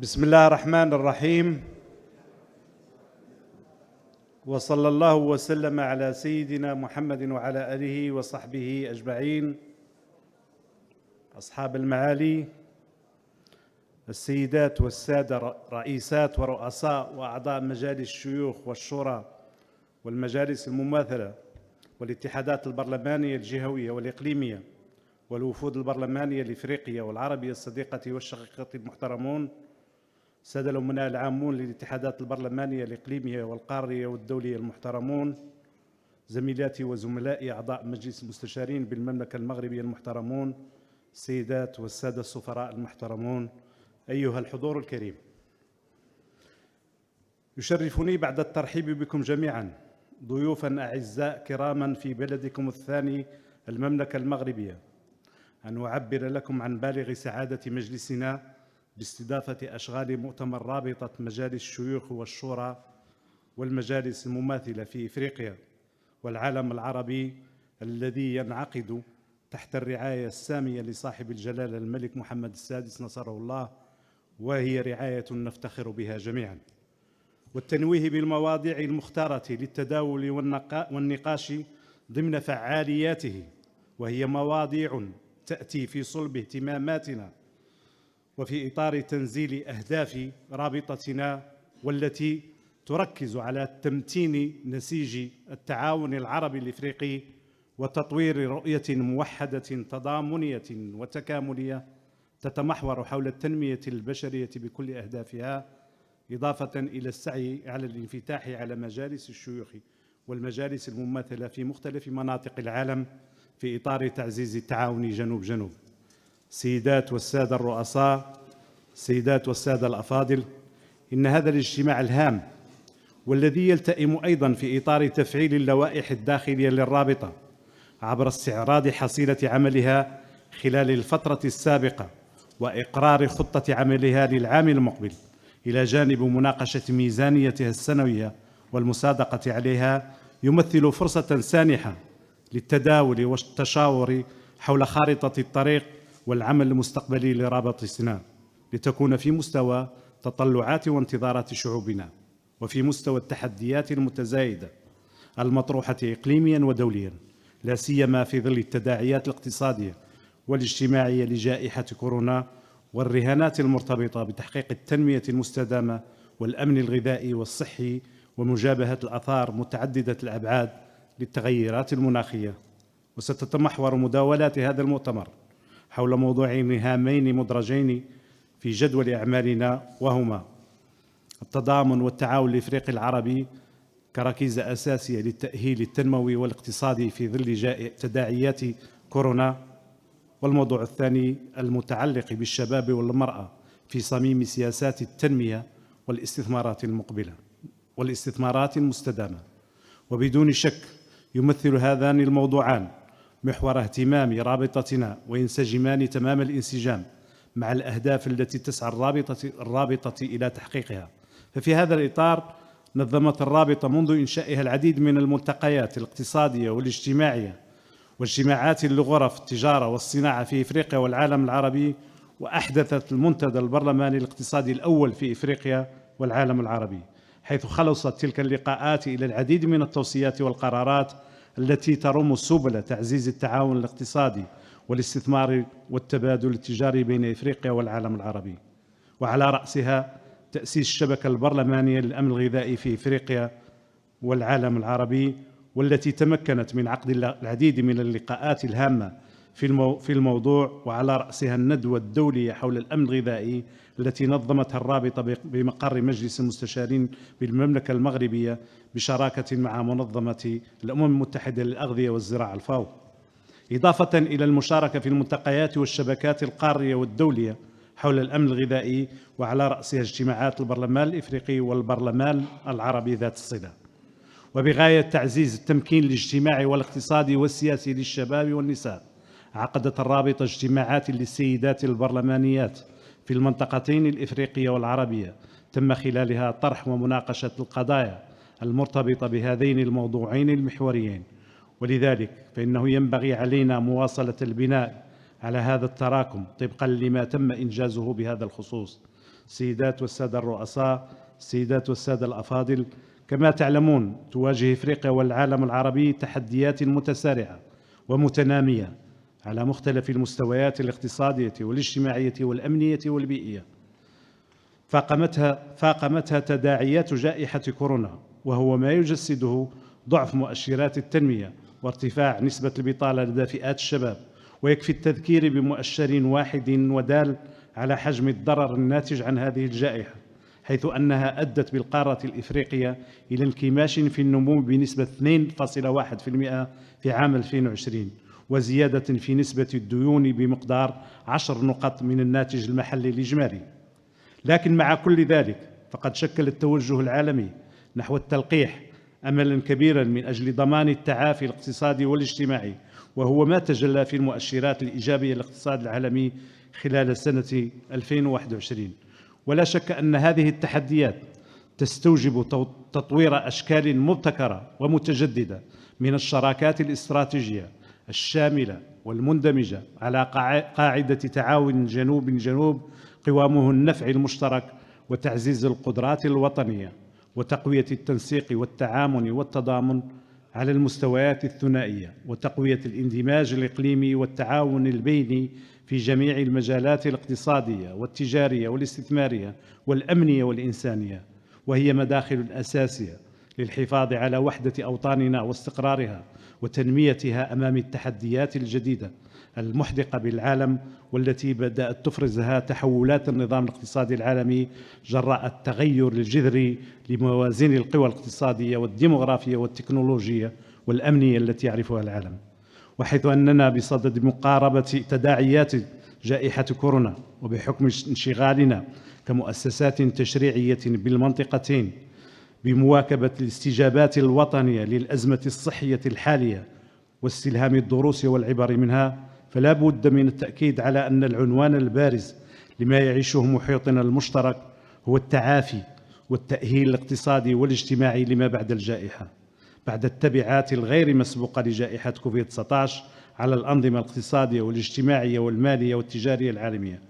بسم الله الرحمن الرحيم، وصلى الله وسلم على سيدنا محمد وعلى آله وصحبه أجمعين. أصحاب المعالي، السيدات والسادة، رئيسات ورؤساء وأعضاء مجالس الشيوخ والشورى والمجالس المماثلة والاتحادات البرلمانية الجهوية والإقليمية والوفود البرلمانية لإفريقيا والعربي الصديقة والشقيقة المحترمون، السادة الأمناء العامون للاتحادات البرلمانية الإقليمية والقارية والدولية المحترمون، زميلاتي وزملائي أعضاء مجلس المستشارين بالمملكة المغربية المحترمون، السيدات والسادة السفراء المحترمون، أيها الحضور الكريم، يشرفني بعد الترحيب بكم جميعا ضيوفا أعزاء كراما في بلدكم الثاني المملكة المغربية أن أعبر لكم عن بالغ سعادة مجلسنا باستضافة أشغال مؤتمر رابطة مجالس الشيوخ والشورى والمجالس المماثلة في إفريقيا والعالم العربي، الذي ينعقد تحت الرعاية السامية لصاحب الجلالة الملك محمد السادس نصره الله، وهي رعاية نفتخر بها جميعا، والتنويه بالمواضيع المختارة للتداول والنقاش ضمن فعالياته، وهي مواضيع تأتي في صلب اهتماماتنا وفي إطار تنزيل أهداف رابطتنا، والتي تركز على تمتين نسيج التعاون العربي الإفريقي وتطوير رؤية موحدة تضامنية وتكاملية تتمحور حول التنمية البشرية بكل أهدافها، إضافة إلى السعي على الانفتاح على مجالس الشيوخ والمجالس المماثلة في مختلف مناطق العالم في إطار تعزيز التعاون جنوب جنوب. سيدات والسادة الرؤساء، السيدات والسادة الأفاضل، إن هذا الاجتماع الهام والذي يلتئم أيضا في إطار تفعيل اللوائح الداخلية للرابطة عبر استعراض حصيلة عملها خلال الفترة السابقة وإقرار خطة عملها للعام المقبل، إلى جانب مناقشة ميزانيتها السنوية والمصادقة عليها، يمثل فرصة سانحة للتداول والتشاور حول خارطة الطريق والعمل المستقبلي لرابطتنا، لتكون في مستوى تطلعات وانتظارات شعوبنا وفي مستوى التحديات المتزايدة المطروحة إقليميا ودوليا، لا سيما في ظل التداعيات الاقتصادية والاجتماعية لجائحة كورونا والرهانات المرتبطة بتحقيق التنمية المستدامة والأمن الغذائي والصحي ومجابهة الآثار متعددة الأبعاد للتغيرات المناخية. وستتمحور مداولات هذا المؤتمر حول موضوعين هامين مدرجين في جدول أعمالنا، وهما التضامن والتعاون الإفريقي العربي كركيزة أساسية للتأهيل التنموي والاقتصادي في ظل تداعيات كورونا، والموضوع الثاني المتعلق بالشباب والمرأة في صميم سياسات التنمية والاستثمارات المستدامة. وبدون شك يمثل هذان الموضوعان محور اهتمام رابطتنا وينسجمان تمام الانسجام مع الأهداف التي تسعى الرابطة إلى تحقيقها. ففي هذا الإطار نظمت الرابطة منذ إنشائها العديد من الملتقيات الاقتصادية والاجتماعية واجتماعات لغرف التجارة والصناعة في إفريقيا والعالم العربي، وأحدثت المنتدى البرلماني الاقتصادي الأول في إفريقيا والعالم العربي، حيث خلصت تلك اللقاءات إلى العديد من التوصيات والقرارات التي ترم سبل تعزيز التعاون الاقتصادي والاستثمار والتبادل التجاري بين إفريقيا والعالم العربي، وعلى رأسها تأسيس الشبكة البرلمانية للأمن الغذائي في إفريقيا والعالم العربي، والتي تمكنت من عقد العديد من اللقاءات الهامة في الموضوع، وعلى رأسها الندوة الدولية حول الأمن الغذائي التي نظمتها الرابطة بمقر مجلس المستشارين بالمملكة المغربية بشراكة مع منظمة الأمم المتحدة للأغذية والزراعة الفاو، إضافة إلى المشاركة في الملتقيات والشبكات القارية والدولية حول الأمن الغذائي، وعلى رأسها اجتماعات البرلمان الإفريقي والبرلمان العربي ذات الصلة. وبغاية تعزيز التمكين الاجتماعي والاقتصادي والسياسي للشباب والنساء، عقدت الرابطة اجتماعات للسيدات البرلمانيات في المنطقتين الإفريقية والعربية، تم خلالها طرح ومناقشة القضايا المرتبطة بهذين الموضوعين المحوريين، ولذلك فإنه ينبغي علينا مواصلة البناء على هذا التراكم طبقا لما تم إنجازه بهذا الخصوص، السيدات والسادة الرؤساء، السيدات والسادة الأفاضل، كما تعلمون تواجه إفريقيا والعالم العربي تحديات متسارعة ومتنامية على مختلف المستويات الاقتصادية والاجتماعية والأمنية والبيئية. فاقمتها تداعيات جائحة كورونا، وهو ما يجسده ضعف مؤشرات التنمية وارتفاع نسبة البطالة لدى فئات الشباب. ويكفي التذكير بمؤشر واحد ودال على حجم الضرر الناتج عن هذه الجائحة، حيث أنها أدت بالقارة الإفريقية إلى انكماش في النمو بنسبة 2.1% في عام 2020، وزيادة في نسبة الديون بمقدار 10 نقط من الناتج المحلي الإجمالي. لكن مع كل ذلك فقد شكل التوجه العالمي نحو التلقيح أملاً كبيراً من أجل ضمان التعافي الاقتصادي والاجتماعي، وهو ما تجلى في المؤشرات الإيجابية للاقتصاد العالمي خلال سنة 2021. ولا شك أن هذه التحديات تستوجب تطوير أشكال مبتكرة ومتجددة من الشراكات الاستراتيجية الشاملة والمندمجة على قاعدة تعاون جنوب قوامه النفع المشترك وتعزيز القدرات الوطنية وتقوية التنسيق والتعاون والتضامن على المستويات الثنائية، وتقوية الاندماج الإقليمي والتعاون البيني في جميع المجالات الاقتصادية والتجارية والاستثمارية والأمنية والإنسانية، وهي مداخل أساسية للحفاظ على وحدة أوطاننا واستقرارها وتنميتها أمام التحديات الجديدة المحدقة بالعالم، والتي بدأت تفرزها تحولات النظام الاقتصادي العالمي جراء التغير الجذري لموازين القوى الاقتصادية والديمغرافية والتكنولوجية والأمنية التي يعرفها العالم. وحيث أننا بصدد مقاربة تداعيات جائحة كورونا، وبحكم انشغالنا كمؤسسات تشريعية بالمنطقتين بمواكبة الاستجابات الوطنية للأزمة الصحية الحالية واستلهام الدروس والعبر منها، فلا بد من التأكيد على أن العنوان البارز لما يعيشه محيطنا المشترك هو التعافي والتأهيل الاقتصادي والاجتماعي لما بعد الجائحة، بعد التبعات الغير مسبوقة لجائحة كوفيد-19 على الأنظمة الاقتصادية والاجتماعية والمالية والتجارية العالمية.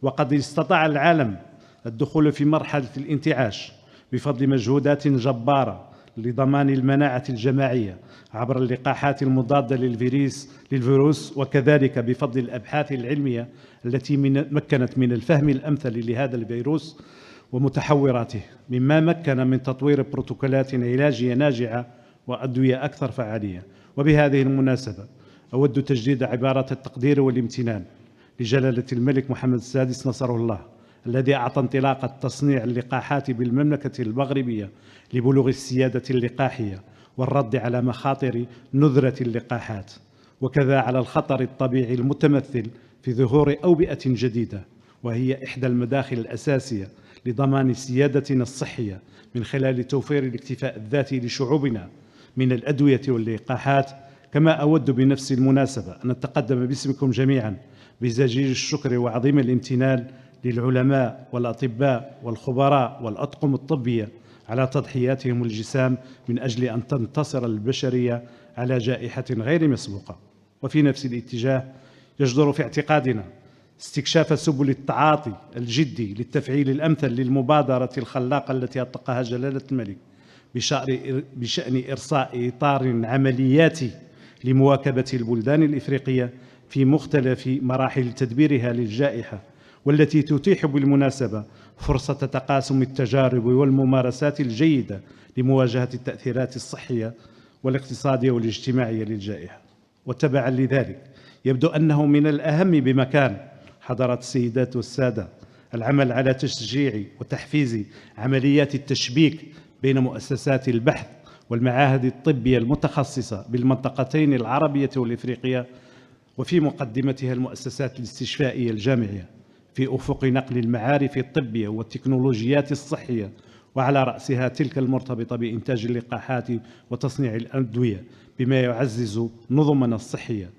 وقد استطاع العالم الدخول في مرحلة الانتعاش بفضل مجهودات جبارة لضمان المناعة الجماعية عبر اللقاحات المضادة للفيروس، وكذلك بفضل الأبحاث العلمية التي مكنت من الفهم الأمثل لهذا الفيروس ومتحوراته، مما مكن من تطوير بروتوكولات علاجية ناجعة وأدوية أكثر فعالية. وبهذه المناسبة أود تجديد عبارة التقدير والامتنان لجلالة الملك محمد السادس نصره الله، الذي أعطى انطلاق تصنيع اللقاحات بالمملكة المغربية لبلوغ السيادة اللقاحية والرد على مخاطر نذرة اللقاحات، وكذا على الخطر الطبيعي المتمثل في ظهور أوبئة جديدة، وهي إحدى المداخل الأساسية لضمان سيادتنا الصحية من خلال توفير الاكتفاء الذاتي لشعوبنا من الأدوية واللقاحات. كما أود بنفس المناسبة أن أتقدم باسمكم جميعا بزجيج الشكر وعظيم الامتنان للعلماء والأطباء والخبراء والأطقم الطبية على تضحياتهم الجسام من أجل أن تنتصر البشرية على جائحة غير مسبوقة. وفي نفس الاتجاه يجدر في اعتقادنا استكشاف سبل التعاطي الجدي للتفعيل الأمثل للمبادرة الخلاقة التي أطلقها جلالة الملك بشأن إرساء إطار عملياتي لمواكبة البلدان الإفريقية في مختلف مراحل تدبيرها للجائحة، والتي تتيح بالمناسبة فرصة تقاسم التجارب والممارسات الجيدة لمواجهة التأثيرات الصحية والاقتصادية والاجتماعية للجائحة. وتبعا لذلك يبدو أنه من الأهم بمكان حضرات السيدات والسادة العمل على تشجيع وتحفيز عمليات التشبيك بين مؤسسات البحث والمعاهد الطبية المتخصصة بالمنطقتين العربية والإفريقية، وفي مقدمتها المؤسسات الاستشفائية الجامعية، في أفق نقل المعارف الطبية والتكنولوجيات الصحية، وعلى رأسها تلك المرتبطة بإنتاج اللقاحات وتصنيع الأدوية، بما يعزز نظمنا الصحية.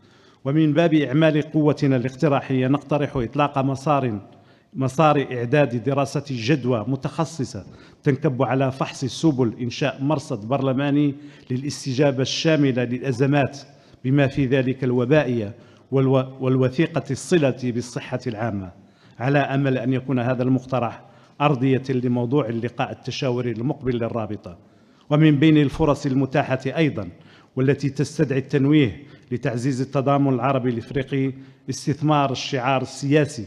ومن باب إعمال قوتنا الاقتراحية نقترح إطلاق مسار إعداد دراسة جدوى متخصصة تنكب على فحص سبل إنشاء مرصد برلماني للاستجابة الشاملة للأزمات، بما في ذلك الوبائية والوثيقة الصلة بالصحة العامة، على أمل أن يكون هذا المقترح أرضية لموضوع اللقاء التشاوري المقبل للرابطة. ومن بين الفرص المتاحة أيضاً والتي تستدعي التنويه لتعزيز التضامن العربي الإفريقي استثمار الشعار السياسي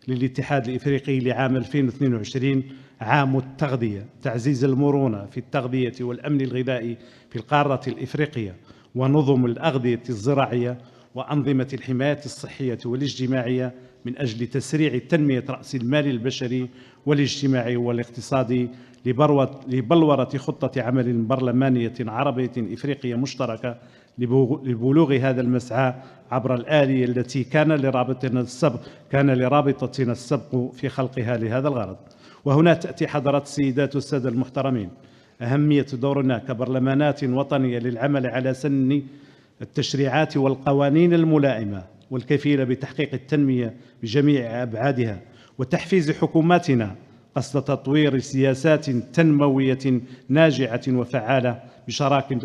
للاتحاد الإفريقي لعام 2022 عام التغذية، تعزيز المرونة في التغذية والأمن الغذائي في القارة الإفريقية ونظم الأغذية الزراعية وأنظمة الحماية الصحية والاجتماعية من أجل تسريع تنمية رأس المال البشري والاجتماعي والاقتصادي لبلورة خطة عمل برلمانية عربية إفريقية مشتركة لبلوغ هذا المسعى عبر الآلية التي كان لرابطتنا السبق في خلقها لهذا الغرض. وهنا تأتي حضرات السيدات والسادة المحترمين أهمية دورنا كبرلمانات وطنية للعمل على سن التشريعات والقوانين الملائمة والكفيلة بتحقيق التنمية بجميع أبعادها، وتحفيز حكوماتنا قصد تطوير سياسات تنموية ناجعة وفعالة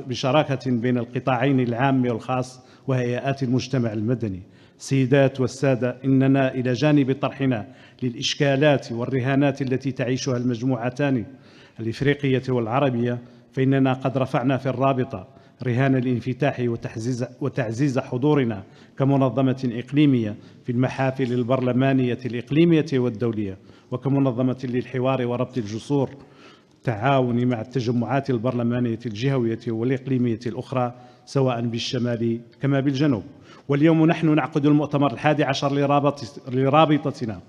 بشراكة بين القطاعين العام والخاص وهيئات المجتمع المدني. سيدات والسادة، إننا إلى جانب طرحنا للإشكالات والرهانات التي تعيشها المجموعتان الإفريقية والعربية، فإننا قد رفعنا في الرابطة رهان الانفتاح وتعزيز حضورنا كمنظمة إقليمية في المحافل البرلمانية الإقليمية والدولية، وكمنظمة للحوار وربط الجسور التعاون مع التجمعات البرلمانية الجهوية والإقليمية الأخرى سواء بالشمال كما بالجنوب. واليوم نحن نعقد المؤتمر 11 لرابطتنا،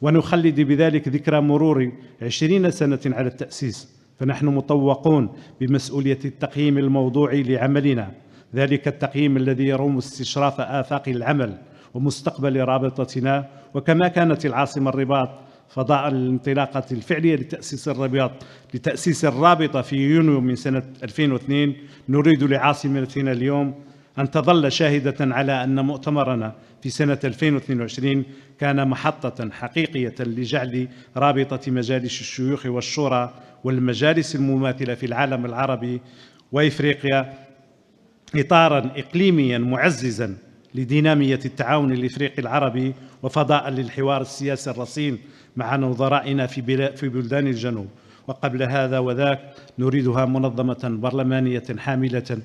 ونخلد بذلك ذكرى مرور 20 سنة على التأسيس، فنحن مطوقون بمسؤولية التقييم الموضوعي لعملنا، ذلك التقييم الذي يروم استشراف آفاق العمل ومستقبل رابطتنا. وكما كانت العاصمة الرباط فضاء الانطلاقة الفعلية لتأسيس الرابطة في يونيو من سنة 2002، نريد لعاصمتنا اليوم أن تظل شاهدة على أن مؤتمرنا في سنة 2022 كان محطة حقيقية لجعل رابطة مجالس الشيوخ والشورى والمجالس المماثلة في العالم العربي وإفريقيا إطاراً إقليمياً معززاً لدينامية التعاون الإفريقي العربي وفضاء للحوار السياسي الرصين مع نظرائنا في بلدان الجنوب. وقبل هذا وذاك نريدها منظمة برلمانية حاملة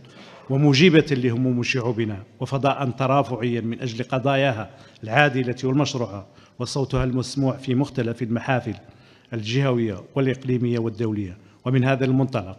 ومجيبة لهموم شعوبنا، وفضاء ترافعيا من أجل قضاياها العادلة والمشروعة، وصوتها المسموع في مختلف المحافل الجهوية والإقليمية والدولية. ومن هذا المنطلق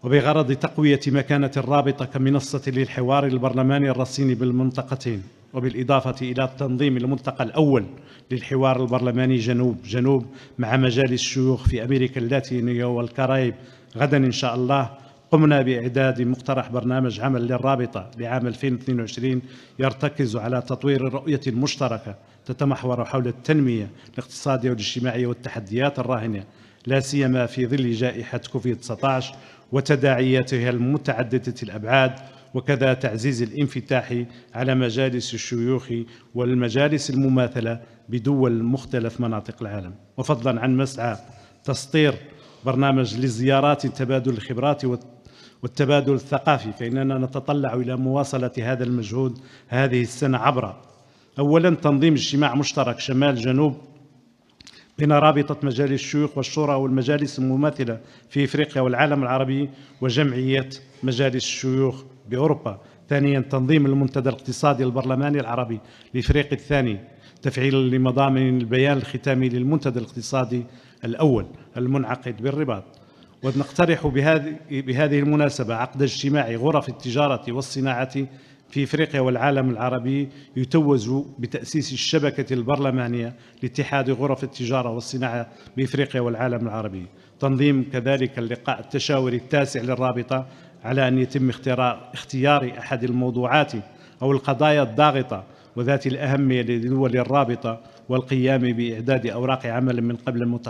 وبغرض تقوية مكانة الرابطة كمنصة للحوار البرلماني الرصين بالمنطقتين، وبالإضافة إلى تنظيم الملتقى الأول للحوار البرلماني جنوب مع مجالس الشيوخ في أمريكا اللاتينية والكراييب غدا إن شاء الله، قمنا بإعداد مقترح برنامج عمل للرابطة لعام 2022 يرتكز على تطوير الرؤية المشتركة تتمحور حول التنمية الاقتصادية والاجتماعية والتحديات الراهنة لا سيما في ظل جائحة كوفيد-19 وتداعياتها المتعددة الأبعاد، وكذا تعزيز الانفتاح على مجالس الشيوخ والمجالس المماثلة بدول مختلف مناطق العالم. وفضلا عن مسعى تسطير برنامج لزيارات تبادل الخبرات والتبادل الثقافي، فإننا نتطلع إلى مواصلة هذا المجهود هذه السنة عبر أولا تنظيم اجتماع مشترك شمال جنوب بين رابطة مجالس الشيوخ والشورى والمجالس المماثلة في إفريقيا والعالم العربي وجمعية مجالس الشيوخ بأوروبا. ثانيا تنظيم المنتدى الاقتصادي البرلماني العربي لإفريقيا الثاني تفعيلا لمضامن البيان الختامي للمنتدى الاقتصادي الأول المنعقد بالرباط. ونقترح بهذه المناسبة عقد اجتماع غرف التجارة والصناعة في إفريقيا والعالم العربي يتوج بتأسيس الشبكة البرلمانية لاتحاد غرف التجارة والصناعة بإفريقيا والعالم العربي. تنظيم كذلك اللقاء التشاوري التاسع للرابطة على أن يتم اختيار أحد الموضوعات أو القضايا الضاغطة وذات الأهمية لدول الرابطة والقيام بإعداد أوراق عمل من قبل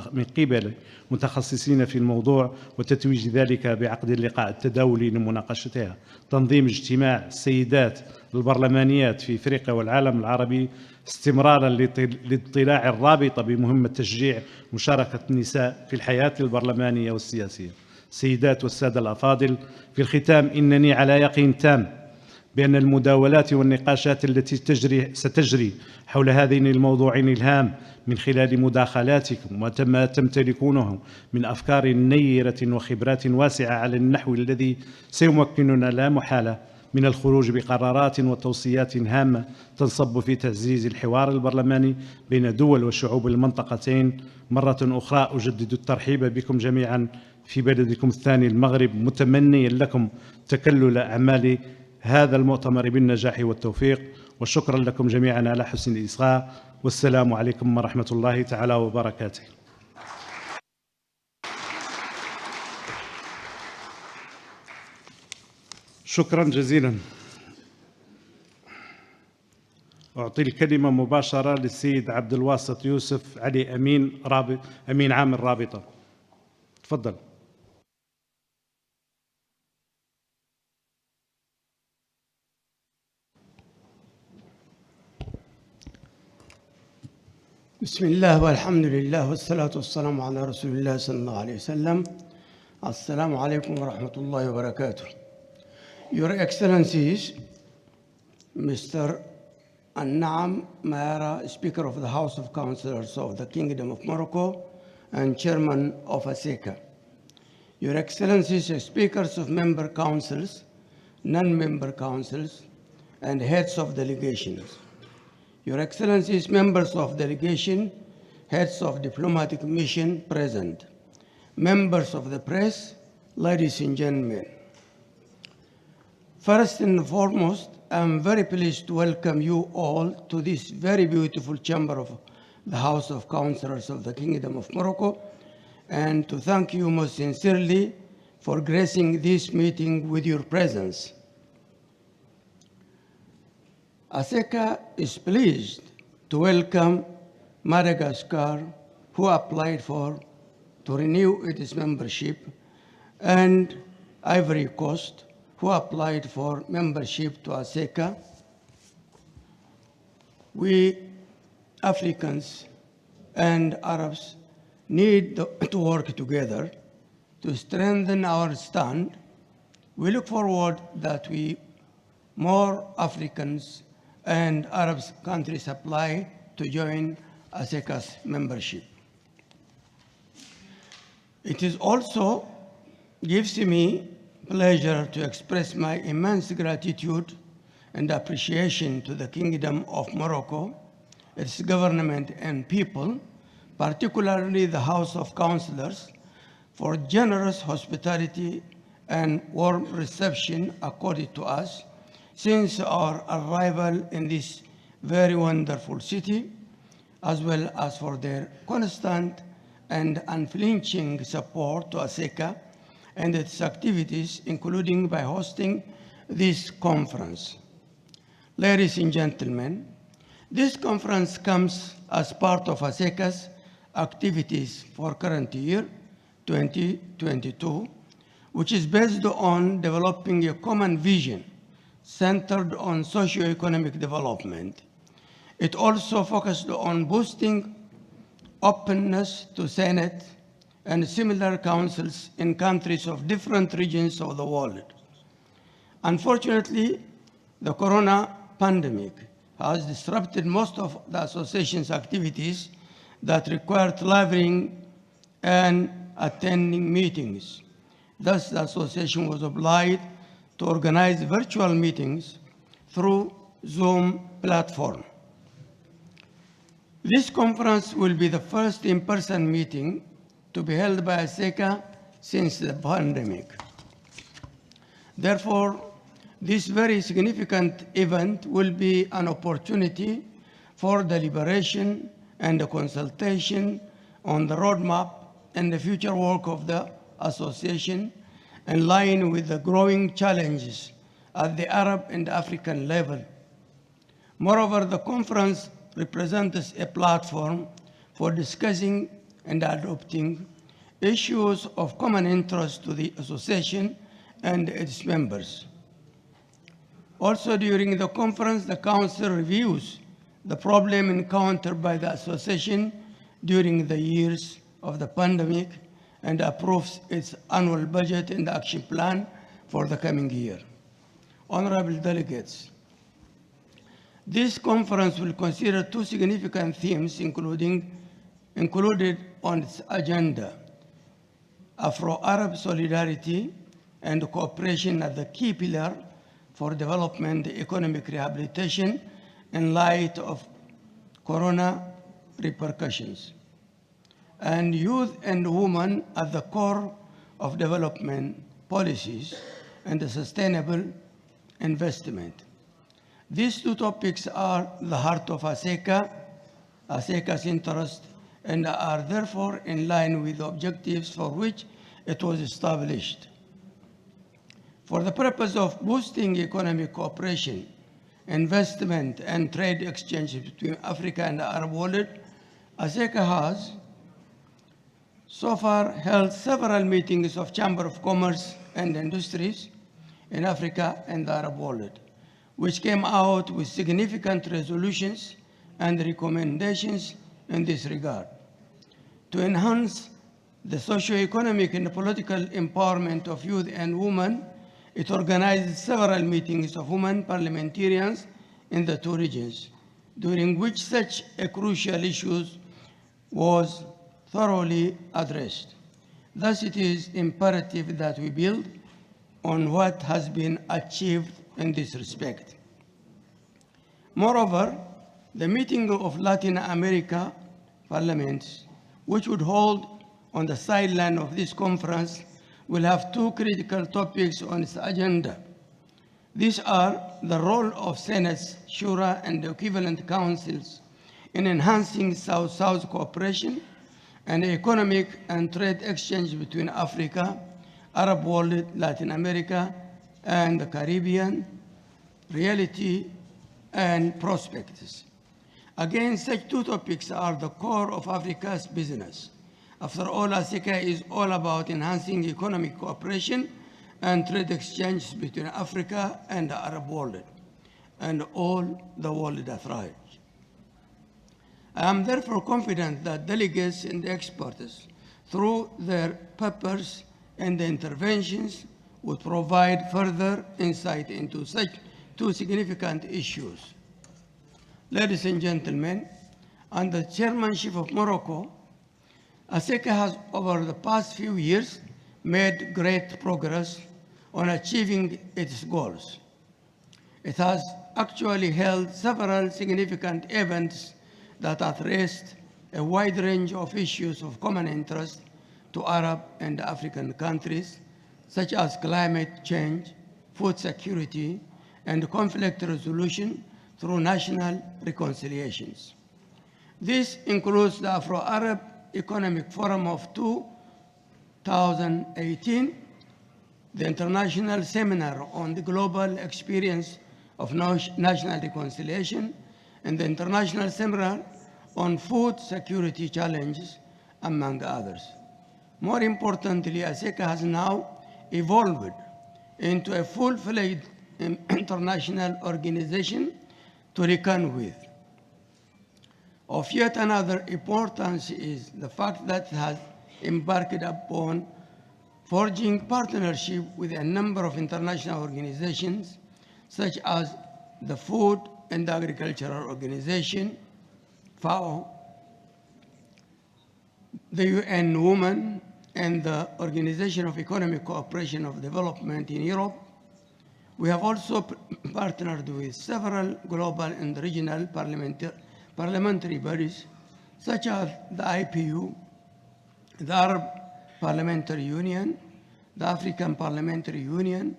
متخصصين في الموضوع، وتتويج ذلك بعقد اللقاء التداولي لمناقشتها. تنظيم اجتماع السيدات البرلمانيات في إفريقيا والعالم العربي استمرارا لاطلاع الرابطة بمهمة تشجيع مشاركة النساء في الحياة البرلمانية والسياسية. سيدات والسادة الأفاضل، في الختام إنني على يقين تام بأن المداولات والنقاشات التي ستجري حول هذين الموضوعين الهام من خلال مداخلاتكم وما تمتلكونه من أفكار نيرة وخبرات واسعة على النحو الذي سيمكننا لا محالة من الخروج بقرارات وتوصيات هامة تنصب في تعزيز الحوار البرلماني بين دول وشعوب المنطقتين. مرة أخرى أجدد الترحيب بكم جميعا في بلدكم الثاني المغرب، متمنيا لكم تكلل أعمال هذا المؤتمر بالنجاح والتوفيق، وشكرا لكم جميعا على حسن الإصغاء، والسلام عليكم ورحمة الله تعالى وبركاته. شكرا جزيلا. أعطي الكلمة مباشرة للسيد عبد الواسط يوسف علي أمين عام الرابطة. تفضل. بسم الله والحمد لله والصلاة والسلام على رسول الله صلى الله عليه وسلم. السلام عليكم ورحمة الله وبركاته. Your Excellencies, Mr. Annam Mayara, Speaker of the House of Councillors of the Kingdom of Morocco and Chairman of ASECA. Your Excellencies, Speakers of Member Councils, non-member councils, and heads of delegations. Your Excellencies, members of delegation, heads of diplomatic mission present, members of the press, ladies and gentlemen. First and foremost, I'm very pleased to welcome you all to this very beautiful chamber of the House of Councillors of the Kingdom of Morocco, and to thank you most sincerely for gracing this meeting with your presence. ASECA is pleased to welcome Madagascar, who applied to renew its membership, and Ivory Coast, who applied for membership to ASECA. We Africans and Arabs need to work together to strengthen our stand. We look forward that more Africans and Arab countries apply to join ASECA's membership. It is also gives me pleasure to express my immense gratitude and appreciation to the Kingdom of Morocco, its government and people, particularly the House of Councillors, for generous hospitality and warm reception accorded to us since our arrival in this very wonderful city, as well as for their constant and unflinching support to ASECA and its activities, including by hosting this conference. Ladies and gentlemen, this conference comes as part of ASECA's activities for current year 2022, which is based on developing a common vision centered on socio-economic development. It also focused on boosting openness to Senate and similar councils in countries of different regions of the world. Unfortunately, the corona pandemic has disrupted most of the association's activities that required traveling and attending meetings. Thus, the association was obliged to organize virtual meetings through Zoom platform. This conference will be the first in-person meeting to be held by ASECA since the pandemic. Therefore, this very significant event will be an opportunity for deliberation and consultation on the roadmap and the future work of the association, in line with the growing challenges at the Arab and African level. Moreover, the conference represents a platform for discussing and adopting issues of common interest to the association and its members. Also, during the conference, the Council reviews the problem encountered by the association during the years of the pandemic and approves its annual budget and action plan for the coming year. honorable delegates, this conference will consider two significant themes included on its agenda: Afro-Arab solidarity and cooperation as the key pillar for development economic rehabilitation in light of corona repercussions, and youth and women at the core of development policies and the sustainable investment. These two topics are the heart of ASECA's interest, and are therefore in line with the objectives for which it was established. For the purpose of boosting economic cooperation, investment, and trade exchange between Africa and the Arab world, ASECA has so far held several meetings of Chamber of Commerce and Industries in Africa and the Arab world, which came out with significant resolutions and recommendations in this regard. To enhance the socio-economic and political empowerment of youth and women, it organized several meetings of women parliamentarians in the two regions, during which such a crucial issue was thoroughly addressed. Thus, it is imperative that we build on what has been achieved in this respect. Moreover, the meeting of Latin America parliaments, which would hold on the sideline of this conference, will have two critical topics on its agenda. These are the role of Senates, Shura, and the equivalent councils in enhancing South-South cooperation and economic and trade exchange between Africa, Arab world, Latin America, and the Caribbean, reality and prospects. Again, such two topics are the core of Africa's business. After all, ASECA is all about enhancing economic cooperation and trade exchange between Africa and the Arab world, and all the world at large. I am therefore confident that delegates and experts, through their papers and interventions, would provide further insight into such two significant issues. Ladies and gentlemen, under the chairmanship of Morocco, ASECA has, over the past few years, made great progress on achieving its goals. It has actually held several significant events that addressed a wide range of issues of common interest to Arab and African countries, such as climate change, food security, and conflict resolution through national reconciliations. This includes the Afro-Arab Economic Forum of 2018, the International Seminar on the Global Experience of National Reconciliation, and the International Seminar on Food Security Challenges, among others. More importantly, ASECA has now evolved into a full-fledged international organization to reckon with. Of yet another importance is the fact that it has embarked upon forging partnership with a number of international organizations, such as the Food and Agricultural Organization, FAO, the UN Women, and the Organization of Economic Cooperation of Development in Europe. We have also partnered with several global and regional parliamentary bodies, such as the IPU, the Arab Parliamentary Union, the African Parliamentary Union,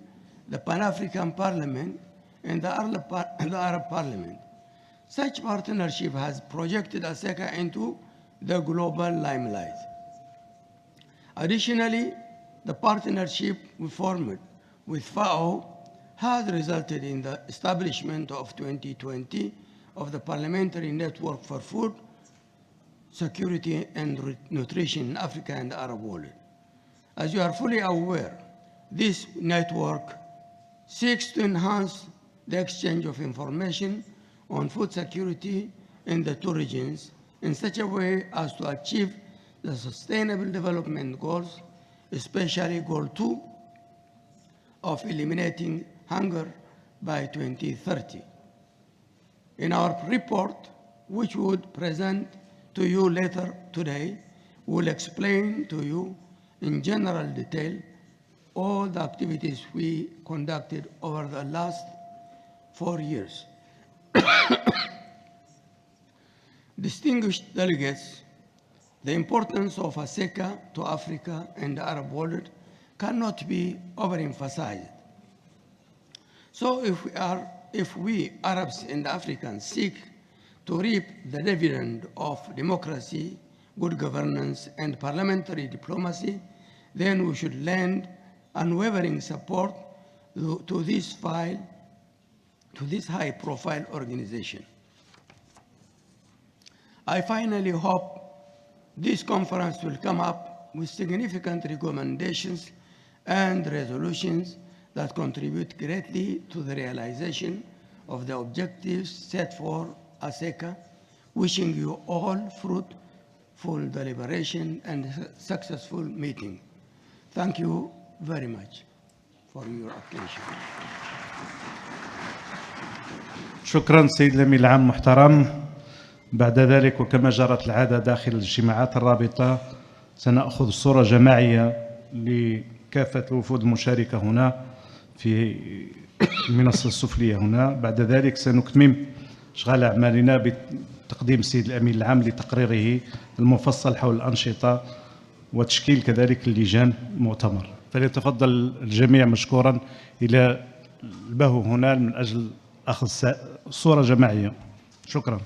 the Pan-African Parliament, and the Arab Parliament. Such partnership has projected ASECA into the global limelight. Additionally, the partnership we formed with FAO has resulted in the establishment of 2020 of the Parliamentary Network for Food, Security and Nutrition in Africa and the Arab world. As you are fully aware, this network seeks to enhance the exchange of information on food security in the two regions in such a way as to achieve the Sustainable Development Goals, especially Goal 2 of eliminating hunger by 2030. In our report, which we would present to you later today, we'll explain to you in general detail all the activities we conducted over the last 4 years. Distinguished delegates, the importance of ASECA to Africa and the Arab world cannot be overemphasized. So if we Arabs and Africans seek to reap the dividend of democracy, good governance, and parliamentary diplomacy, then we should lend unwavering support to this high-profile organization. I finally hope this conference will come up with significant recommendations and resolutions that contribute greatly to the realization of the objectives set for ASECA, wishing you all fruitful deliberation and successful meeting. Thank you very much for your attention. شكرا سيد الأمين العام محترم. بعد ذلك وكما جرت العادة داخل الاجتماعات الرابطة سنأخذ صورة جماعية لكافة الوفود المشاركة هنا في المنصة السفلية هنا. بعد ذلك سنكمل أشغال أعمالنا بتقديم السيد الأمين العام لتقريره المفصل حول الأنشطة وتشكيل كذلك اللجان المؤتمر. فليتفضل الجميع مشكورا إلى البهو هنا من أجل أخذ صورة جماعية. شكرا.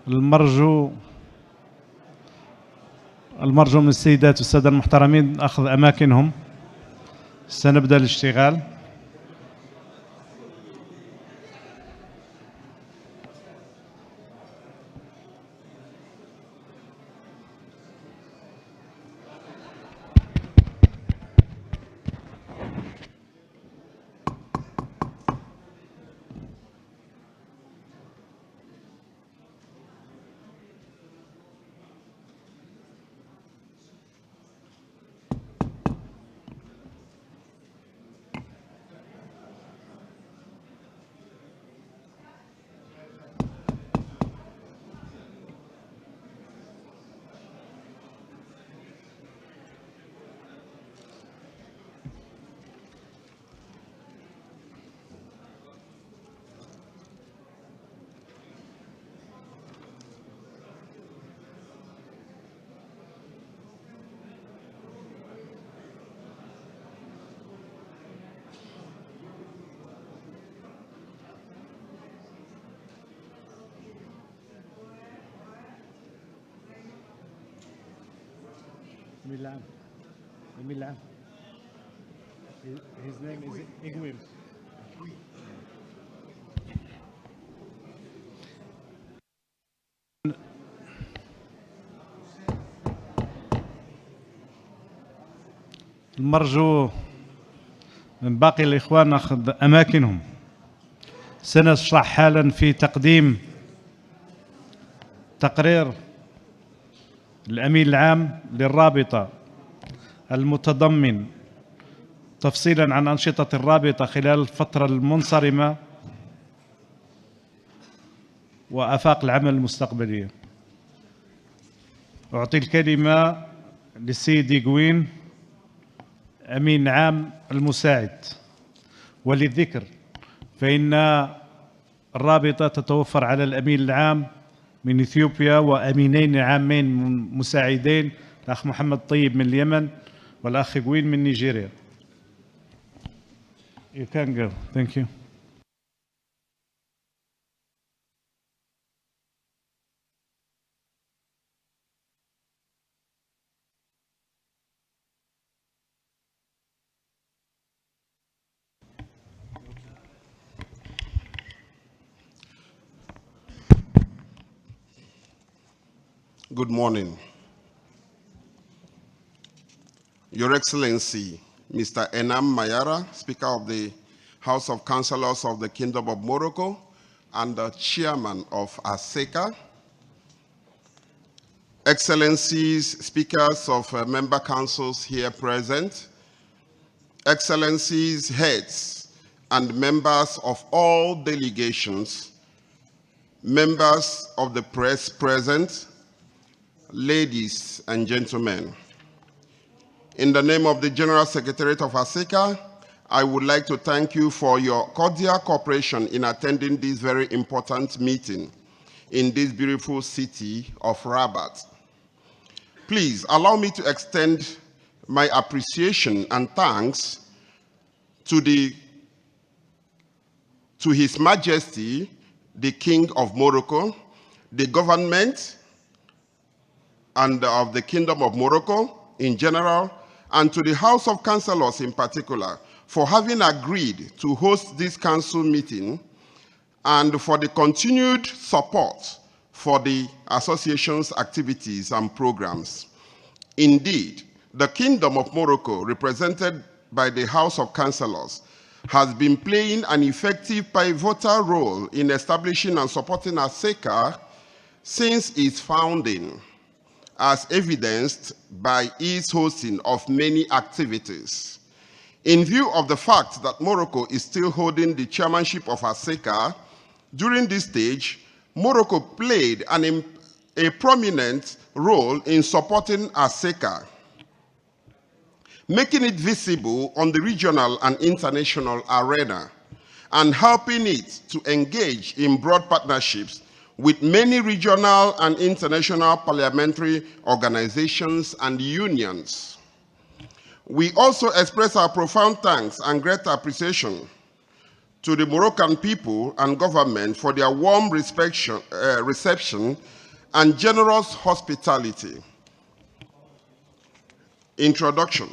المرجو من السيدات والسادة المحترمين أخذ أماكنهم. سنبدأ الاشتغال. His name is Igwim. المرجو من باقي الإخوان أخذ أماكنهم. سنشرح حالا في تقديم تقرير الأمين العام للرابطة المتضمن تفصيلا عن أنشطة الرابطة خلال الفترة المنصرمة وآفاق العمل المستقبلية. أعطي الكلمة للسيد إيغوين أمين عام المساعد. وللذكر فإن الرابطة تتوفر على الأمين العام من إثيوبيا وأمينين عامين مساعدين، الأخ محمد طيب من اليمن والأخ إيغوين من نيجيريا. You can go. Thank you. Good morning. Your Excellency, Mr. Enam Mayara, Speaker of the House of Councillors of the Kingdom of Morocco and the Chairman of ASECA, Excellencies, Speakers of member councils here present, Excellencies, heads and members of all delegations, members of the press present, ladies and gentlemen. In the name of the General Secretariat of ASECA, I would like to thank you for your cordial cooperation in attending this very important meeting in this beautiful city of Rabat. Please allow me to extend my appreciation and thanks to His Majesty, the King of Morocco, the government, and of the Kingdom of Morocco in general, and to the House of Councillors in particular, for having agreed to host this council meeting and for the continued support for the association's activities and programs. Indeed, the Kingdom of Morocco, represented by the House of Councillors, has been playing an effective pivotal role in establishing and supporting ASECA since its founding, as evidenced by its hosting of many activities. In view of the fact that Morocco is still holding the chairmanship of ASECA, during this stage, Morocco played a prominent role in supporting ASECA, making it visible on the regional and international arena, and helping it to engage in broad partnerships with many regional and international parliamentary organizations and unions. We also express our profound thanks and great appreciation to the Moroccan people and government for their warm reception and generous hospitality. Introduction.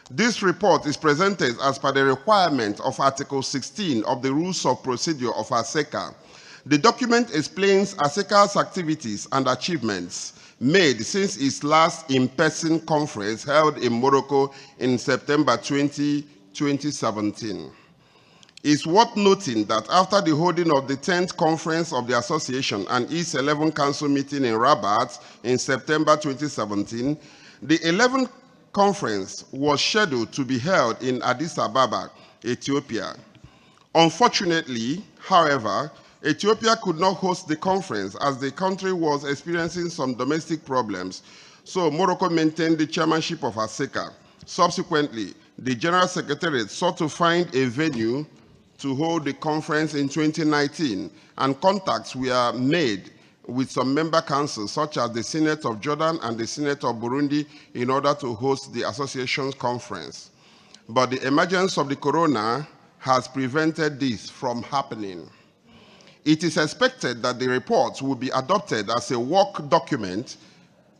This report is presented as per the requirement of Article 16 of the Rules of Procedure of ASECA. The document explains ASECA's activities and achievements made since its last in-person conference held in Morocco in September 2017. It's worth noting that after the holding of the 10th conference of the association and its 11th council meeting in Rabat in September 2017, the 11th conference was scheduled to be held in Addis Ababa, Ethiopia. Unfortunately, however, Ethiopia could not host the conference as the country was experiencing some domestic problems, so Morocco maintained the chairmanship of ASECA. Subsequently, the General Secretariat sought to find a venue to hold the conference in 2019, and contacts were made with some member councils such as the Senate of Jordan and the Senate of Burundi in order to host the association's conference. But the emergence of the corona has prevented this from happening. It is expected that the reports will be adopted as a work document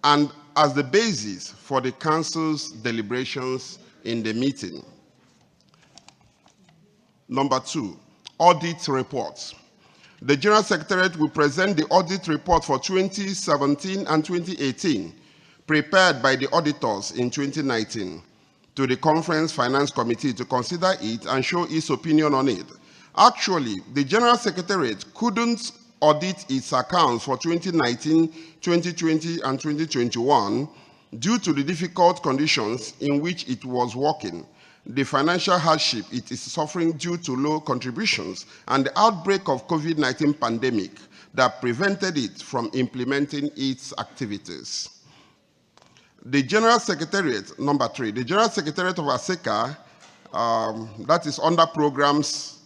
and as the basis for the council's deliberations in the meeting. Number 2, audit reports. The General Secretariat will present the audit report for 2017 and 2018, prepared by the auditors in 2019, to the Conference Finance Committee to consider it and show its opinion on it. Actually, the General Secretariat couldn't audit its accounts for 2019, 2020, and 2021 due to the difficult conditions in which it was working, the financial hardship it is suffering due to low contributions, and the outbreak of COVID-19 pandemic that prevented it from implementing its activities. The General Secretariat, number 3, the General Secretariat of ASECA, that is under programs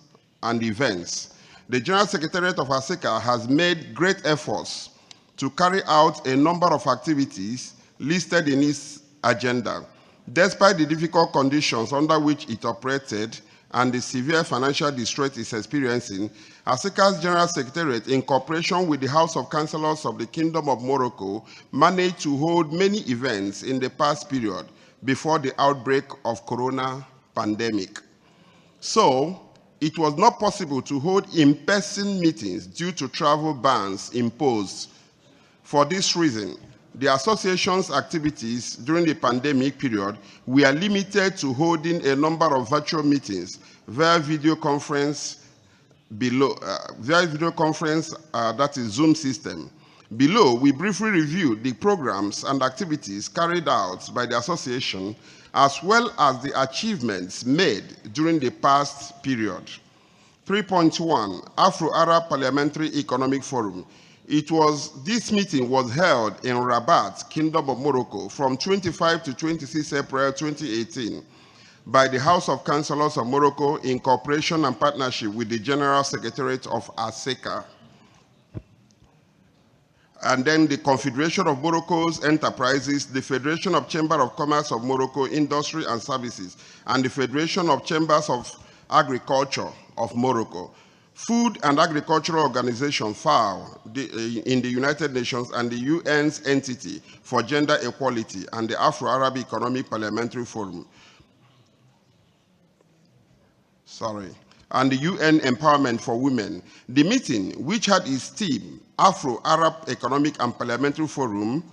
and events. The General Secretariat of ASECA has made great efforts to carry out a number of activities listed in its agenda. Despite the difficult conditions under which it operated and the severe financial distress it's experiencing, ASECA's General Secretariat, in cooperation with the House of Councillors of the Kingdom of Morocco, managed to hold many events in the past period before the outbreak of corona pandemic. So, it was not possible to hold in-person meetings due to travel bans imposed. For this reason, the association's activities during the pandemic period were limited to holding a number of virtual meetings via video conference that is Zoom system. Below, we briefly review the programs and activities carried out by the association, as well as the achievements made during the past period. 3.1, Afro-Arab Parliamentary Economic Forum. This meeting was held in Rabat, Kingdom of Morocco, from 25 to 26 April 2018 by the House of Councillors of Morocco in cooperation and partnership with the General Secretariat of ASECA. And then the Confederation of Morocco's Enterprises, the Federation of Chamber of Commerce of Morocco, Industry and Services, and the Federation of Chambers of Agriculture of Morocco. Food and Agricultural Organization, FAO, in the United Nations, and the UN's entity for gender equality, and the Afro-Arab Economic Parliamentary Forum. And the UN Empowerment for Women. The meeting, which had its theme, Afro-Arab Economic and Parliamentary Forum,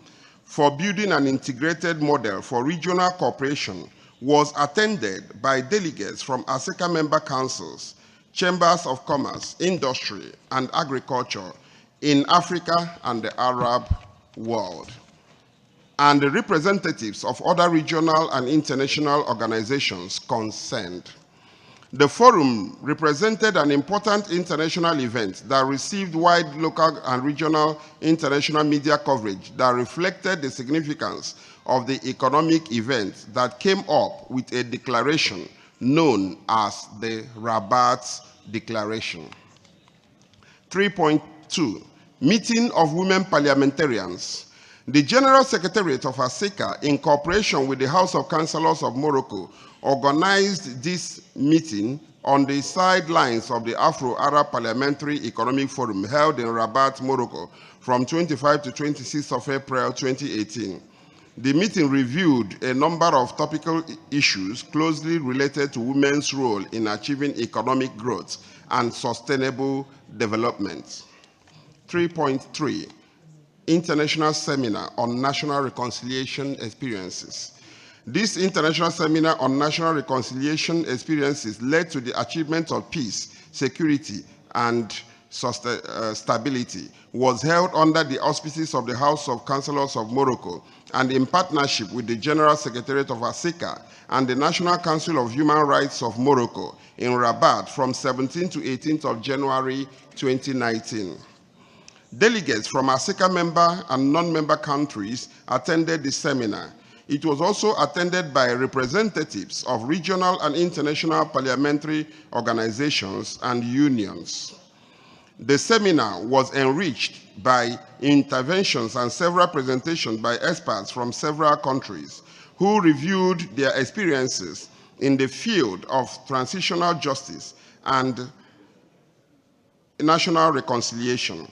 for building an integrated model for regional cooperation, was attended by delegates from ASECA member councils, chambers of commerce, industry, and agriculture in Africa and the Arab world, and the representatives of other regional and international organizations concerned. The forum represented an important international event that received wide local and regional international media coverage that reflected the significance of the economic event that came up with a declaration known as the Rabat Declaration. 3.2, Meeting of Women Parliamentarians. The General Secretariat of ASECA, in cooperation with the House of Councillors of Morocco, organized this meeting on the sidelines of the Afro-Arab Parliamentary Economic Forum held in Rabat, Morocco, from 25 to 26 of April 2018. The meeting reviewed a number of topical issues closely related to women's role in achieving economic growth and sustainable development. 3.3, International Seminar on National Reconciliation Experiences. This international seminar on national reconciliation experiences led to the achievement of peace, security, and stability, was held under the auspices of the House of Councillors of Morocco and in partnership with the General Secretariat of ASECA and the National Council of Human Rights of Morocco in Rabat from 17 to 18th of January 2019. Delegates from ASECA member and non-member countries attended the seminar. It was also attended by representatives of regional and international parliamentary organizations and unions. The seminar was enriched by interventions and several presentations by experts from several countries who reviewed their experiences in the field of transitional justice and national reconciliation.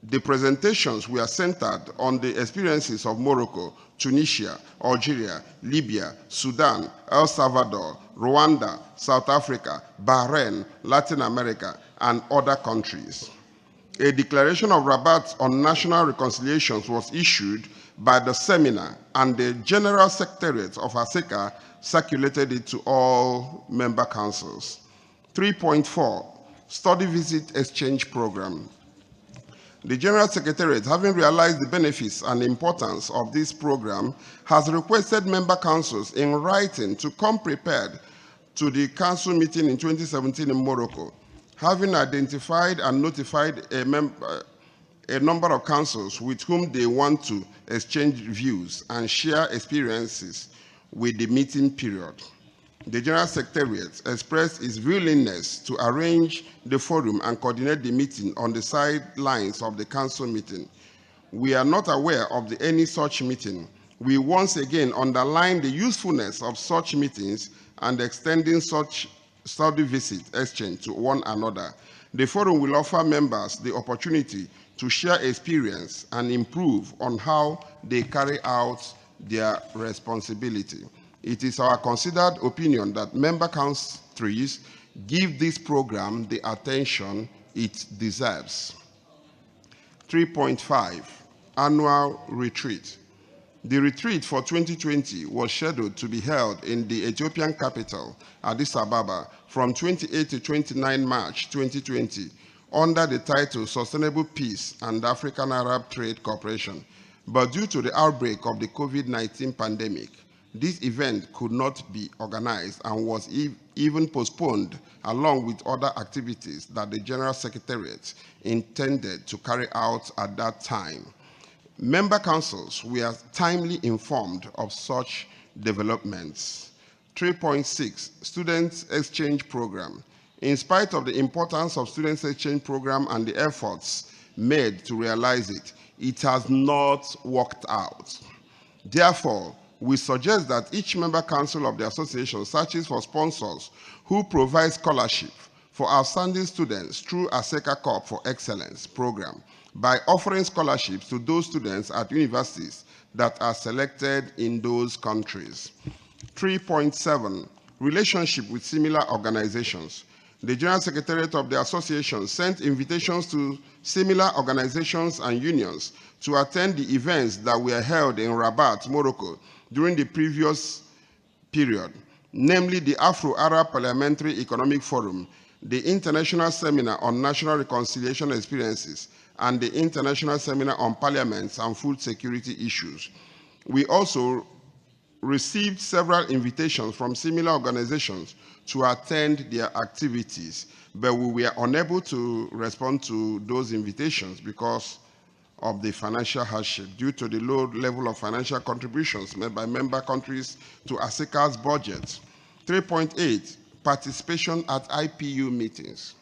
The presentations were centered on the experiences of Morocco, Tunisia, Algeria, Libya, Sudan, El Salvador, Rwanda, South Africa, Bahrain, Latin America, and other countries. A declaration of Rabat on national reconciliations was issued by the seminar, and the General Secretariat of ASECA circulated it to all member councils. 3.4, Study Visit Exchange Program. The General Secretariat, having realized the benefits and importance of this program, has requested member councils in writing to come prepared to the council meeting in 2017 in Morocco, having identified and notified a number of councils with whom they want to exchange views and share experiences with the meeting period. The General Secretariat expressed its willingness to arrange the forum and coordinate the meeting on the sidelines of the council meeting. We are not aware of any such meeting. We once again underline the usefulness of such meetings and extending such study visit exchange to one another. The forum will offer members the opportunity to share experience and improve on how they carry out their responsibility. It is our considered opinion that member countries give this program the attention it deserves. 3.5, Annual Retreat. The retreat for 2020 was scheduled to be held in the Ethiopian capital, Addis Ababa, from 28 to 29 March 2020, under the title Sustainable Peace and African-Arab Trade Cooperation. But due to the outbreak of the COVID-19 pandemic, this event could not be organized and was even postponed along with other activities that the General Secretariat intended to carry out at that time. Member councils were timely informed of such developments. 3.6, Students Exchange Program. In spite of the importance of Students Exchange Program and the efforts made to realize it, it has not worked out. Therefore, we suggest that each member council of the association searches for sponsors who provide scholarship for outstanding students through ASECA Corp for Excellence program by offering scholarships to those students at universities that are selected in those countries. 3.7, Relationship with similar organizations. The General Secretariat of the association sent invitations to similar organizations and unions to attend the events that were held in Rabat, Morocco, during the previous period, namely the Afro-Arab Parliamentary Economic Forum, the International Seminar on National Reconciliation Experiences, and the International Seminar on Parliaments and Food Security Issues. We also received several invitations from similar organizations to attend their activities, but we were unable to respond to those invitations because of the financial hardship due to the low level of financial contributions made by member countries to ASECA's budget. 3.8, Participation at IPU meetings.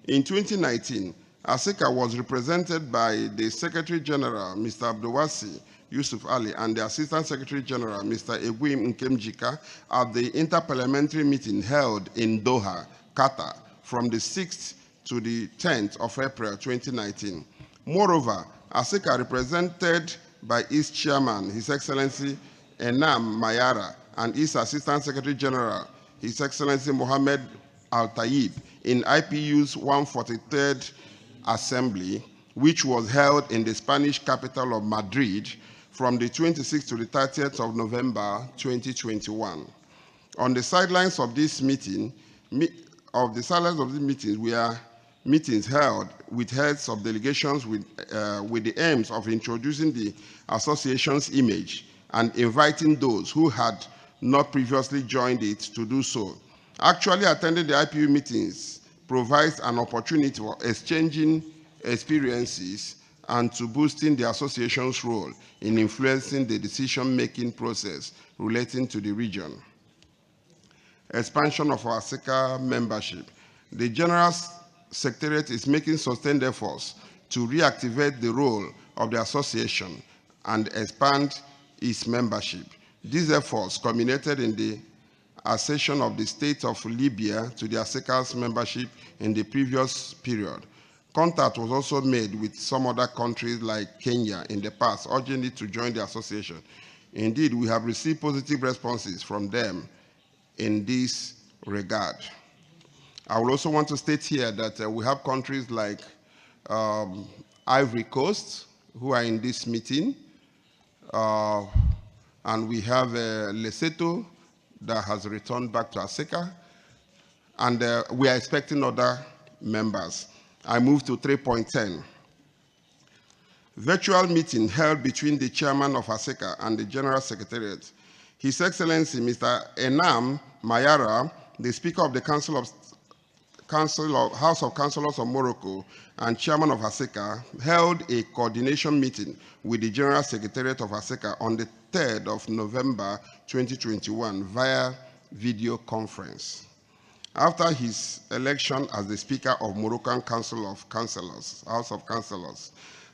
In 2019, ASECA was represented by the Secretary General, Mr. Abdouassi, Yusuf Ali, and the Assistant Secretary General, Mr. Egwim Nkemjika, at the interparliamentary meeting held in Doha, Qatar, from the 6th to the 10th of April 2019. Moreover, ASECA, represented by its chairman, His Excellency Enam Mayara, and its Assistant Secretary General, His Excellency Mohammed Al-Tayyib, in IPU's 143rd Assembly, which was held in the Spanish capital of Madrid from the 26th to the 30th of November 2021. On the sidelines of this meeting, were meetings held with heads of delegations with the aims of introducing the association's image and inviting those who had not previously joined it to do so. Actually attending the IPU meetings provides an opportunity for exchanging experiences and to boosting the association's role in influencing the decision-making process relating to the region. Expansion of our ASECA membership. The General Secretariat is making sustained efforts to reactivate the role of the association and expand its membership. These efforts culminated in the accession of the state of Libya to the ASECA's membership in the previous period. Contact was also made with some other countries like Kenya in the past, urging it to join the association. Indeed, we have received positive responses from them in this regard. I would also want to state here that we have countries like Ivory Coast who are in this meeting, and we have Lesotho that has returned back to ASECA, and we are expecting other members. I move to 3.10. Virtual meeting held between the chairman of ASECA and the General Secretariat. His Excellency, Mr. Enam Mayara, the Speaker of the House of Councillors of Morocco and Chairman of ASECA, held a coordination meeting with the General Secretariat of ASECA on the 3rd of November 2021 via video conference. After his election as the Speaker of Moroccan House of Councillors,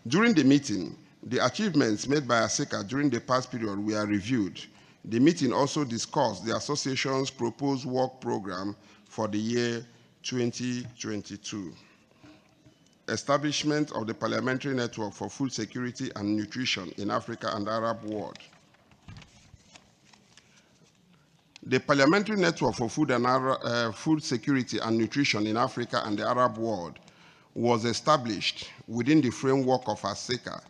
during the meeting, the achievements made by ASECA during the past period were reviewed. The meeting also discussed the association's proposed work program for the year 2022. Establishment of the Parliamentary Network for Food Security and Nutrition in Africa and the Arab World. The Parliamentary Network for Food Security and Nutrition in Africa and the Arab World was established within the framework of ASECA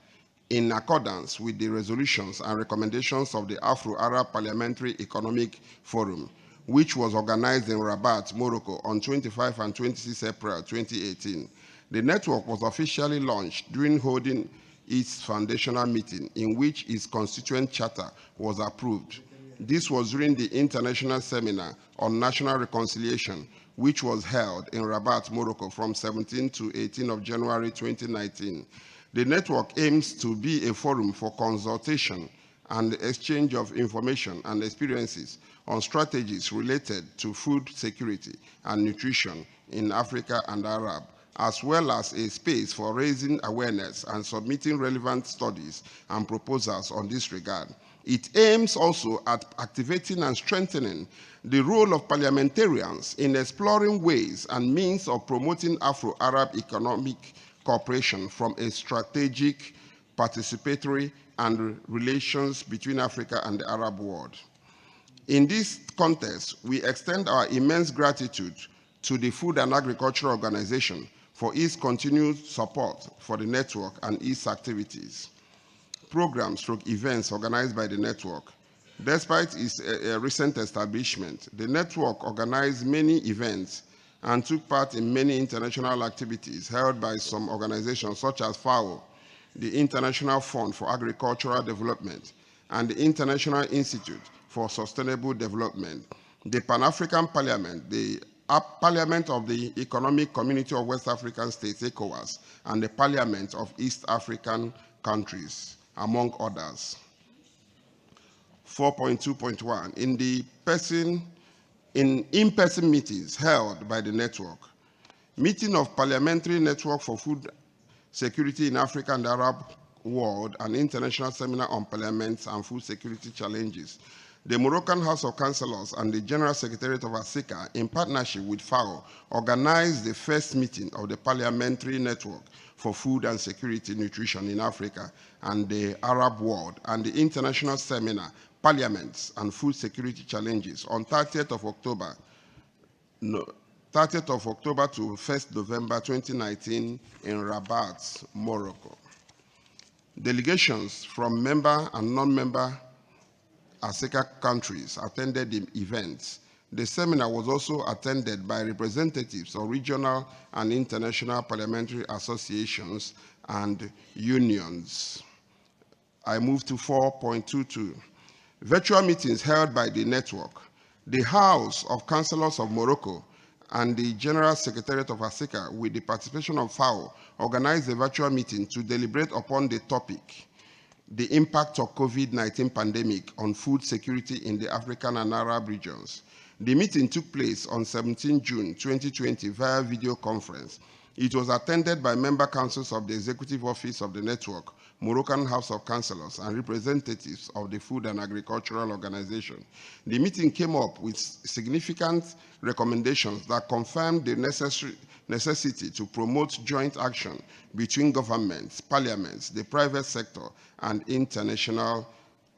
in accordance with the resolutions and recommendations of the Afro-Arab Parliamentary Economic Forum, which was organized in Rabat, Morocco on 25 and 26 April 2018. The network was officially launched during holding its foundational meeting, in which its constituent charter was approved. This was during the International Seminar on National Reconciliation, which was held in Rabat, Morocco from 17 to 18 of January 2019. The network aims to be a forum for consultation and exchange of information and experiences on strategies related to food security and nutrition in Africa and Arab, as well as a space for raising awareness and submitting relevant studies and proposals on this regard. It aims also at activating and strengthening the role of parliamentarians in exploring ways and means of promoting Afro-Arab economic cooperation from a strategic, participatory, and relations between Africa and the Arab world. In this context, we extend our immense gratitude to the Food and Agriculture Organization for its continued support for the network and its activities. Programs or events organized by the network. Despite its recent establishment, the network organized many events and took part in many international activities held by some organizations such as FAO, the International Fund for Agricultural Development, and the International Institute for Sustainable Development, the Pan-African Parliament, the Parliament of the Economic Community of West African States, ECOWAS, and the Parliament of East African countries, among others. 4.2.1, in-person meetings held by the network. Meeting of Parliamentary Network for Food Security in Africa and the Arab World and International Seminar on Parliaments and Food Security Challenges. The Moroccan House of Councillors and the General Secretariat of ASECA, in partnership with FAO, organized the first meeting of the Parliamentary Network for Food and Security Nutrition in Africa and the Arab world, and the International Seminar, Parliaments and Food Security Challenges, on 30th of October to 1st November 2019 in Rabat, Morocco. Delegations from member and non-member ASECA countries attended the events. The seminar was also attended by representatives of regional and international parliamentary associations and unions. I move to 4.22. Virtual meetings held by the network. The House of Councillors of Morocco and the General Secretariat of ASECA, with the participation of FAO, organized a virtual meeting to deliberate upon the topic, the impact of COVID-19 pandemic on food security in the African and Arab regions. The meeting took place on 17 June 2020 via video conference. It was attended by member councils of the Executive Office of the Network, Moroccan House of Councillors, and representatives of the Food and Agricultural Organization. The meeting came up with significant recommendations that confirmed the necessity to promote joint action between governments, parliaments, the private sector, and international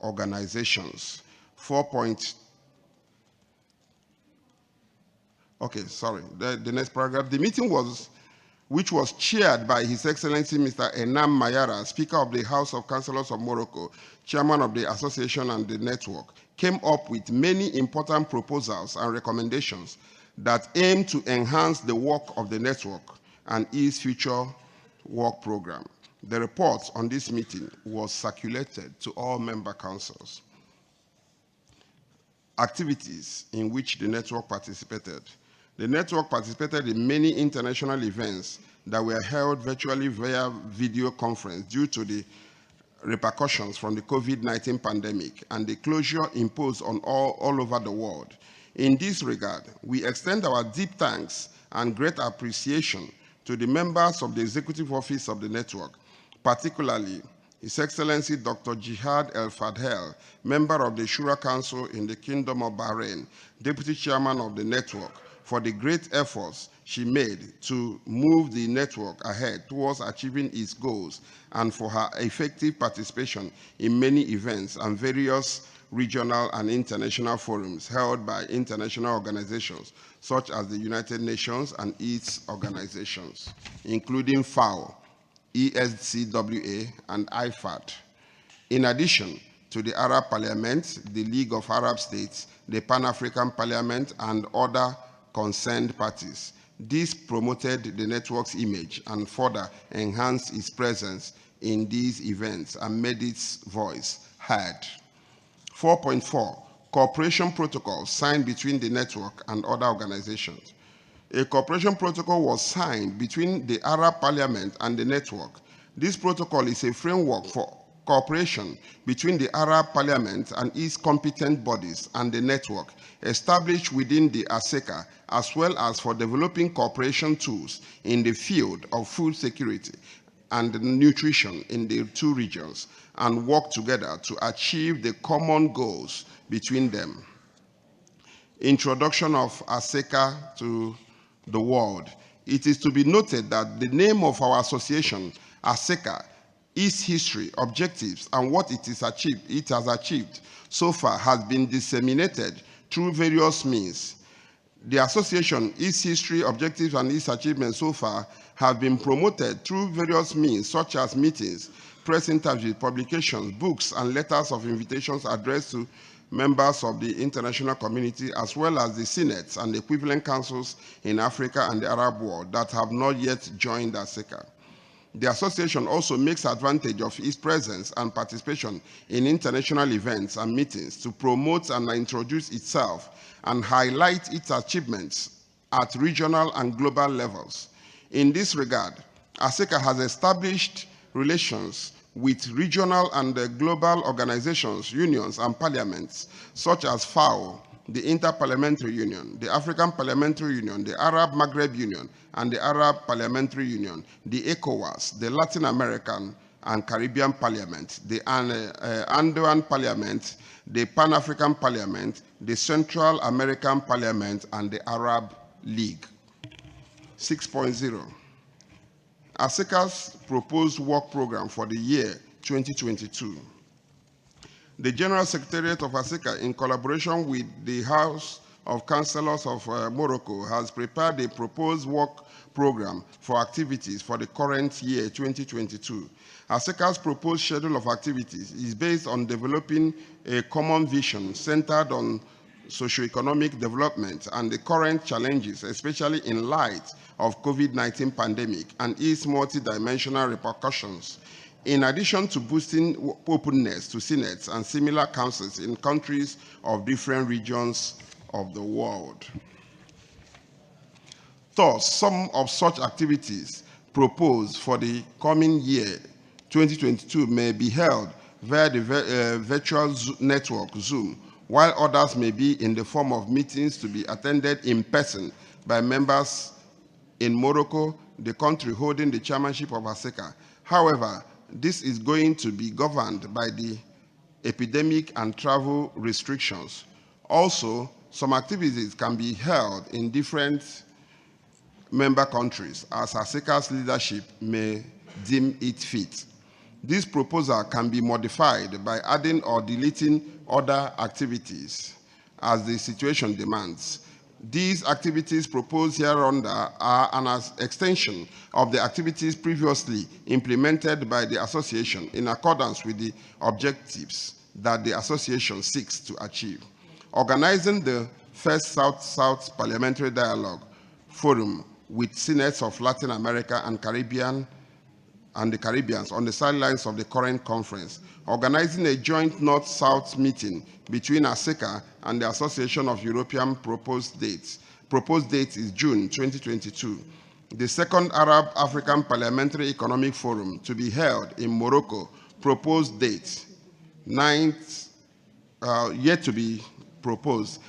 organizations. The next paragraph. The meeting which was chaired by His Excellency Mr. Enam Mayara, Speaker of the House of Councillors of Morocco, Chairman of the Association and the Network, came up with many important proposals and recommendations that aim to enhance the work of the network and its future work program. The report on this meeting was circulated to all member councils. Activities in which the network participated. The network participated in many international events that were held virtually via video conference due to the repercussions from the COVID-19 pandemic and the closure imposed on all over the world. In this regard, we extend our deep thanks and great appreciation to the members of the Executive Office of the network, particularly His Excellency Dr. Jihad El Fadhel, member of the Shura Council in the Kingdom of Bahrain, Deputy Chairman of the network, for the great efforts she made to move the network ahead towards achieving its goals, and for her effective participation in many events and various regional and international forums held by international organizations such as the United Nations and its organizations, including FAO, ESCWA, and IFAD. In addition to the Arab Parliament, the League of Arab States, the Pan-African Parliament, and other concerned parties. This promoted the network's image and further enhanced its presence in these events and made its voice heard. 4.4, cooperation protocol signed between the network and other organizations. A cooperation protocol was signed between the Arab Parliament and the network. This protocol is a framework for cooperation between the Arab Parliament and its competent bodies and the network established within the ASECA, as well as for developing cooperation tools in the field of food security and nutrition in the two regions, and work together to achieve the common goals between them. Introduction of ASECA to the world. It is to be noted that the name of our association, ASECA, its history, objectives, and what it has achieved so far has been disseminated through various means. The association, its history, objectives, and its achievements so far have been promoted through various means, such as meetings, press interviews, publications, books, and letters of invitations addressed to members of the international community, as well as the synods and equivalent councils in Africa and the Arab world that have not yet joined ASECA. The association also makes advantage of its presence and participation in international events and meetings to promote and introduce itself and highlight its achievements at regional and global levels. In this regard, ASECA has established relations with regional and global organizations, unions, and parliaments, such as FAO, the Inter-Parliamentary Union, the African Parliamentary Union, the Arab Maghreb Union, and the Arab Parliamentary Union, the ECOWAS, the Latin American and Caribbean Parliament, the Andean Parliament, the Pan-African Parliament, the Central American Parliament, and the Arab League. 6.0. ASECA's proposed work program for the year 2022. The General Secretariat of ASECA, in collaboration with the House of Councillors of Morocco, has prepared a proposed work program for activities for the current year 2022. ASECA's proposed schedule of activities is based on developing a common vision centered on socioeconomic development and the current challenges, especially in light of COVID-19 pandemic and its multidimensional repercussions. In addition to boosting openness to senates and similar councils in countries of different regions of the world. Thus, some of such activities proposed for the coming year 2022 may be held via the virtual network Zoom, while others may be in the form of meetings to be attended in person by members in Morocco, the country holding the chairmanship of ASECA. However, this is going to be governed by the epidemic and travel restrictions. Also, some activities can be held in different member countries as ASECA's leadership may deem it fit. This proposal can be modified by adding or deleting other activities as the situation demands. These activities proposed hereunder are an extension of the activities previously implemented by the association in accordance with the objectives that the association seeks to achieve. Organizing the first South-South Parliamentary Dialogue Forum with senates of Latin America and Caribbean and the Caribbeans on the sidelines of the current conference, organizing a joint North-South meeting between ASECA and the Association of European proposed dates. Proposed date is June 2022. The second Arab-African Parliamentary Economic Forum to be held in Morocco, proposed date, yet to be proposed.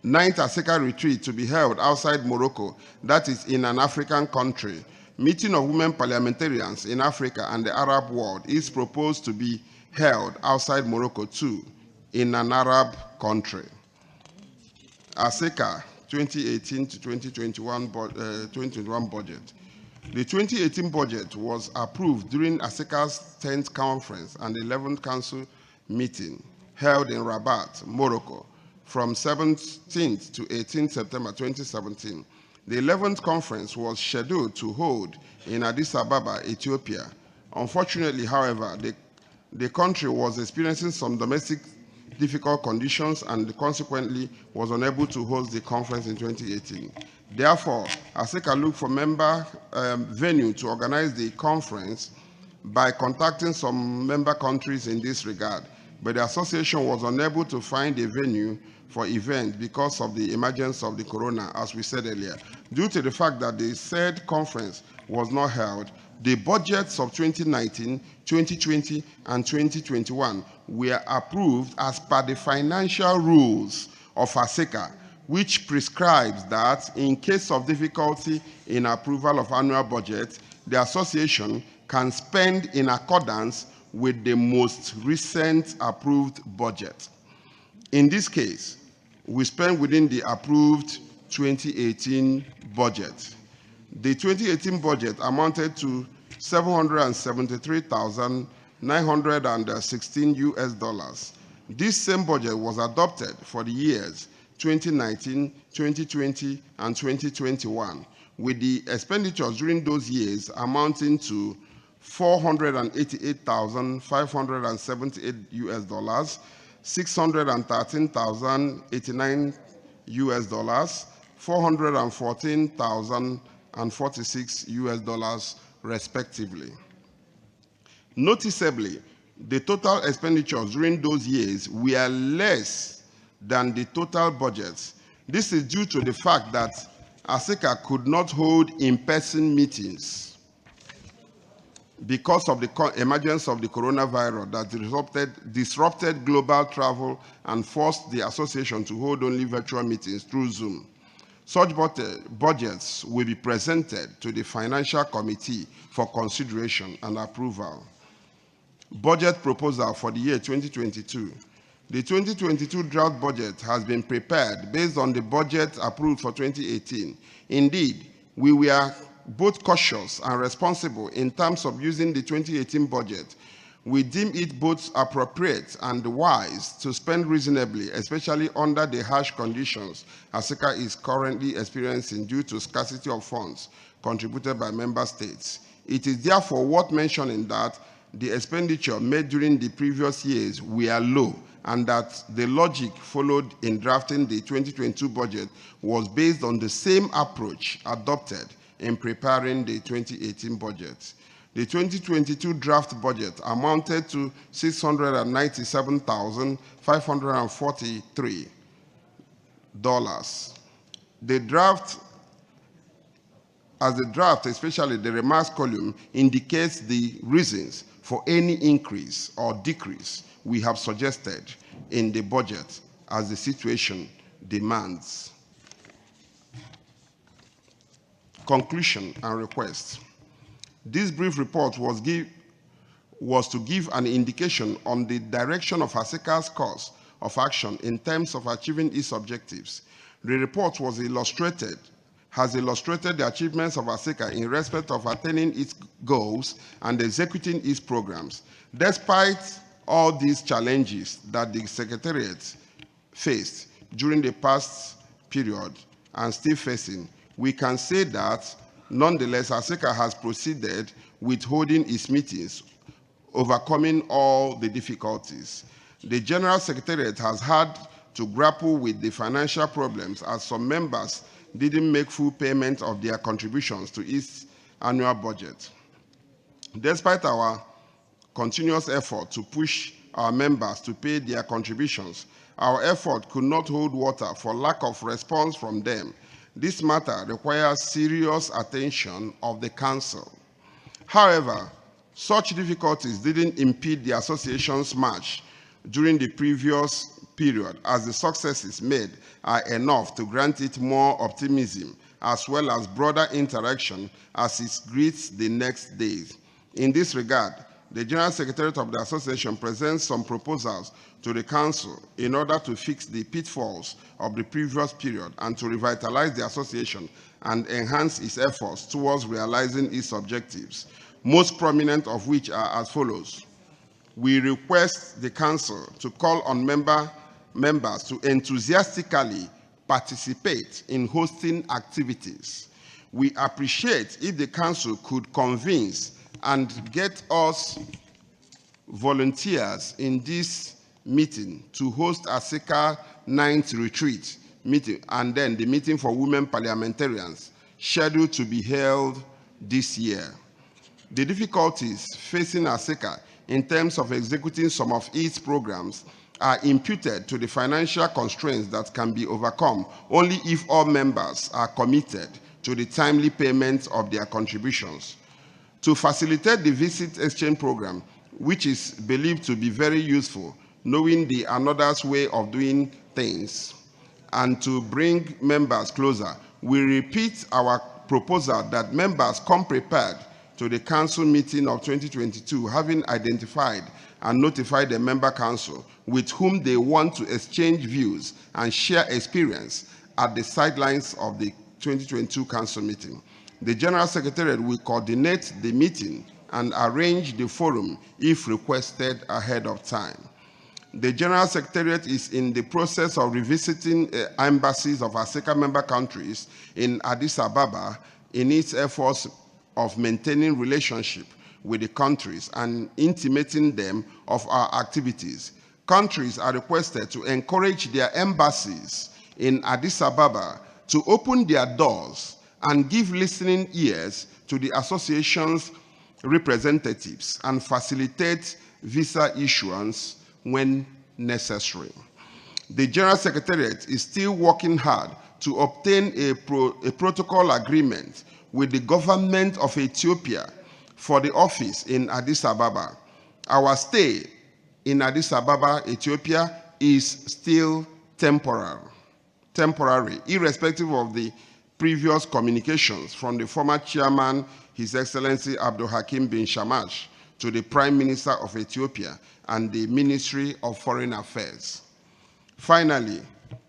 9th ASECA retreat to be held outside Morocco, that is in an African country. Meeting of women parliamentarians in Africa and the Arab world is proposed to be held outside Morocco too, in an Arab country. ASECA 2018 to 2021 budget. The 2018 budget was approved during ASECA's 10th conference and 11th council meeting held in Rabat, Morocco, from 17th to 18th September 2017. The 11th conference was scheduled to hold in Addis Ababa, Ethiopia. Unfortunately, however, the country was experiencing some domestic difficult conditions and consequently was unable to host the conference in 2018. Therefore, ASECA looked for member venue to organize the conference by contacting some member countries in this regard, but the association was unable to find a venue for event because of the emergence of the corona, as we said earlier. Due to the fact that the said conference was not held, the budgets of 2019, 2020, and 2021 were approved as per the financial rules of ASECA, which prescribes that in case of difficulty in approval of annual budget, the association can spend in accordance with the most recent approved budget. In this case, we spent within the approved 2018 budget. The 2018 budget amounted to $773,916 US. This same budget was adopted for the years 2019, 2020, and 2021, with the expenditures during those years amounting to $488,578 US, $613,089 US, $414,046 US, respectively. Noticeably, the total expenditures during those years were less than the total budgets. This is due to the fact that ASECA could not hold in-person meetings because of the emergence of the coronavirus that disrupted global travel and forced the association to hold only virtual meetings through Zoom. Such budgets will be presented to the Financial Committee for consideration and approval. budget proposal for the year 2022. The 2022 draft budget has been prepared based on the budget approved for 2018. Indeed, we were both cautious and responsible in terms of using the 2018 budget. We deem it both appropriate and wise to spend reasonably, especially under the harsh conditions ASECA is currently experiencing due to scarcity of funds contributed by member states. It is therefore worth mentioning that the expenditure made during the previous years were low, and that the logic followed in drafting the 2022 budget was based on the same approach adopted in preparing the 2018 budget. The 2022 draft budget amounted to $697,543. The draft, especially the remarks column, indicates the reasons for any increase or decrease we have suggested in the budget as the situation demands. Conclusion and request. This brief report was to give an indication on the direction of ASECA's course of action in terms of achieving its objectives. The report has illustrated the achievements of ASECA in respect of attaining its goals and executing its programs. Despite all these challenges that the Secretariat faced during the past period and still facing, we can say that, nonetheless, ASECA has proceeded with holding its meetings, overcoming all the difficulties. The General Secretariat has had to grapple with the financial problems as some members didn't make full payment of their contributions to its annual budget. Despite our continuous effort to push our members to pay their contributions, our effort could not hold water for lack of response from them. This matter requires serious attention of the Council. However, such difficulties didn't impede the association's march during the previous period, as the successes made are enough to grant it more optimism as well as broader interaction as it greets the next days. In this regard, the General Secretariat of the Association presents some proposals to the Council in order to fix the pitfalls of the previous period and to revitalize the association and enhance its efforts towards realizing its objectives, most prominent of which are as follows. We request the Council to call on members to enthusiastically participate in hosting activities. We appreciate if the Council could convince and get us volunteers in this meeting to host ASECA 9th retreat meeting and then the meeting for women parliamentarians scheduled to be held this year. The difficulties facing ASECA in terms of executing some of its programs are imputed to the financial constraints that can be overcome only if all members are committed to the timely payment of their contributions. To facilitate the visit exchange program, which is believed to be very useful, knowing the another's way of doing things, and to bring members closer, we repeat our proposal that members come prepared to the Council meeting of 2022, having identified and notified the member council with whom they want to exchange views and share experience at the sidelines of the 2022 Council meeting. The General Secretariat will coordinate the meeting and arrange the forum if requested ahead of time. The General Secretariat is in the process of revisiting embassies of ASECA member countries in Addis Ababa in its efforts of maintaining relationship with the countries and intimating them of our activities. Countries are requested to encourage their embassies in Addis Ababa to open their doors and give listening ears to the association's representatives and facilitate visa issuance when necessary. The General Secretariat is still working hard to obtain a protocol agreement with the government of Ethiopia for the office in Addis Ababa. Our stay in Addis Ababa, Ethiopia, is still temporary, irrespective of the previous communications from the former chairman, His Excellency Abdul Hakim bin Shamash, to the Prime Minister of Ethiopia and the Ministry of Foreign Affairs. Finally,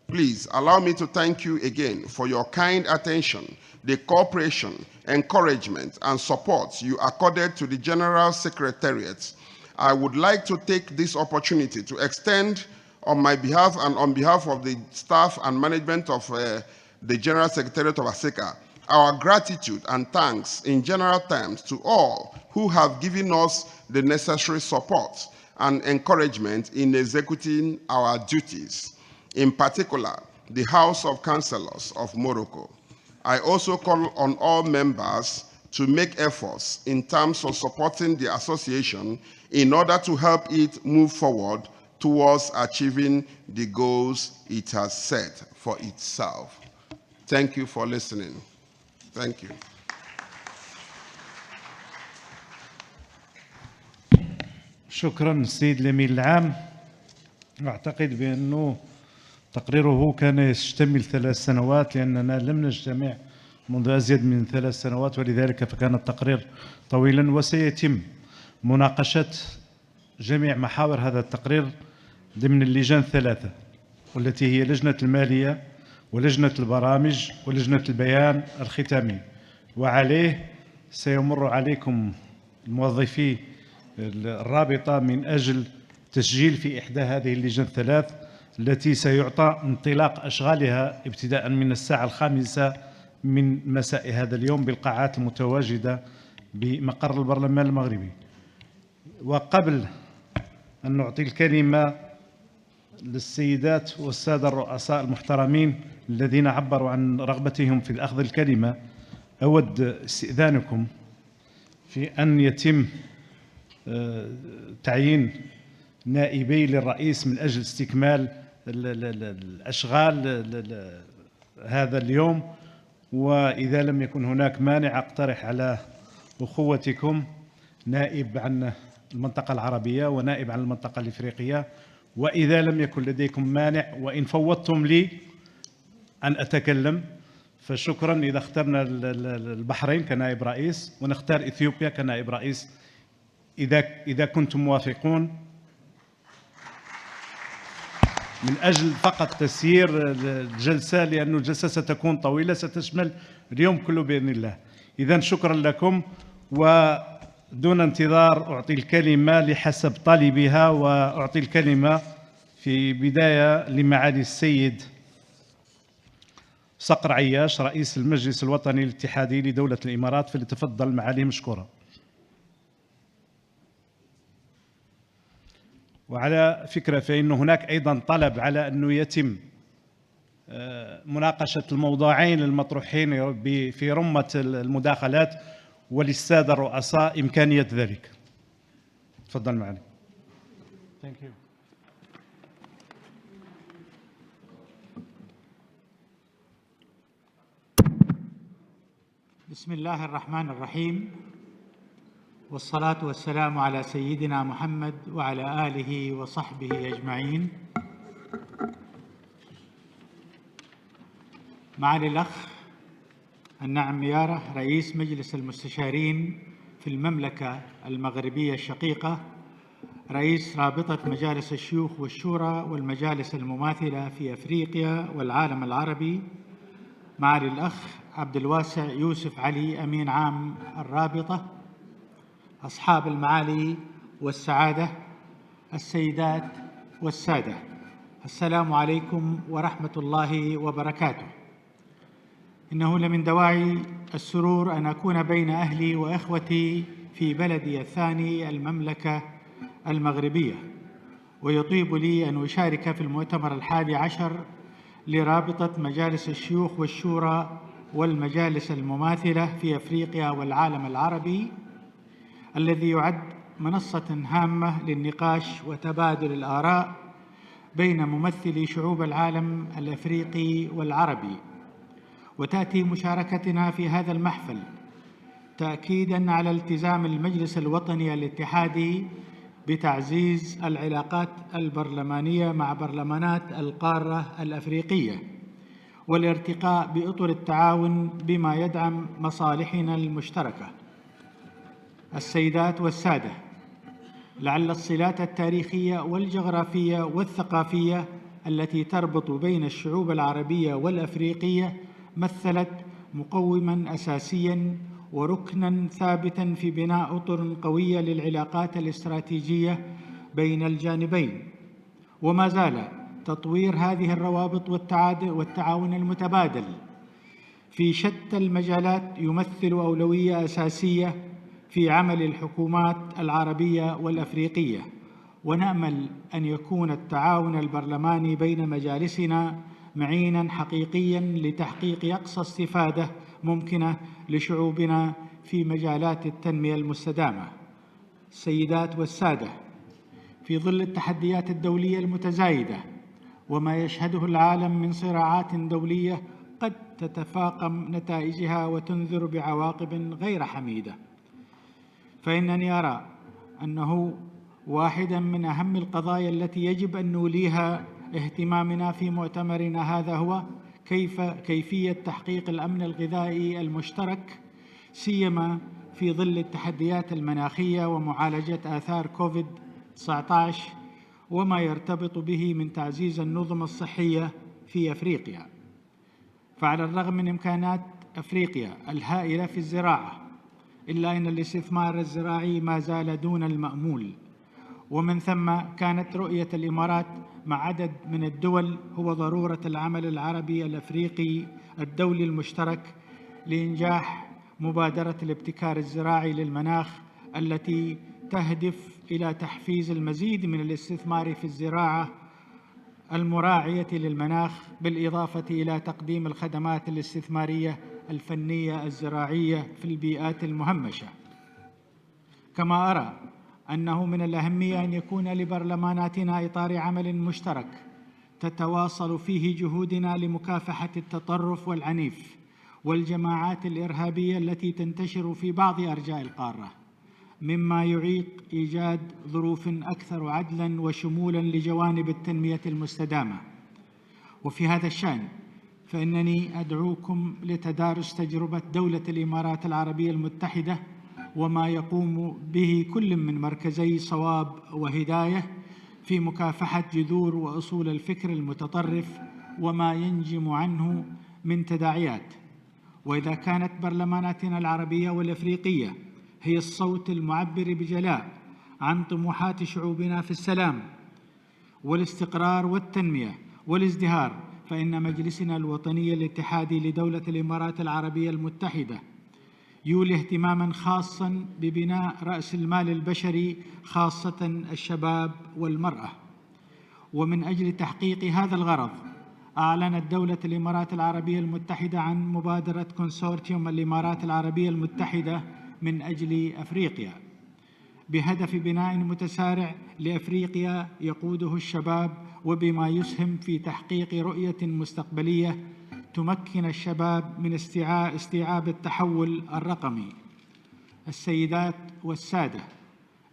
please allow me to thank you again for your kind attention, the cooperation, encouragement, and support you accorded to the General Secretariat. I would like to take this opportunity to extend on my behalf and on behalf of the staff and management of the General Secretariat of ASECA, our gratitude and thanks in general terms to all who have given us the necessary support and encouragement in executing our duties, in particular, the House of Councillors of Morocco. I also call on all members to make efforts in terms of supporting the association in order to help it move forward towards achieving the goals it has set for itself. Thank you for listening. Thank you. شكرا السيد الأمين العام. أعتقد بأنه تقريره كان يشتمل 3 سنوات لأننا لم نجتمع منذ أزيد من 3 سنوات، ولذلك فكان التقرير طويلا، وسيتم مناقشة جميع محاور هذا التقرير ضمن اللجان 3، والتي هي لجنة المالية ولجنة البرامج ولجنة البيان الختامي، وعليه سيمر عليكم موظفي الرابطة من أجل تسجيل في إحدى هذه اللجان 3 التي سيعطى انطلاق أشغالها ابتداء من الساعة 5 من مساء هذا اليوم بالقاعات المتواجدة بمقر البرلمان المغربي. وقبل أن نعطي الكلمة للسيدات والسادة الرؤساء المحترمين الذين عبروا عن رغبتهم في أخذ الكلمة، أود استئذانكم في أن يتم تعيين نائبي للرئيس من أجل استكمال الأشغال هذا اليوم. وإذا لم يكن هناك مانع أقترح على أخوتكم نائب عن المنطقة العربية ونائب عن المنطقة الإفريقية، وإذا لم يكن لديكم مانع وإن فوضتم لي أن أتكلم فشكرا. إذا اخترنا البحرين كنائب رئيس ونختار إثيوبيا كنائب رئيس إذا كنتم موافقون، من أجل فقط تسيير الجلسة، لأن الجلسة ستكون طويلة ستشمل اليوم كله بإذن الله. إذن شكرا لكم، ودون انتظار أعطي الكلمة لحسب طالبها، وأعطي الكلمة في بداية لمعالي السيد صقر عياش رئيس المجلس الوطني الاتحادي لدولة الإمارات، فليتفضل معاليه مشكورا. وعلى فكرة فإن هناك أيضا طلب على أنه يتم مناقشة الموضوعين المطروحين في رمة المداخلات، وللسادة الرؤساء إمكانية ذلك. تفضل معالي. Thank you. بسم الله الرحمن الرحيم، والصلاة والسلام على سيدنا محمد وعلى آله وصحبه أجمعين. معالي الأخ النعم ميارة رئيس مجلس المستشارين في المملكة المغربية الشقيقة، رئيس رابطة مجالس الشيوخ والشورى والمجالس المماثلة في إفريقيا والعالم العربي، معالي الأخ عبد الواسع يوسف علي أمين عام الرابطة، أصحاب المعالي والسعادة، السيدات والسادة، السلام عليكم ورحمة الله وبركاته. إنه لمن دواعي السرور أن أكون بين أهلي وإخوتي في بلدي الثاني المملكة المغربية، ويطيب لي أن أشارك في المؤتمر الحادي عشر لرابطة مجالس الشيوخ والشورى والمجالس المماثلة في إفريقيا والعالم العربي، الذي يعد منصة هامة للنقاش وتبادل الآراء بين ممثلي شعوب العالم الأفريقي والعربي. وتأتي مشاركتنا في هذا المحفل تأكيداً على التزام المجلس الوطني الاتحادي بتعزيز العلاقات البرلمانية مع برلمانات القارة الأفريقية، والارتقاء بأطر التعاون بما يدعم مصالحنا المشتركة. السيدات والسادة، لعل الصلات التاريخية والجغرافية والثقافية التي تربط بين الشعوب العربية والأفريقية مثلت مقوماً أساسياً وركناً ثابتاً في بناء أطر قوية للعلاقات الاستراتيجية بين الجانبين، وما زال تطوير هذه الروابط والتعاون المتبادل في شتى المجالات يمثل أولوية أساسية في عمل الحكومات العربية والأفريقية، ونأمل أن يكون التعاون البرلماني بين مجالسنا معيناً حقيقياً لتحقيق أقصى استفادة ممكنة لشعوبنا في مجالات التنمية المستدامة. السيدات والسادة، في ظل التحديات الدولية المتزايدة وما يشهده العالم من صراعات دولية قد تتفاقم نتائجها وتنذر بعواقب غير حميدة، فإنني أرى أنه واحداً من أهم القضايا التي يجب أن نوليها اهتمامنا في مؤتمرنا هذا هو كيفية تحقيق الأمن الغذائي المشترك، سيما في ظل التحديات المناخية ومعالجة آثار كوفيد-19 وما يرتبط به من تعزيز النظم الصحية في أفريقيا. فعلى الرغم من إمكانات أفريقيا الهائلة في الزراعة، إلا أن الاستثمار الزراعي ما زال دون المأمول، ومن ثم كانت رؤية الإمارات مع عدد من الدول هو ضرورة العمل العربي الأفريقي الدولي المشترك لإنجاح مبادرة الابتكار الزراعي للمناخ التي تهدف إلى تحفيز المزيد من الاستثمار في الزراعة المراعية للمناخ، بالإضافة إلى تقديم الخدمات الاستثمارية الفنية الزراعية في البيئات المهمشة. كما أرى أنه من الأهمية أن يكون لبرلماناتنا إطار عمل مشترك تتواصل فيه جهودنا لمكافحة التطرف والعنيف والجماعات الإرهابية التي تنتشر في بعض أرجاء القارة، مما يعيق إيجاد ظروف أكثر عدلاً وشمولاً لجوانب التنمية المستدامة. وفي هذا الشأن فإنني أدعوكم لتدارس تجربة دولة الإمارات العربية المتحدة وما يقوم به كل من مركزي صواب وهداية في مكافحة جذور وأصول الفكر المتطرف وما ينجم عنه من تداعيات. وإذا كانت برلماناتنا العربية والأفريقية هي الصوت المعبر بجلاء عن طموحات شعوبنا في السلام والاستقرار والتنمية والازدهار، فإن مجلسنا الوطني الاتحادي لدولة الإمارات العربية المتحدة يولي اهتماماً خاصاً ببناء رأس المال البشري، خاصة الشباب والمرأة. ومن أجل تحقيق هذا الغرض أعلنت دولة الإمارات العربية المتحدة عن مبادرة كونسورتيوم الإمارات العربية المتحدة من أجل أفريقيا، بهدف بناء متسارع لأفريقيا يقوده الشباب، وبما يسهم في تحقيق رؤية مستقبلية تمكن الشباب من استيعاب التحول الرقمي. السيدات والسادة،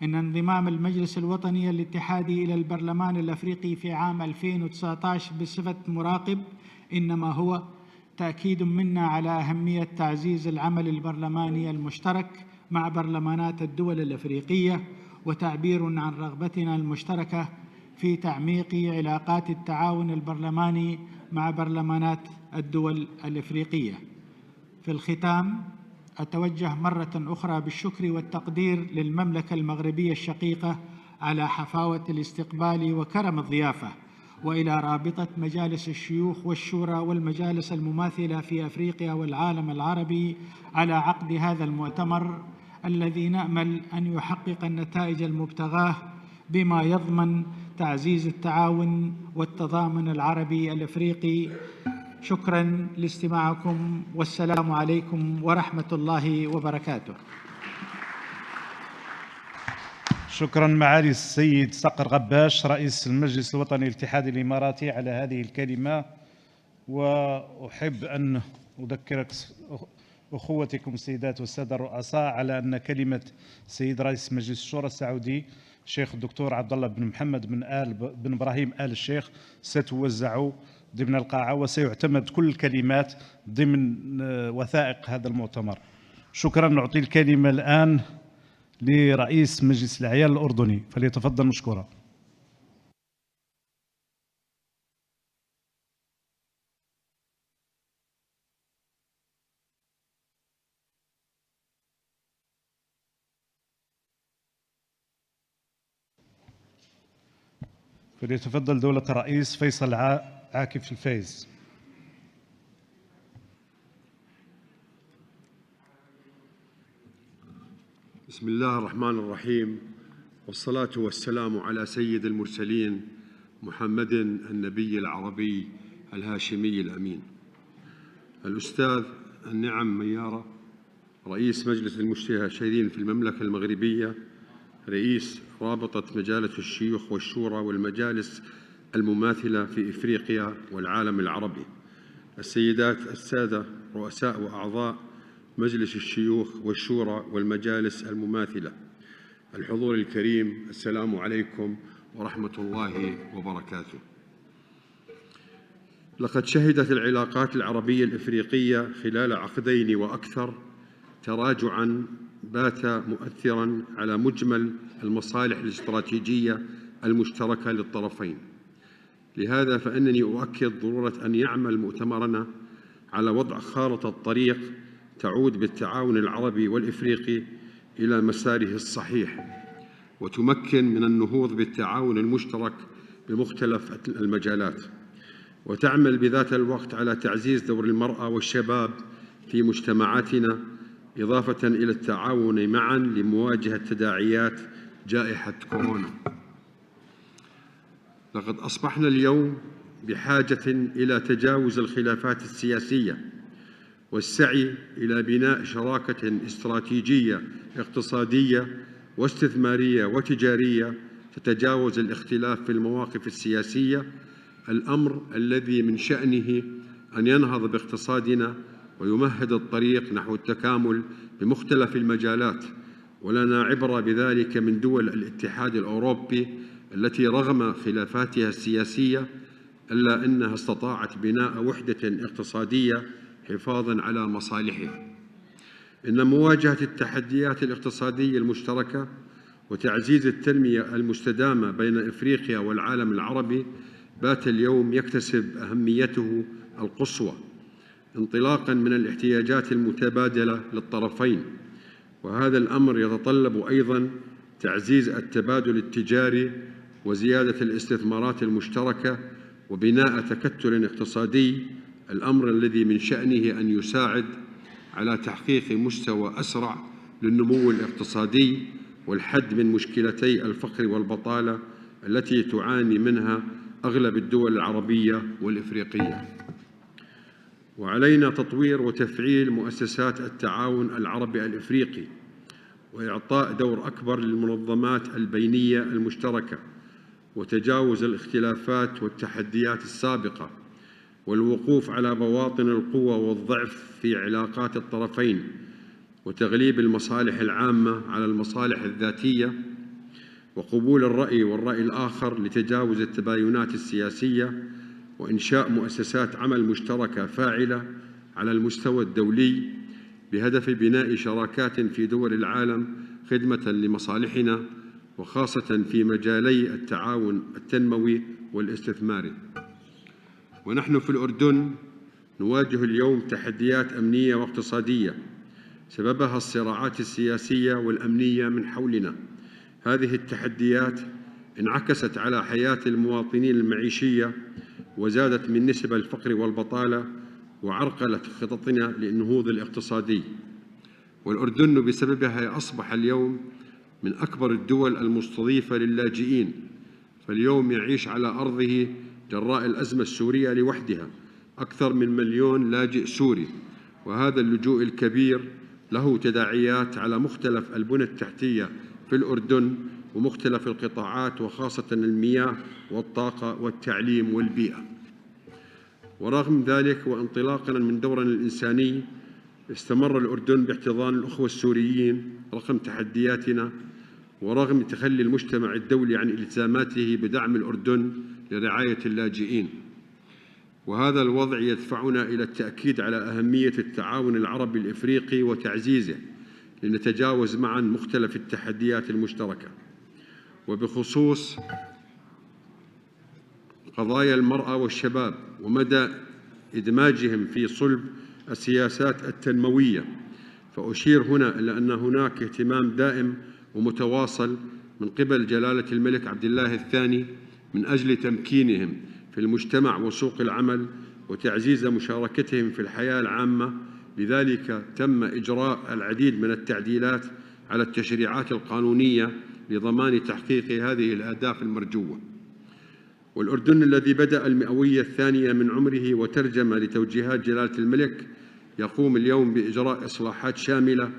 إن انضمام المجلس الوطني الاتحادي إلى البرلمان الأفريقي في عام 2019 بصفة مراقب إنما هو تأكيد منا على أهمية تعزيز العمل البرلماني المشترك مع برلمانات الدول الأفريقية، وتعبير عن رغبتنا المشتركة في تعميق علاقات التعاون البرلماني مع برلمانات الدول الإفريقية. في الختام أتوجه مرة أخرى بالشكر والتقدير للمملكة المغربية الشقيقة على حفاوة الاستقبال وكرم الضيافة، وإلى رابطة مجالس الشيوخ والشورى والمجالس المماثلة في أفريقيا والعالم العربي على عقد هذا المؤتمر الذي نأمل أن يحقق النتائج المبتغاة بما يضمن تعزيز التعاون والتضامن العربي الأفريقي. شكراً لاستماعكم، والسلام عليكم ورحمة الله وبركاته. شكراً معالي السيد صقر غباش رئيس المجلس الوطني الاتحادي الإماراتي على هذه الكلمة. وأحب أن أذكرك أخوتكم السيدات والسادة الرؤساء على أن كلمة السيد رئيس مجلس الشورى السعودي الشيخ الدكتور عبد الله بن محمد بن إبراهيم آل الشيخ ستوزع ضمن القاعة، وسيعتمد كل الكلمات ضمن وثائق هذا المؤتمر. شكراً. نعطي الكلمة الآن لرئيس مجلس الأعيان الأردني، فليتفضل مشكورا. فليتفضل دولة الرئيس فيصل عاكف الفايز. بسم الله الرحمن الرحيم، والصلاة والسلام على سيد المرسلين محمد النبي العربي الهاشمي الأمين. الأستاذ النعم ميارة، رئيس مجلس المستشارين في المملكة المغربية، رئيس رابطة مجالس الشيوخ والشورى والمجالس المماثلة في إفريقيا والعالم العربي، السيدات السادة رؤساء وأعضاء مجلس الشيوخ والشورى والمجالس المماثلة، الحضور الكريم، السلام عليكم ورحمة الله وبركاته. لقد شهدت العلاقات العربية الإفريقية خلال عقدين وأكثر تراجعاً بات مؤثراً على مجمل المصالح الاستراتيجية المشتركة للطرفين. لهذا فإنني أؤكد ضرورة أن يعمل مؤتمرنا على وضع خارطة طريق تعود بالتعاون العربي والإفريقي إلى مساره الصحيح، وتمكن من النهوض بالتعاون المشترك بمختلف المجالات، وتعمل بذات الوقت على تعزيز دور المرأة والشباب في مجتمعاتنا، إضافة إلى التعاون معاً لمواجهة تداعيات جائحة كورونا. لقد أصبحنا اليوم بحاجة إلى تجاوز الخلافات السياسية والسعي إلى بناء شراكة استراتيجية اقتصادية واستثمارية وتجارية تتجاوز الاختلاف في المواقف السياسية، الأمر الذي من شأنه أن ينهض باقتصادنا ويمهد الطريق نحو التكامل بمختلف المجالات. ولنا عبرة بذلك من دول الاتحاد الأوروبي التي رغم خلافاتها السياسية إلا أنها استطاعت بناء وحدة اقتصادية حفاظاً على مصالحها. إن مواجهة التحديات الاقتصادية المشتركة وتعزيز التنمية المستدامة بين إفريقيا والعالم العربي بات اليوم يكتسب أهميته القصوى، انطلاقاً من الاحتياجات المتبادلة للطرفين، وهذا الأمر يتطلب أيضاً تعزيز التبادل التجاري وزيادة الاستثمارات المشتركة وبناء تكتل اقتصادي، الأمر الذي من شأنه أن يساعد على تحقيق مستوى أسرع للنمو الاقتصادي والحد من مشكلتي الفقر والبطالة التي تعاني منها أغلب الدول العربية والإفريقية. وعلينا تطوير وتفعيل مؤسسات التعاون العربي الإفريقي وإعطاء دور أكبر للمنظمات البينية المشتركة وتجاوز الاختلافات والتحديات السابقة والوقوف على بواطن القوة والضعف في علاقات الطرفين وتغليب المصالح العامة على المصالح الذاتية وقبول الرأي والرأي الآخر لتجاوز التباينات السياسية وإنشاء مؤسسات عمل مشتركة فاعلة على المستوى الدولي بهدف بناء شراكات في دول العالم خدمة لمصالحنا وخاصة في مجالي التعاون التنموي والاستثماري. ونحن في الأردن نواجه اليوم تحديات أمنية واقتصادية سببها الصراعات السياسية والأمنية من حولنا. هذه التحديات انعكست على حياة المواطنين المعيشية وزادت من نسب الفقر والبطالة وعرقلت خططنا للنهوض الاقتصادي. والأردن بسببها أصبح اليوم من أكبر الدول المستضيفة للاجئين، فاليوم يعيش على أرضه جراء الأزمة السورية لوحدها أكثر من 1,000,000 لاجئ سوري، وهذا اللجوء الكبير له تداعيات على مختلف البنى التحتية في الأردن ومختلف القطاعات وخاصة المياه والطاقة والتعليم والبيئة. ورغم ذلك وانطلاقاً من دورنا الإنساني استمر الأردن باحتضان الأخوة السوريين رغم تحدياتنا ورغم تخلي المجتمع الدولي عن التزاماته بدعم الأردن لرعاية اللاجئين. وهذا الوضع يدفعنا إلى التأكيد على أهمية التعاون العربي الإفريقي وتعزيزه لنتجاوز معا مختلف التحديات المشتركة، وبخصوص قضايا المرأة والشباب ومدى إدماجهم في صلب السياسات التنموية. فأشير هنا إلى أن هناك اهتمام دائم ومتواصل من قبل جلالة الملك عبد الله الثاني من أجل تمكينهم في المجتمع وسوق العمل وتعزيز مشاركتهم في الحياة العامة. لذلك تم إجراء العديد من التعديلات على التشريعات القانونية لضمان تحقيق هذه الأهداف المرجوة. والأردن الذي بدأ المئوية الثانية من عمره وترجم لتوجيهات جلالة الملك يقوم اليوم بإجراء إصلاحات شاملة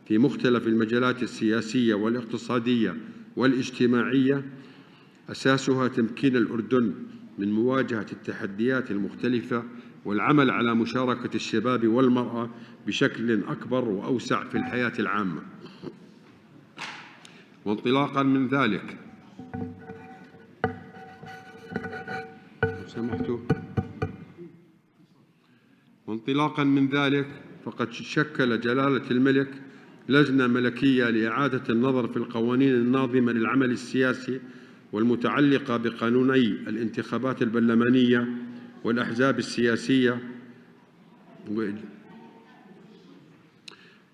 في مختلف المجالات السياسية والاقتصادية والاجتماعية، أساسها تمكين الأردن من مواجهة التحديات المختلفة والعمل على مشاركة الشباب والمرأة بشكل أكبر وأوسع في الحياة العامة. وانطلاقا من ذلك فقد شكل جلالة الملك لجنة ملكية لإعادة النظر في القوانين الناظمة للعمل السياسي والمتعلقة بقانوني الانتخابات البرلمانية والأحزاب السياسية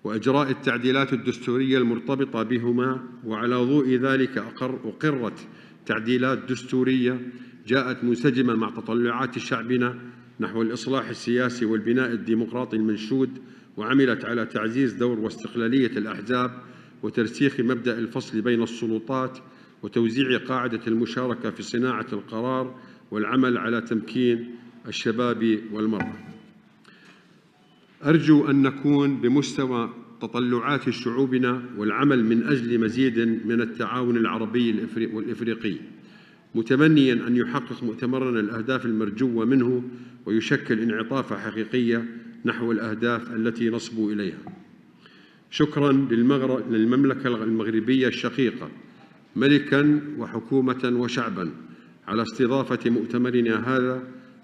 وإجراء التعديلات الدستورية المرتبطة بهما. وعلى ضوء ذلك أقرت تعديلات دستورية جاءت منسجمة مع تطلعات شعبنا نحو الإصلاح السياسي والبناء الديمقراطي المنشود، وعملت على تعزيز دور واستقلالية الأحزاب وترسيخ مبدأ الفصل بين السلطات وتوزيع قاعدة المشاركة في صناعة القرار والعمل على تمكين الشباب والمرأة. أرجو أن نكون بمستوى تطلعات شعوبنا والعمل من أجل مزيد من التعاون العربي والإفريقي، متمنياً أن يحقق مؤتمرنا الأهداف المرجوة منه ويشكل انعطافة حقيقية نحو الأهداف التي نصبو إليها. شكراً للمملكة المغربية الشقيقة ملكاً وحكومة وشعباً على استضافة مؤتمرنا هذا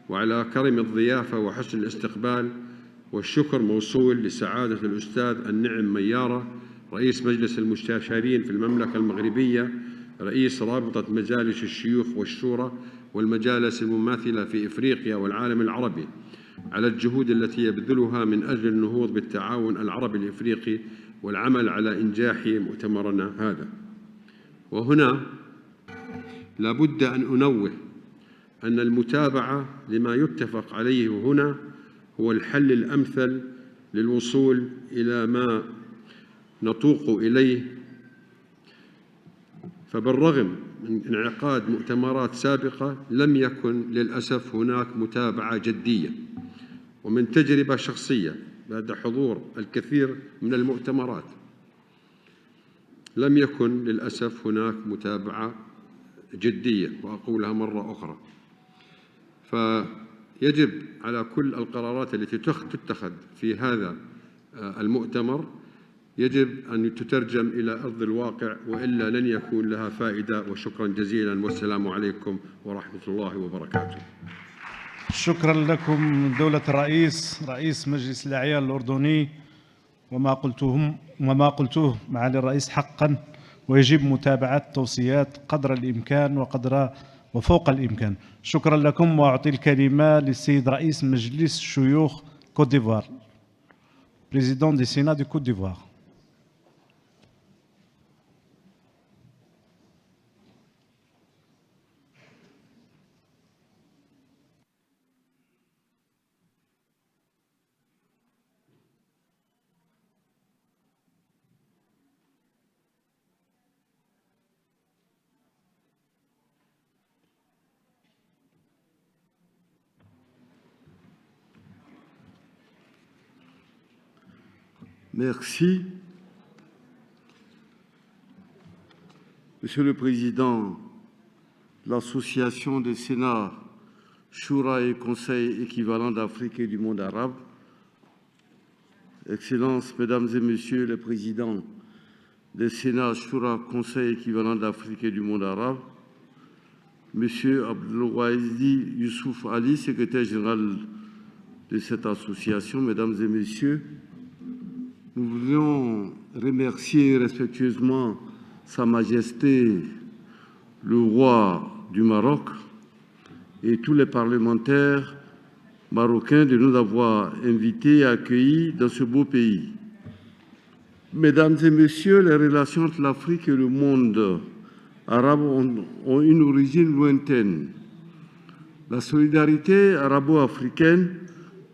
وعلى كرم الضيافة وحسن الاستقبال. والشكر موصول لسعادة الأستاذ النعم ميارة رئيس مجلس المستشارين في المملكة المغربية، رئيس رابطة مجالس الشيوخ والشورى والمجالس المماثلة في إفريقيا والعالم العربي، على الجهود التي يبذلها من أجل النهوض بالتعاون العربي الإفريقي والعمل على إنجاح مؤتمرنا هذا. وهنا لابد أن أنوه أن المتابعة لما يتفق عليه هنا هو الحل الأمثل للوصول إلى ما نطوق إليه. فبالرغم من انعقاد مؤتمرات سابقة لم يكن للأسف هناك متابعة جدية، ومن تجربة شخصية بعد حضور الكثير من المؤتمرات لم يكن للأسف هناك متابعة جدية، وأقولها مرة أخرى. فيجب على كل القرارات التي تتخذ في هذا المؤتمر يجب أن تترجم إلى أرض الواقع، وإلا لن يكون لها فائدة. وشكرا جزيلا والسلام عليكم ورحمة الله وبركاته. شكرا لكم دولة الرئيس رئيس مجلس الأعيان الأردني. وما قلتوه معالي الرئيس حقا، ويجب متابعة التوصيات قدر الإمكان وفوق الإمكان. شكرا لكم. وأعطي الكلمة للسيد رئيس مجلس الشيوخ كوت ديفوار بريزيدون دي سينا دي كوت ديفوار. Merci. Monsieur le Président, l'Association des Sénats, Shura et Conseil équivalent d'Afrique et du monde arabe, Excellences, Mesdames et Messieurs les Présidents des Sénats, Shura, Conseil équivalent d'Afrique et du monde arabe, Monsieur Abdelwaïdi Youssouf Ali, secrétaire général de cette association, Mesdames et Messieurs, nous voulions remercier respectueusement Sa Majesté le roi du Maroc et tous les parlementaires marocains de nous avoir invités et accueillis dans ce beau pays. Mesdames et messieurs, les relations entre l'Afrique et le monde arabe ont une origine lointaine. La solidarité arabo-africaine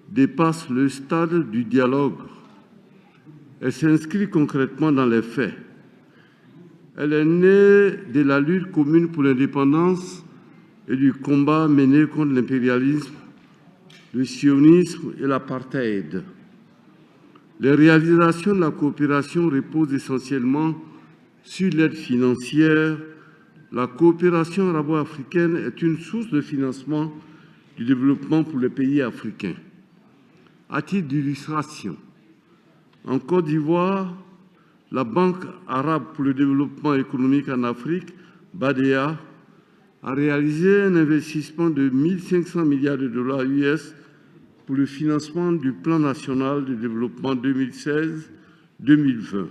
dépasse le stade du dialogue. Elle s'inscrit concrètement dans les faits. Elle est née de la lutte commune pour l'indépendance et du combat mené contre l'impérialisme, le sionisme et l'apartheid. Les réalisations de la coopération reposent essentiellement sur l'aide financière. La coopération arabo-africaine est une source de financement du développement pour les pays africains. À titre d'illustration, en Côte d'Ivoire, la Banque arabe pour le développement économique en Afrique, BADEA, a réalisé un investissement de 1 500 milliards de dollars US pour le financement du Plan national de développement 2016-2020.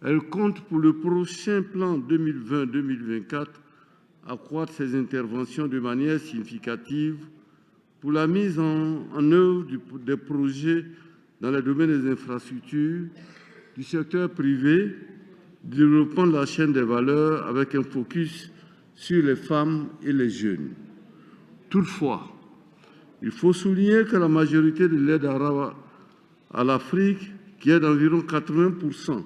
Elle compte pour le prochain plan 2020-2024 accroître ses interventions de manière significative pour la mise en œuvre des projets dans le domaine des infrastructures, du secteur privé, du développement de la chaîne des valeurs avec un focus sur les femmes et les jeunes. Toutefois, il faut souligner que la majorité de l'aide arabe à l'Afrique, qui est d'environ 80%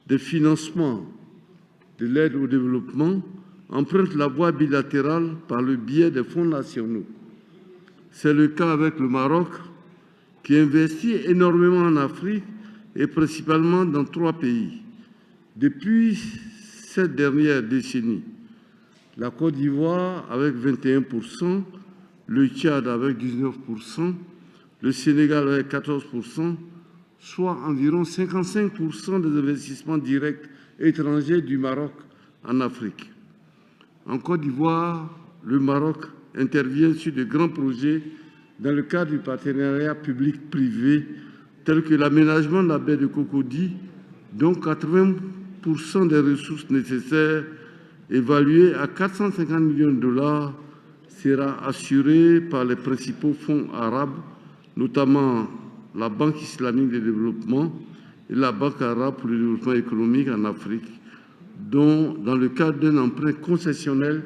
des financements de l'aide au développement, emprunte la voie bilatérale par le biais des fonds nationaux. C'est le cas avec le Maroc, qui investit énormément en Afrique et principalement dans 3 pays. Depuis cette dernière décennie, la Côte d'Ivoire avec 21%, le Tchad avec 19%, le Sénégal avec 14%, soit environ 55% des investissements directs étrangers du Maroc en Afrique. En Côte d'Ivoire, le Maroc intervient sur de grands projets dans le cadre du partenariat public-privé, tel que l'aménagement de la baie de Cocody, dont 80% des ressources nécessaires, évaluées à 450 millions de dollars, sera assuré par les principaux fonds arabes, notamment la Banque islamique de développement et la Banque arabe pour le développement économique en Afrique, dont dans le cadre d'un emprunt concessionnel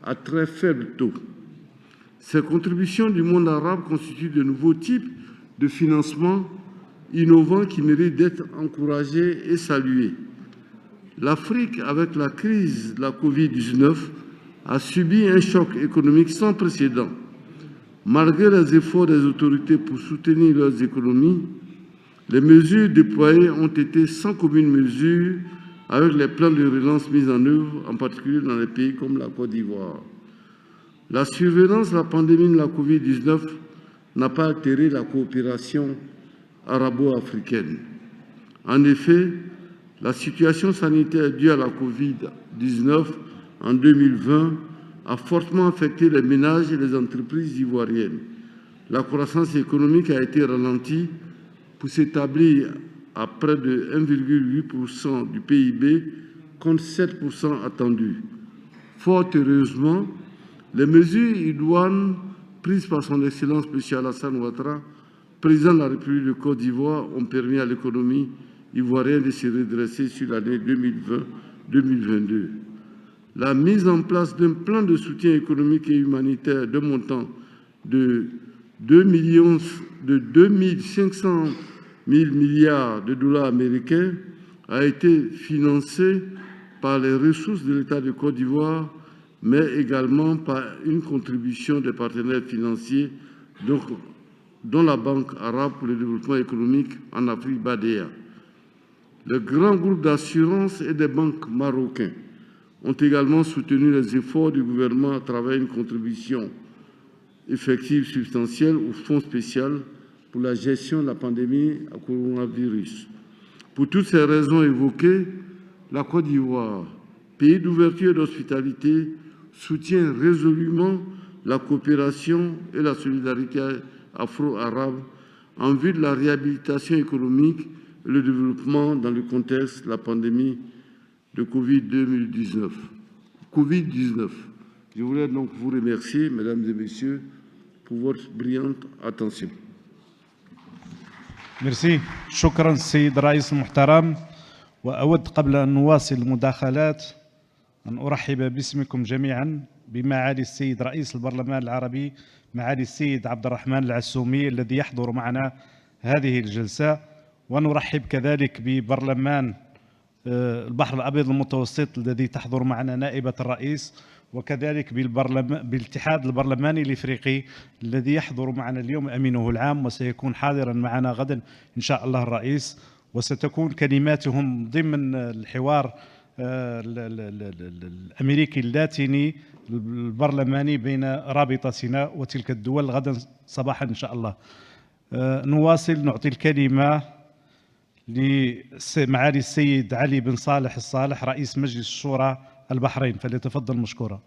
à très faible taux. Ces contributions du monde arabe constituent de nouveaux types de financement innovants qui méritent d'être encouragés et salués. L'Afrique, avec la crise de la Covid-19, a subi un choc économique sans précédent. Malgré les efforts des autorités pour soutenir leurs économies, les mesures déployées ont été sans commune mesure avec les plans de relance mis en œuvre, en particulier dans les pays comme la Côte d'Ivoire. La survenance de la pandémie de la Covid-19 n'a pas altéré la coopération arabo-africaine. En effet, la situation sanitaire due à la Covid-19 en 2020 a fortement affecté les ménages et les entreprises ivoiriennes. La croissance économique a été ralentie pour s'établir à près de 1,8% du PIB contre 7% attendu. Fort heureusement, les mesures idoines prises par son Excellence M. Alassane Ouattara, président de la République de Côte d'Ivoire, ont permis à l'économie ivoirienne de se redresser sur l'année 2020-2022. La mise en place d'un plan de soutien économique et humanitaire de montant de 2 500 000 milliards de dollars américains a été financée par les ressources de l'État de Côte d'Ivoire, mais également par une contribution des partenaires financiers, dont la Banque arabe pour le développement économique en Afrique, BADEA. Le grand groupe d'assurance et des banques marocains ont également soutenu les efforts du gouvernement à travers une contribution effective substantielle au Fonds spécial pour la gestion de la pandémie à coronavirus. Pour toutes ces raisons évoquées, la Côte d'Ivoire, pays d'ouverture et d'hospitalité, soutient résolument la coopération et la solidarité afro-arabe en vue de la réhabilitation économique et le développement dans le contexte de la pandémie de Covid-19. Je voulais donc vous remercier, mesdames et messieurs, pour votre brillante attention. ميرسي، شكرا السيد الرئيس المحترم. وأود قبل أن نواصل المداخلات أن أرحب باسمكم جميعا بمعالي السيد رئيس البرلمان العربي معالي السيد عبد الرحمن العسومي الذي يحضر معنا هذه الجلسة، ونرحب كذلك ببرلمان البحر الأبيض المتوسط الذي تحضر معنا نائبة الرئيس، وكذلك بالاتحاد البرلماني الإفريقي الذي يحضر معنا اليوم أمينه العام، وسيكون حاضرا معنا غدا إن شاء الله الرئيس، وستكون كلماتهم ضمن الحوار الأمريكي اللاتيني البرلماني بين رابطتنا وتلك الدول غدا صباحا إن شاء الله. نواصل، نعطي الكلمة لمعالي السيد علي بن صالح الصالح رئيس مجلس الشورى البحرين، فليتفضل مشكورا.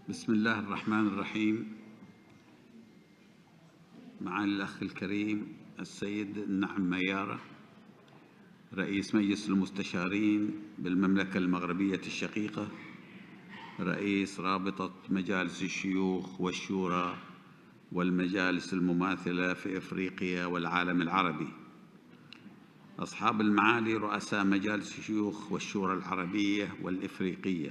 بسم الله الرحمن الرحيم. معالي الأخ الكريم السيد النعم ميارة رئيس مجلس المستشارين بالمملكة المغربية الشقيقة، رئيس رابطة مجالس الشيوخ والشورى والمجالس المماثلة في إفريقيا والعالم العربي، أصحاب المعالي رؤساء مجالس الشيوخ والشورى العربية والإفريقية،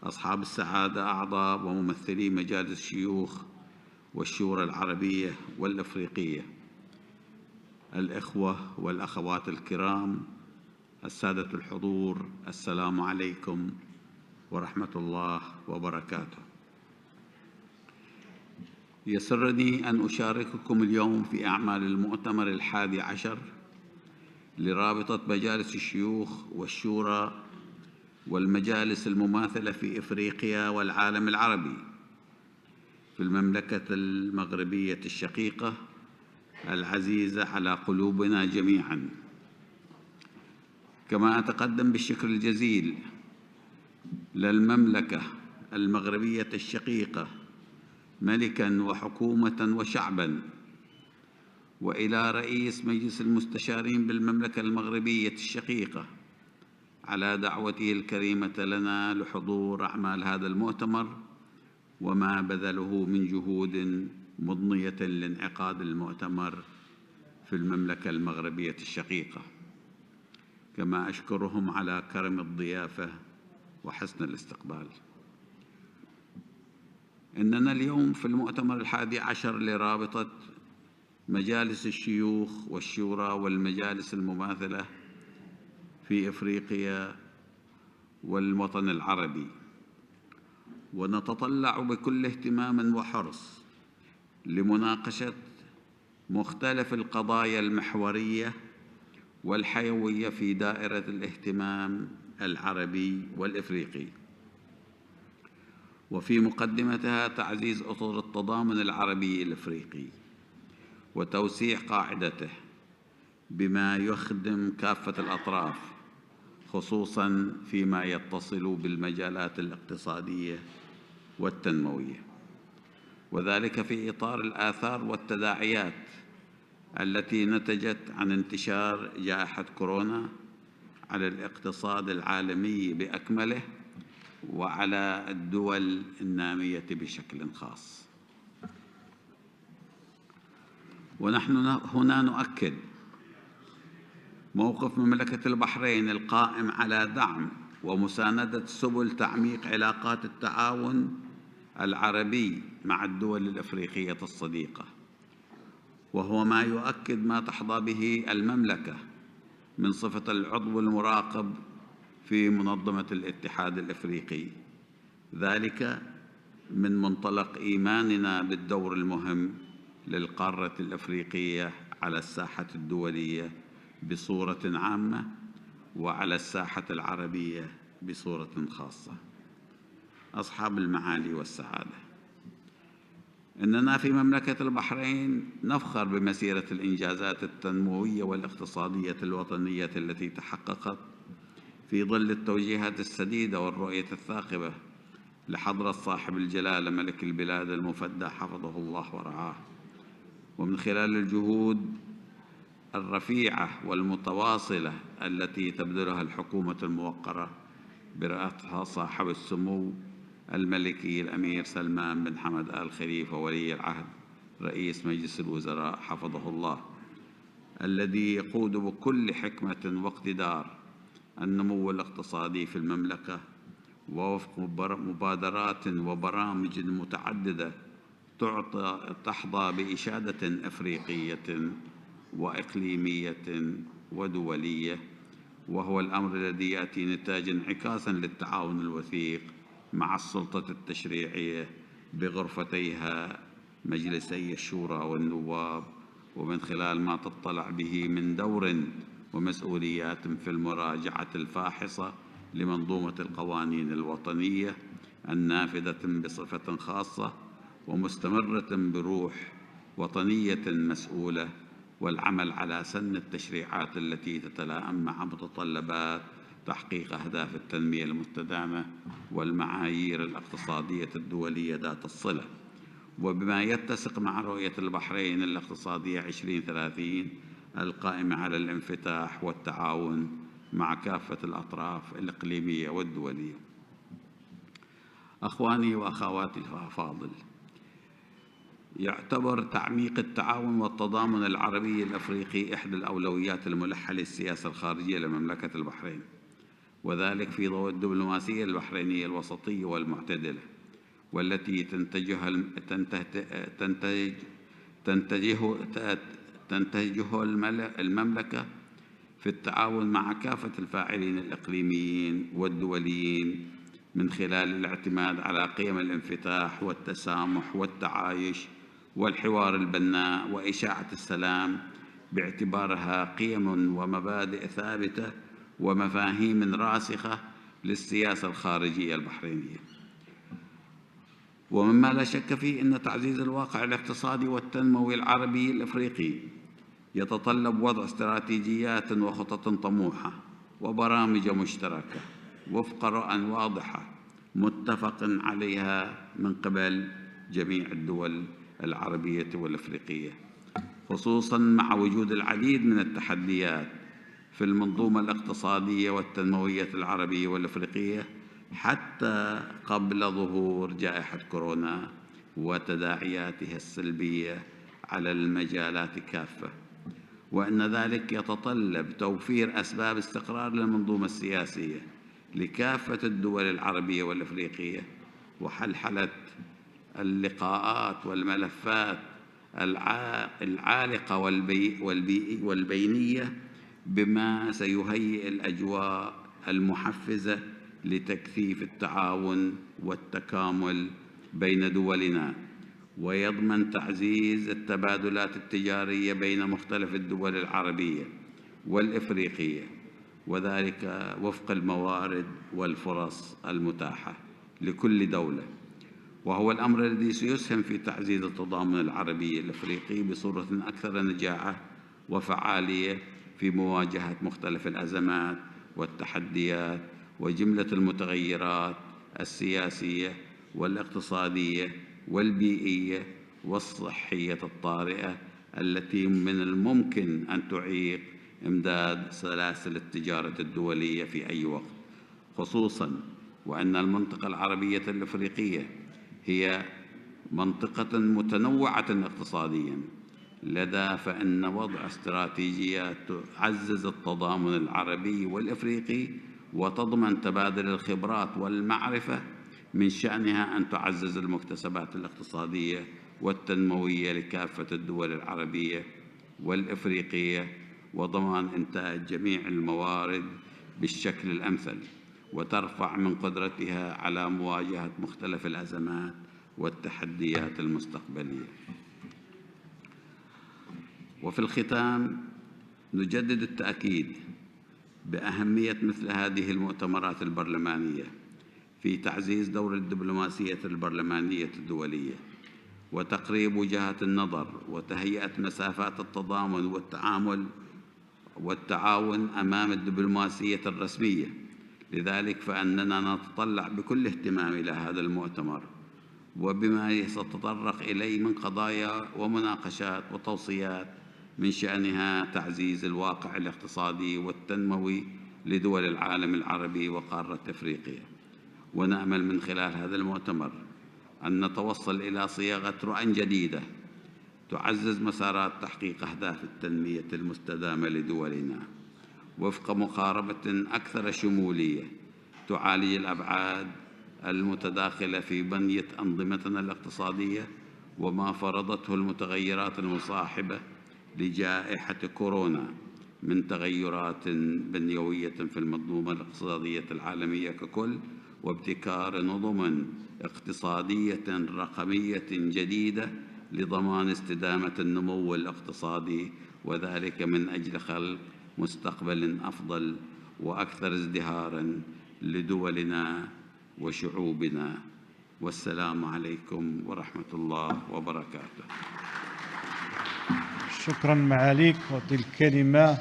أصحاب السعادة أعضاء وممثلي مجالس الشيوخ والشورى العربية والإفريقية، الإخوة والأخوات الكرام، السادة الحضور، السلام عليكم ورحمة الله وبركاته. يسرني أن أشارككم اليوم في أعمال المؤتمر الحادي عشر لرابطة مجالس الشيوخ والشورى والمجالس المماثلة في إفريقيا والعالم العربي في المملكة المغربية الشقيقة العزيزة على قلوبنا جميعا. كما أتقدم بالشكر الجزيل للمملكة المغربية الشقيقة ملكا وحكومة وشعبا، وإلى رئيس مجلس المستشارين بالمملكة المغربية الشقيقة على دعوته الكريمة لنا لحضور أعمال هذا المؤتمر وما بذله من جهود مضنية لانعقاد المؤتمر في المملكة المغربية الشقيقة. كما أشكرهم على كرم الضيافة وحسن الاستقبال. إننا اليوم في المؤتمر الحادي عشر لرابطة مجالس الشيوخ والشورى والمجالس المماثلة في إفريقيا والوطن العربي، ونتطلع بكل اهتمام وحرص لمناقشة مختلف القضايا المحورية والحيوية في دائرة الاهتمام العربي والإفريقي، وفي مقدمتها تعزيز أطر التضامن العربي الإفريقي وتوسيع قاعدته بما يخدم كافة الأطراف، خصوصاً فيما يتصل بالمجالات الاقتصادية والتنموية، وذلك في إطار الآثار والتداعيات التي نتجت عن انتشار جائحة كورونا على الاقتصاد العالمي بأكمله وعلى الدول النامية بشكل خاص. ونحن هنا نؤكد موقف مملكة البحرين القائم على دعم ومساندة سبل تعميق علاقات التعاون العربي مع الدول الأفريقية الصديقة، وهو ما يؤكد ما تحظى به المملكة من صفة العضو المراقب في منظمة الاتحاد الأفريقي، ذلك من منطلق إيماننا بالدور المهم للقارة الأفريقية على الساحة الدولية بصورة عامة وعلى الساحة العربية بصورة خاصة. أصحاب المعالي والسعادة، إننا في مملكة البحرين نفخر بمسيرة الإنجازات التنموية والاقتصادية الوطنية التي تحققت في ظل التوجيهات السديدة والرؤية الثاقبة لحضرة صاحب الجلالة ملك البلاد المفدى حفظه الله ورعاه، ومن خلال الجهود الرفيعة والمتواصلة التي تبذلها الحكومة الموقرة برئاسة صاحب السمو الملكي الأمير سلمان بن حمد آل خليفة ولي العهد رئيس مجلس الوزراء حفظه الله، الذي يقود بكل حكمة واقتدار النمو الاقتصادي في المملكة ووفق مبادرات وبرامج متعددة تحظى بإشادة إفريقية وإقليمية ودولية، وهو الأمر الذي يأتي نتاج انعكاسا للتعاون الوثيق مع السلطة التشريعية بغرفتيها مجلسي الشورى والنواب، ومن خلال ما تطلع به من دور ومسؤوليات في المراجعة الفاحصة لمنظومة القوانين الوطنية النافذة بصفة خاصة ومستمرة بروح وطنية مسؤولة، والعمل على سن التشريعات التي تتلائم مع متطلبات تحقيق أهداف التنمية المستدامة والمعايير الاقتصادية الدولية ذات الصلة، وبما يتسق مع رؤية البحرين الاقتصادية 2030 القائمة على الانفتاح والتعاون مع كافة الأطراف الإقليمية والدولية. أخواني وأخواتي الأفاضل، يعتبر تعميق التعاون والتضامن العربي الأفريقي إحدى الأولويات الملحة للسياسة الخارجية لمملكة البحرين، وذلك في ضوء الدبلوماسية البحرينية الوسطية والمعتدلة، والتي تنتهجه المملكة في التعاون مع كافة الفاعلين الإقليميين والدوليين من خلال الاعتماد على قيم الانفتاح والتسامح والتعايش والحوار البناء وإشاعة السلام باعتبارها قيم ومبادئ ثابتة ومفاهيم راسخة للسياسة الخارجية البحرينية. ومما لا شك فيه أن تعزيز الواقع الاقتصادي والتنموي العربي الأفريقي يتطلب وضع استراتيجيات وخطط طموحة وبرامج مشتركة وفق رؤى واضحة متفق عليها من قبل جميع الدول العربية والأفريقية، خصوصاً مع وجود العديد من التحديات في المنظومة الاقتصادية والتنموية العربية والأفريقية حتى قبل ظهور جائحة كورونا وتداعياتها السلبية على المجالات كافة، وأن ذلك يتطلب توفير أسباب استقرار للمنظومة السياسية لكافة الدول العربية والأفريقية، وحلحلة اللقاءات والملفات العالقة والبينية بما سيهيئ الأجواء المحفزة لتكثيف التعاون والتكامل بين دولنا، ويضمن تعزيز التبادلات التجارية بين مختلف الدول العربية والإفريقية، وذلك وفق الموارد والفرص المتاحة لكل دولة، وهو الأمر الذي سيسهم في تعزيز التضامن العربي الأفريقي بصورة أكثر نجاعة وفعالية في مواجهة مختلف الأزمات والتحديات وجملة المتغيرات السياسية والاقتصادية والبيئية والصحية الطارئة التي من الممكن أن تعيق إمداد سلاسل التجارة الدولية في أي وقت، خصوصاً وأن المنطقة العربية الأفريقية هي منطقة متنوعة اقتصادياً، لذا فإن وضع استراتيجيات تعزز التضامن العربي والإفريقي وتضمن تبادل الخبرات والمعرفة من شأنها أن تعزز المكتسبات الاقتصادية والتنموية لكافة الدول العربية والإفريقية وضمان إنتاج جميع الموارد بالشكل الأمثل، وترفع من قدرتها على مواجهة مختلف الأزمات والتحديات المستقبلية. وفي الختام نجدد التأكيد بأهمية مثل هذه المؤتمرات البرلمانية في تعزيز دور الدبلوماسية البرلمانية الدولية وتقريب وجهات النظر وتهيئة مسافات التضامن والتعاون أمام الدبلوماسية الرسمية. لذلك فإننا نتطلع بكل اهتمام إلى هذا المؤتمر وبما سيتطرق إليه من قضايا ومناقشات وتوصيات من شأنها تعزيز الواقع الاقتصادي والتنموي لدول العالم العربي وقارة إفريقيا. ونأمل من خلال هذا المؤتمر أن نتوصل إلى صياغة رؤى جديدة تعزز مسارات تحقيق أهداف التنمية المستدامة لدولنا وفق مقاربة أكثر شمولية تعالج الأبعاد المتداخلة في بنية أنظمتنا الاقتصادية وما فرضته المتغيرات المصاحبة لجائحة كورونا من تغيرات بنيوية في المنظومة الاقتصادية العالمية ككل، وابتكار نظم اقتصادية رقمية جديدة لضمان استدامة النمو الاقتصادي، وذلك من أجل خلق مستقبل أفضل وأكثر ازدهاراً لدولنا وشعوبنا. والسلام عليكم ورحمة الله وبركاته. شكرا معاليك. أعطي الكلمة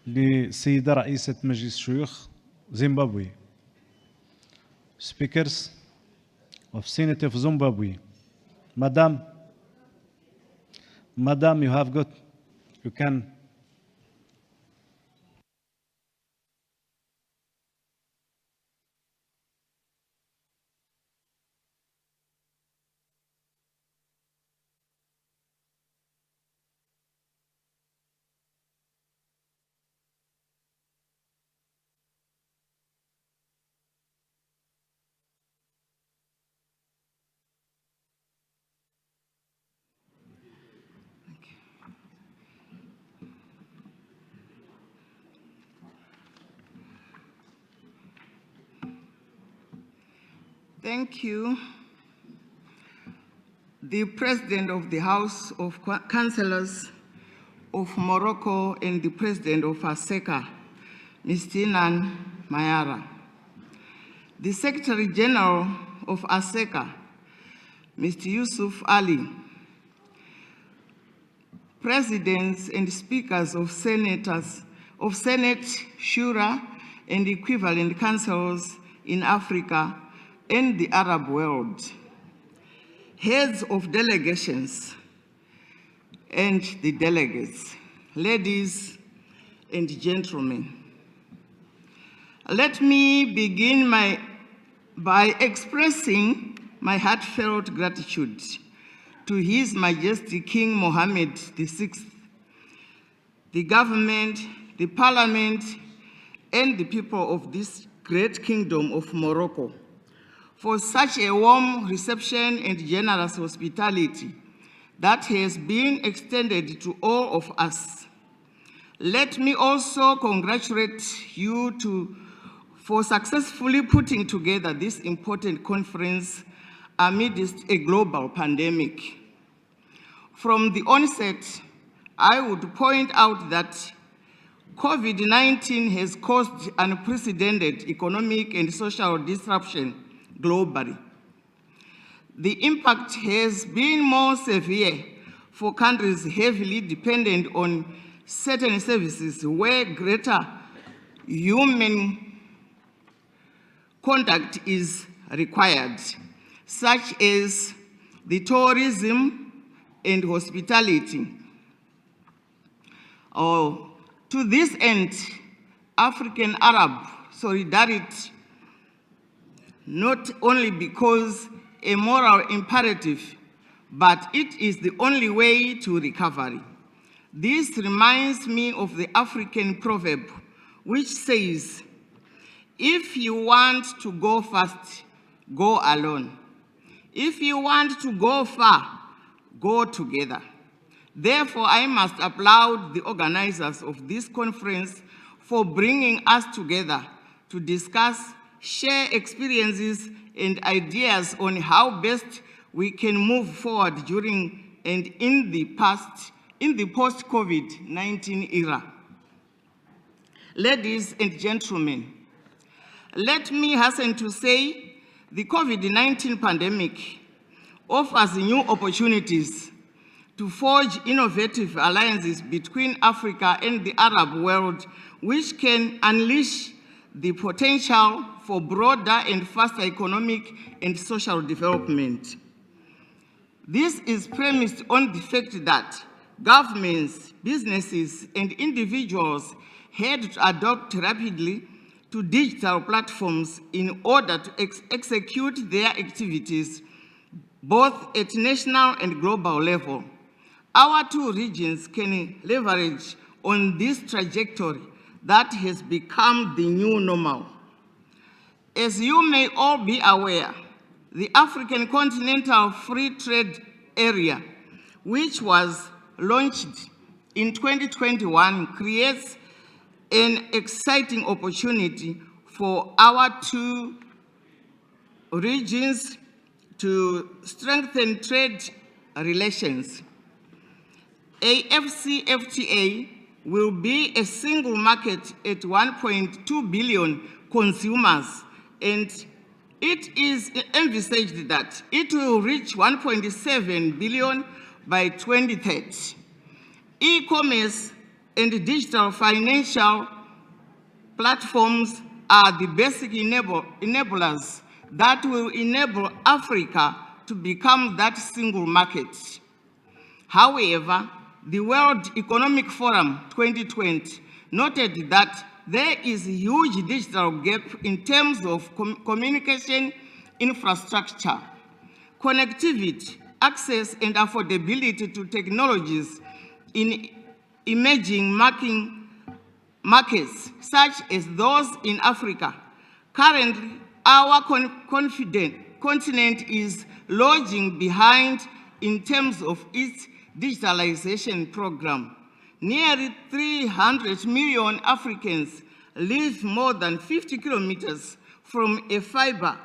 للسيدة رئيسة مجلس الشيوخ زيمبابوي. Speakers of Senate of Zimbabwe. Madam, you can. Thank you. The President of the House of Councillors of Morocco and the President of ASECA, Mr. Inan Mayara. The Secretary General of ASECA, Mr. Yusuf Ali. Presidents and speakers of Senate, Shura, and equivalent councils in Africa and the Arab world, heads of delegations and the delegates, ladies and gentlemen. Let me begin by expressing my heartfelt gratitude to His Majesty King Mohammed VI, the government, the parliament, and the people of this great kingdom of Morocco for such a warm reception and generous hospitality that has been extended to all of us. Let me also congratulate you for successfully putting together this important conference amidst a global pandemic. From the onset, I would point out that COVID-19 has caused unprecedented economic and social disruption globally. The impact has been more severe for countries heavily dependent on certain services where greater human contact is required, such as the tourism and hospitality. To this end, African-Arab solidarity, not only because a moral imperative, but it is the only way to recovery. This reminds me of the African proverb, which says, if you want to go fast, go alone. If you want to go far, go together. Therefore, I must applaud the organizers of this conference for bringing us together to discuss, share experiences, and ideas on how best we can move forward during and in the post-COVID-19 era. Ladies and gentlemen, let me hasten to say the COVID-19 pandemic offers new opportunities to forge innovative alliances between Africa and the Arab world, which can unleash the potential for broader and faster economic and social development. This is premised on the fact that governments, businesses, and individuals had to adapt rapidly to digital platforms in order to execute their activities, both at national and global level. Our two regions can leverage on this trajectory that has become the new normal. As you may all be aware, the African Continental Free Trade Area, which was launched in 2021, creates an exciting opportunity for our two regions to strengthen trade relations. AFCFTA will be a single market at 1.2 billion consumers, and it is envisaged that it will reach 1.7 billion by 2030. E-commerce and digital financial platforms are the basic enablers that will enable Africa to become that single market. However, the World Economic Forum 2020 noted that there is a huge digital gap in terms of communication infrastructure, connectivity, access, and affordability to technologies in emerging markets, such as those in Africa. Currently, our continent is lagging behind in terms of its digitalization program. Nearly 300 million Africans live more than 50 kilometers from a fiber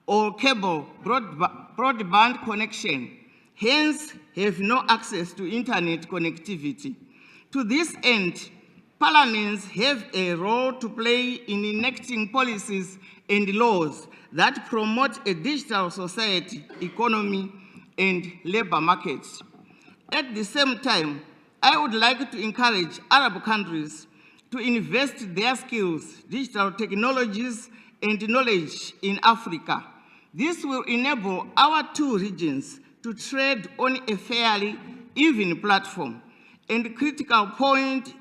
or cable broadband connection, hence have no access to internet connectivity. To this end, parliaments have a role to play in enacting policies and laws that promote a digital society, economy, and labor markets. At the same time, I would like to encourage Arab countries to invest their skills, digital technologies, and knowledge in Africa. This will enable our two regions to trade on a fairly even platform and critical point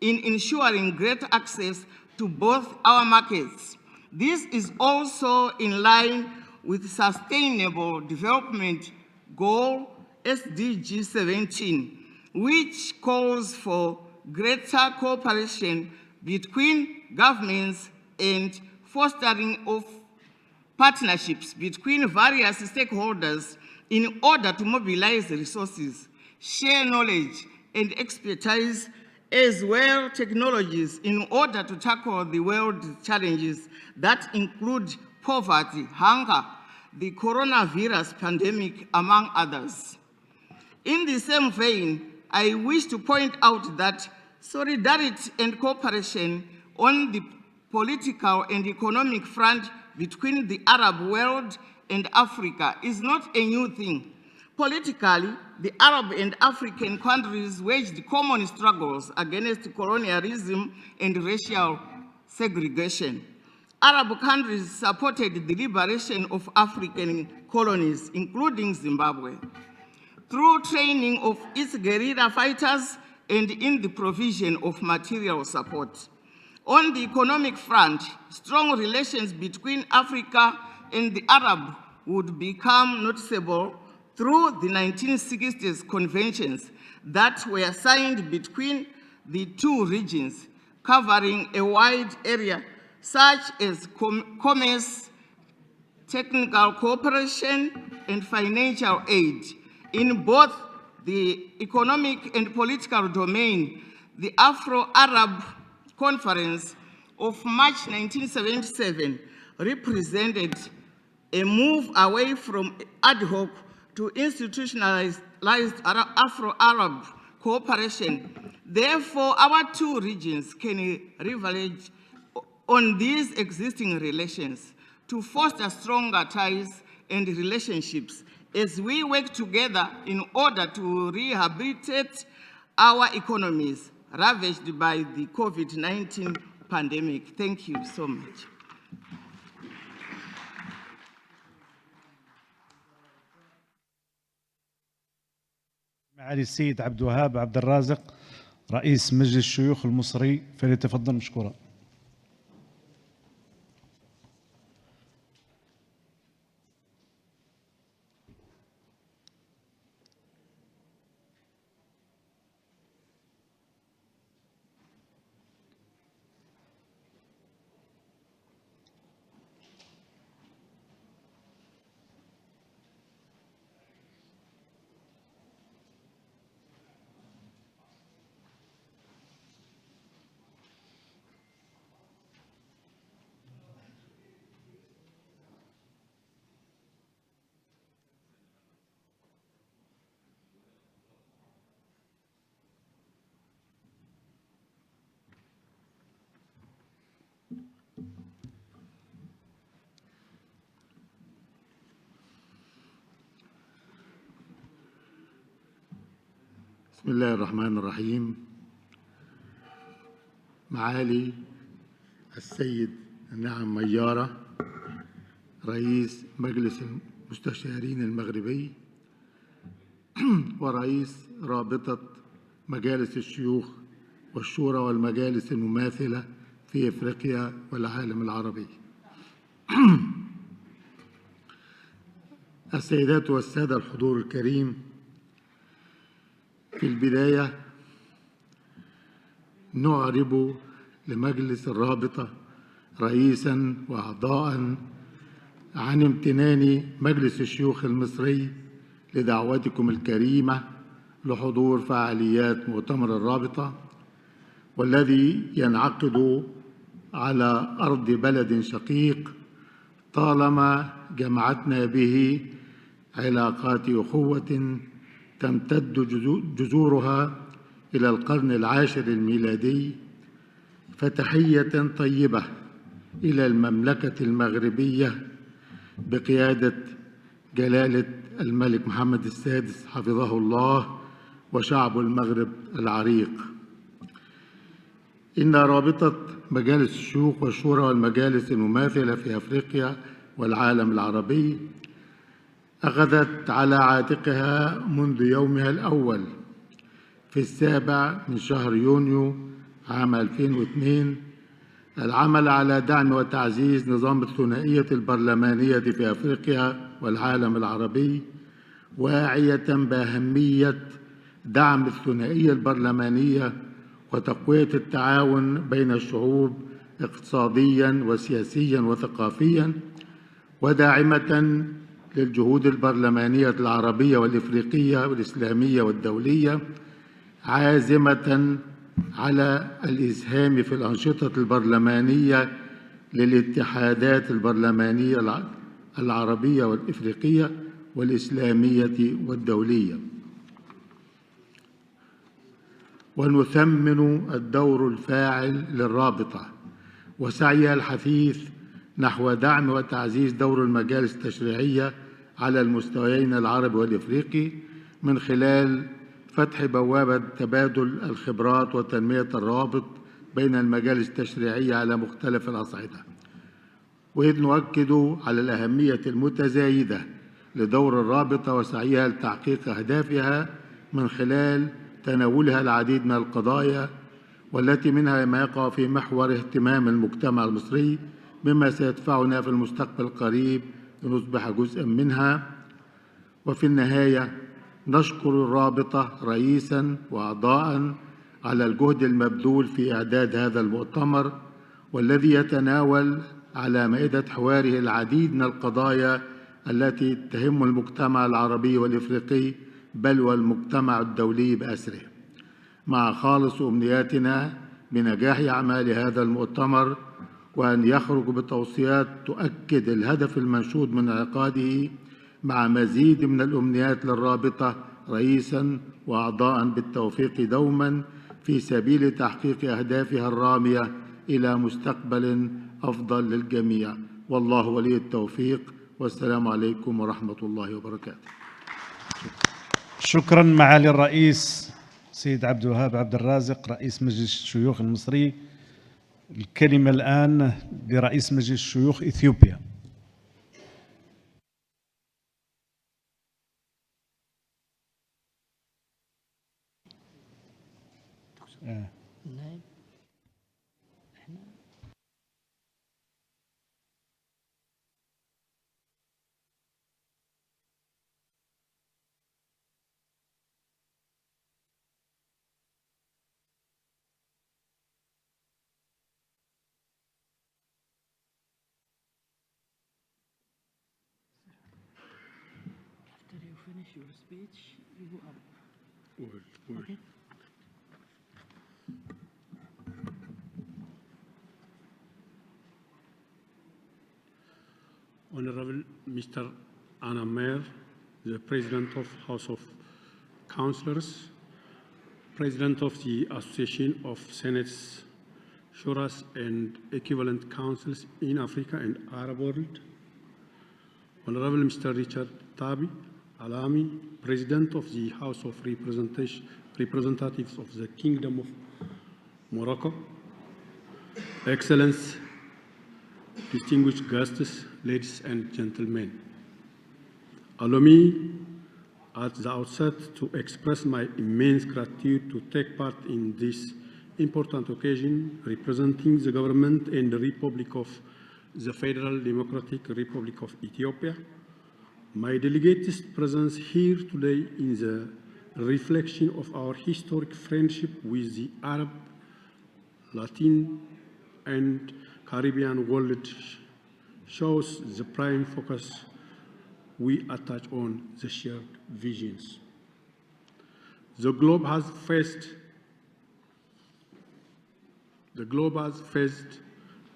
in ensuring greater access to both our markets. This is also in line with Sustainable Development Goal SDG 17, which calls for greater cooperation between governments and fostering of partnerships between various stakeholders in order to mobilize resources, share knowledge and expertise, as well technologies in order to tackle the world challenges that include poverty, hunger, the coronavirus pandemic, among others. In the same vein, I wish to point out that solidarity and cooperation on the political and economic front between the Arab world and Africa is not a new thing. Politically, the Arab and African countries waged common struggles against colonialism and racial segregation. Arab countries supported the liberation of African colonies, including Zimbabwe, through training of its guerrilla fighters and in the provision of material support. On the economic front, strong relations between Africa and the Arab would become noticeable through the 1960s conventions that were signed between the two regions, covering a wide area such as commerce, technical cooperation, and financial aid. In both the economic and political domain, the Afro-Arab Conference of March 1977 represented a move away from ad hoc to institutionalized Afro-Arab cooperation. Therefore, our two regions can leverage on these existing relations to foster stronger ties and relationships as we work together in order to rehabilitate our economies ravaged by the COVID-19 pandemic. Thank you so much. معالي السيد عبد الوهاب عبد الرازق رئيس مجلس الشيوخ المصري فليتفضل مشكورا. بسم الله الرحمن الرحيم. معالي السيد النعم ميارة رئيس مجلس المستشارين المغربي ورئيس رابطة مجالس الشيوخ والشورى والمجالس المماثلة في إفريقيا والعالم العربي. السيدات والسادة الحضور الكريم، في البداية نعرب لمجلس الرابطة رئيساً وأعضاء عن امتنان مجلس الشيوخ المصري لدعوتكم الكريمة لحضور فعاليات مؤتمر الرابطة، والذي ينعقد على أرض بلد شقيق طالما جمعتنا به علاقات أخوة تمتد جذورها إلى القرن العاشر الميلادي. فتحية طيبة إلى المملكة المغربية بقيادة جلالة الملك محمد السادس حفظه الله وشعب المغرب العريق. إن رابطة مجالس الشيوخ والشورى والمجالس المماثلة في أفريقيا والعالم العربي أخذت على عاتقها منذ يومها الأول في 7 من شهر يونيو عام 2002 العمل على دعم وتعزيز نظام الثنائية البرلمانية في أفريقيا والعالم العربي، واعية بأهمية دعم الثنائية البرلمانية وتقوية التعاون بين الشعوب اقتصادياً وسياسياً وثقافياً، وداعمة للجهود البرلمانية العربية والإفريقية والإسلامية والدولية، عازمة على الإسهام في الأنشطة البرلمانية للاتحادات البرلمانية العربية والإفريقية والإسلامية والدولية. ونثمن الدور الفاعل للرابطة وسعيها الحثيث نحو دعم وتعزيز دور المجالس التشريعية على المستويين العربي والإفريقي من خلال فتح بوابة تبادل الخبرات وتنمية الروابط بين المجالس التشريعية على مختلف الأصعدة. وإذ نؤكد على الأهمية المتزايدة لدور الرابطة وسعيها لتحقيق أهدافها من خلال تناولها العديد من القضايا، والتي منها ما يقع في محور اهتمام المجتمع المصري، مما سيدفعنا في المستقبل القريب لنصبح جزءا منها. وفي النهاية نشكر الرابطة رئيسا وأعضاء على الجهد المبذول في إعداد هذا المؤتمر، والذي يتناول على مائدة حواره العديد من القضايا التي تهم المجتمع العربي والإفريقي بل والمجتمع الدولي بأسره، مع خالص أمنياتنا بنجاح أعمال هذا المؤتمر وأن يخرج بتوصيات تؤكد الهدف المنشود من انعقاده مع مزيد من الأمنيات للرابطة رئيساً وأعضاء بالتوفيق دوماً في سبيل تحقيق أهدافها الرامية إلى مستقبل أفضل للجميع، والله ولي التوفيق، والسلام عليكم ورحمة الله وبركاته. شكرا معالي الرئيس سيد عبد الوهاب عبد الرازق رئيس مجلس الشيوخ المصري. الكلمة الآن لرئيس مجلس الشيوخ إثيوبيا. Your speech, you go up. Okay. Honorable Mr. Anna Mayer, the President of House of Councillors, President of the Association of Senates, Shuras and Equivalent Councils in Africa and Arab world, Honorable Mr. Richard Tabi Alami, President of the House of Representatives of the Kingdom of Morocco, Excellencies, distinguished guests, ladies and gentlemen. Allow me at the outset to express my immense gratitude to take part in this important occasion representing the government and the Republic of the Federal Democratic Republic of Ethiopia. My delegate's presence here today is a reflection of our historic friendship with the Arab, Latin, and Caribbean world shows the prime focus we attach on the shared visions. The globe has faced,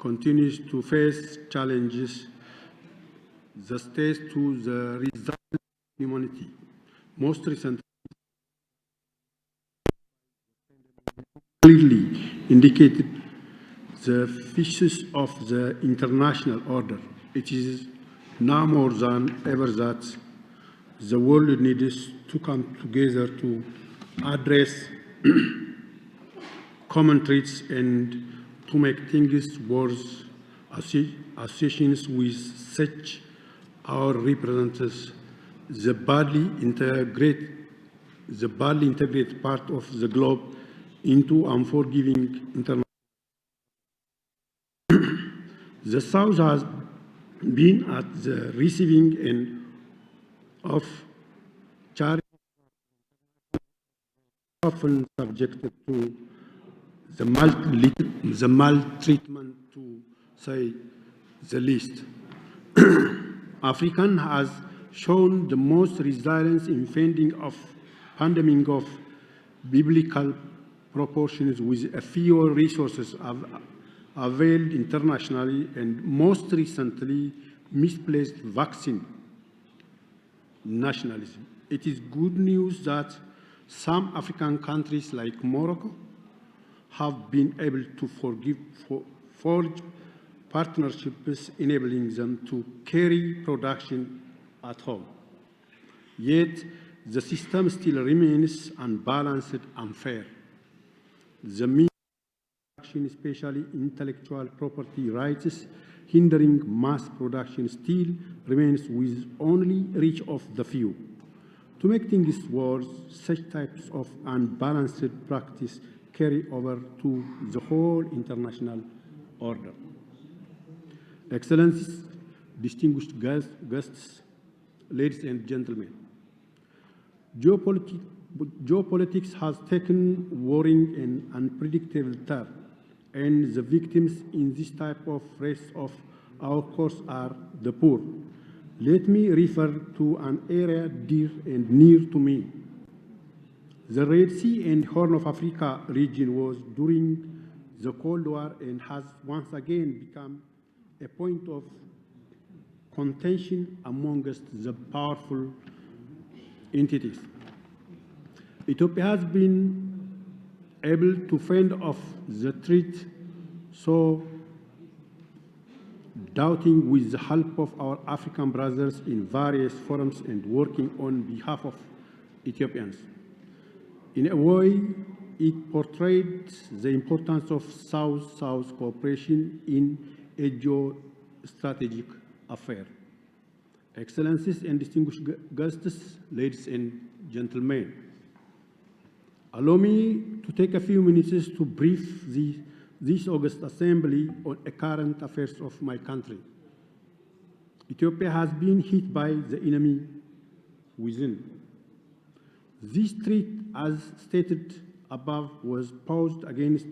continues to face challenges that stage to the result of humanity. Most recently, clearly indicated the fishes of the international order. It is now more than ever that the world needs to come together to address common threats and to make things worse. Associations with such our representatives, the badly integrated part of the globe into unforgiving international. The South has been at the receiving end of charity, often subjected to the maltreatment, to say the least. Africa has shown the most resilience in fending off pandemic of biblical proportions with a fewer resources availed internationally, and most recently misplaced vaccine nationalism. It is good news that some African countries like Morocco have been able to forge partnerships enabling them to carry production at home. Yet the system still remains unbalanced and unfair. The means of production, especially intellectual property rights, hindering mass production still remains with only reach of the few. To make things worse, such types of unbalanced practice carry over to the whole international order. Excellencies, distinguished guests, ladies and gentlemen, geopolitics has taken worrying and unpredictable turn, and the victims in this type of race of our course are the poor. Let me refer to an area dear and near to me. The Red Sea and Horn of Africa region was during the Cold War and has once again become a point of contention amongst the powerful entities. Ethiopia has been able to fend off the threat, so doubting with the help of our African brothers in various forums and working on behalf of Ethiopians. In a way, it portrayed the importance of South-South cooperation in a geostrategic affair. Excellencies and distinguished guests, ladies and gentlemen, allow me to take a few minutes to brief this August Assembly on the current affairs of my country. Ethiopia has been hit by the enemy within. This threat, as stated above, was posed against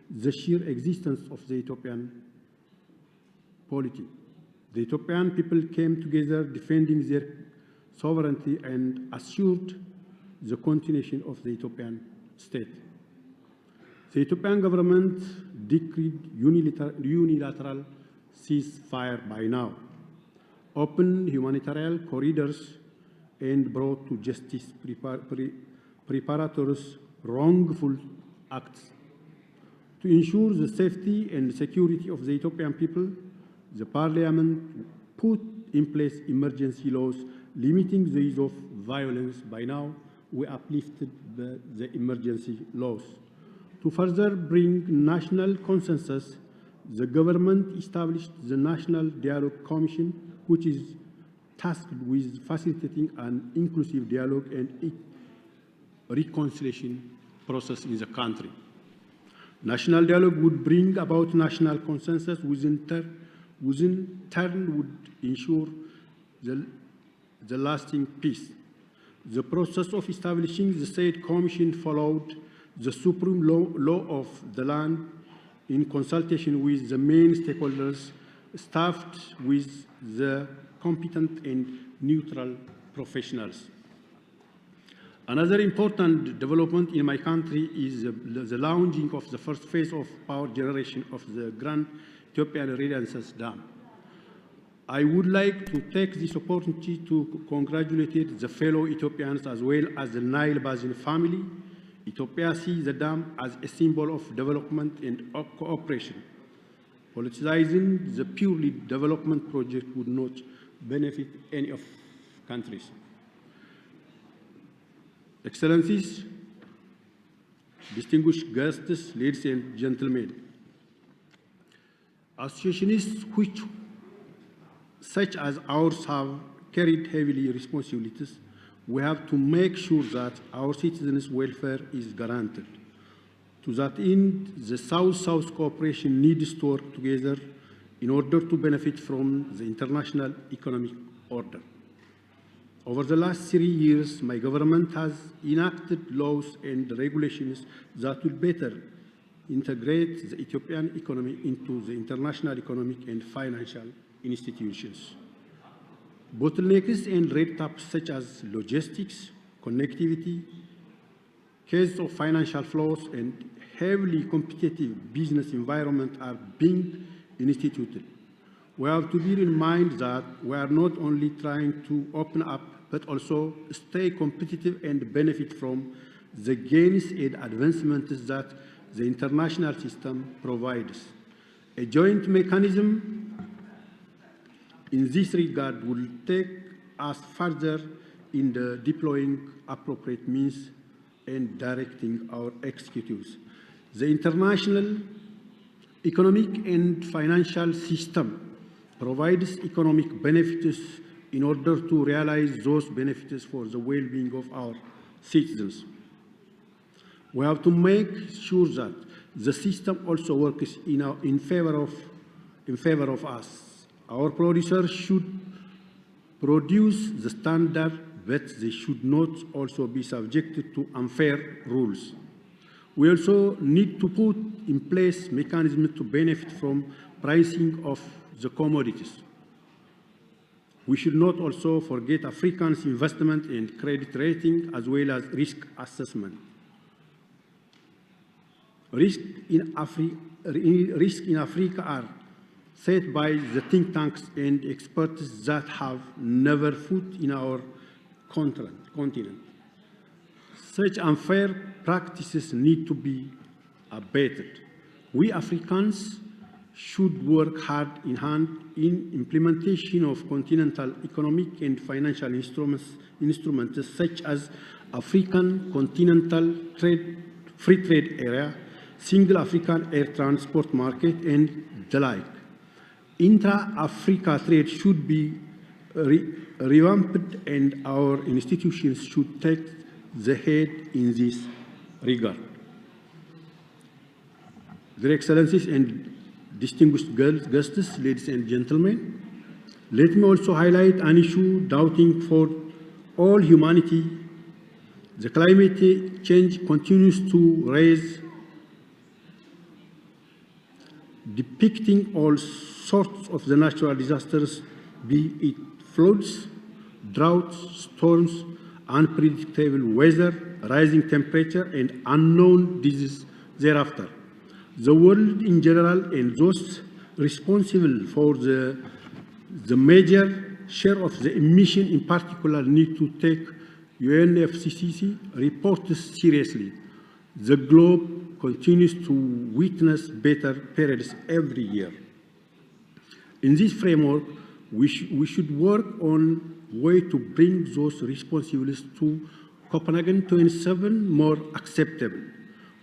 the sheer existence of the Ethiopian polity. The Ethiopian people came together defending their sovereignty and assured the continuation of the Ethiopian state. The Ethiopian government decreed unilateral ceasefire by now, opened humanitarian corridors, and brought to justice preparatory wrongful acts. To ensure the safety and security of the Ethiopian people, the Parliament put in place emergency laws limiting the use of violence. By now, we uplifted the emergency laws. To further bring national consensus, the government established the National Dialogue Commission, which is tasked with facilitating an inclusive dialogue and reconciliation process in the country. National dialogue would bring about national consensus, which in turn would ensure the lasting peace. The process of establishing the said commission followed the supreme law of the land in consultation with the main stakeholders, staffed with the competent and neutral professionals. Another important development in my country is the launching of the first phase of power generation of the Grand Ethiopian Renaissance Dam. I would like to take this opportunity to congratulate the fellow Ethiopians as well as the Nile Basin family. Ethiopia sees the dam as a symbol of development and cooperation. Politicizing the purely development project would not benefit any of countries. Excellencies, distinguished guests, ladies and gentlemen, associations which such as ours have carried heavily responsibilities, we have to make sure that our citizens' welfare is guaranteed. To that end, the South-South cooperation needs to work together in order to benefit from the international economic order. Over the last 3 years, my government has enacted laws and regulations that will better integrate the Ethiopian economy into the international economic and financial institutions. Bottlenecks and red tapes such as logistics, connectivity, cases of financial flows, and heavily competitive business environment are being instituted. We have to bear in mind that we are not only trying to open up, but also stay competitive and benefit from the gains and advancements that the international system provides. A joint mechanism in this regard will take us further in the deploying appropriate means and directing our executives. The international economic and financial system provides economic benefits in order to realize those benefits for the well-being of our citizens. We have to make sure that the system also works in favor of us. Our producers should produce the standard, but they should not also be subjected to unfair rules. We also need to put in place mechanisms to benefit from pricing of the commodities. We should not also forget Africans' investment and credit rating as well as risk assessment. Risks in Africa are set by the think tanks and experts that have never foot in our continent. Such unfair practices need to be abated. We Africans should work hand in hand in implementation of continental economic and financial instruments such as African Continental Free Trade Area, Single African Air Transport Market, and the like. Intra-Africa trade should be revamped, and our institutions should take the head in this regard. Their Excellencies and distinguished guests, ladies and gentlemen, let me also highlight an issue doubting for all humanity. The climate change continues to raise, depicting all sorts of the natural disasters, be it floods, droughts, storms, unpredictable weather, rising temperature, and unknown disease thereafter. The world in general and those responsible for the major share of the emission in particular need to take UNFCCC reports seriously. The globe continues to witness better periods every year. In this framework, we should work on way to bring those responsibilities to Copenhagen 27 more acceptable.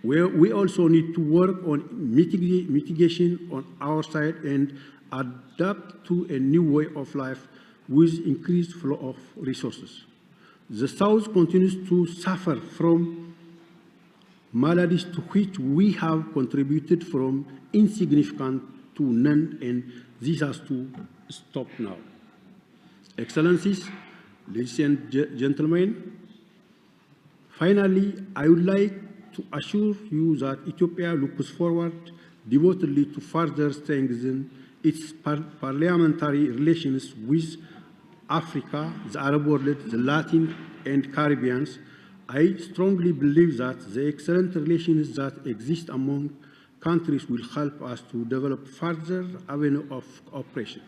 We also need to work on mitigation on our side and adapt to a new way of life with increased flow of resources. The South continues to suffer from maladies to which we have contributed from insignificant to none, and this has to stop now. Excellencies, ladies and gentlemen, finally, I would like to assure you that Ethiopia looks forward devotedly to further strengthen its parliamentary relations with Africa, the Arab world, the Latin and Caribbean. I strongly believe that the excellent relations that exist among countries will help us to develop further avenue of cooperation.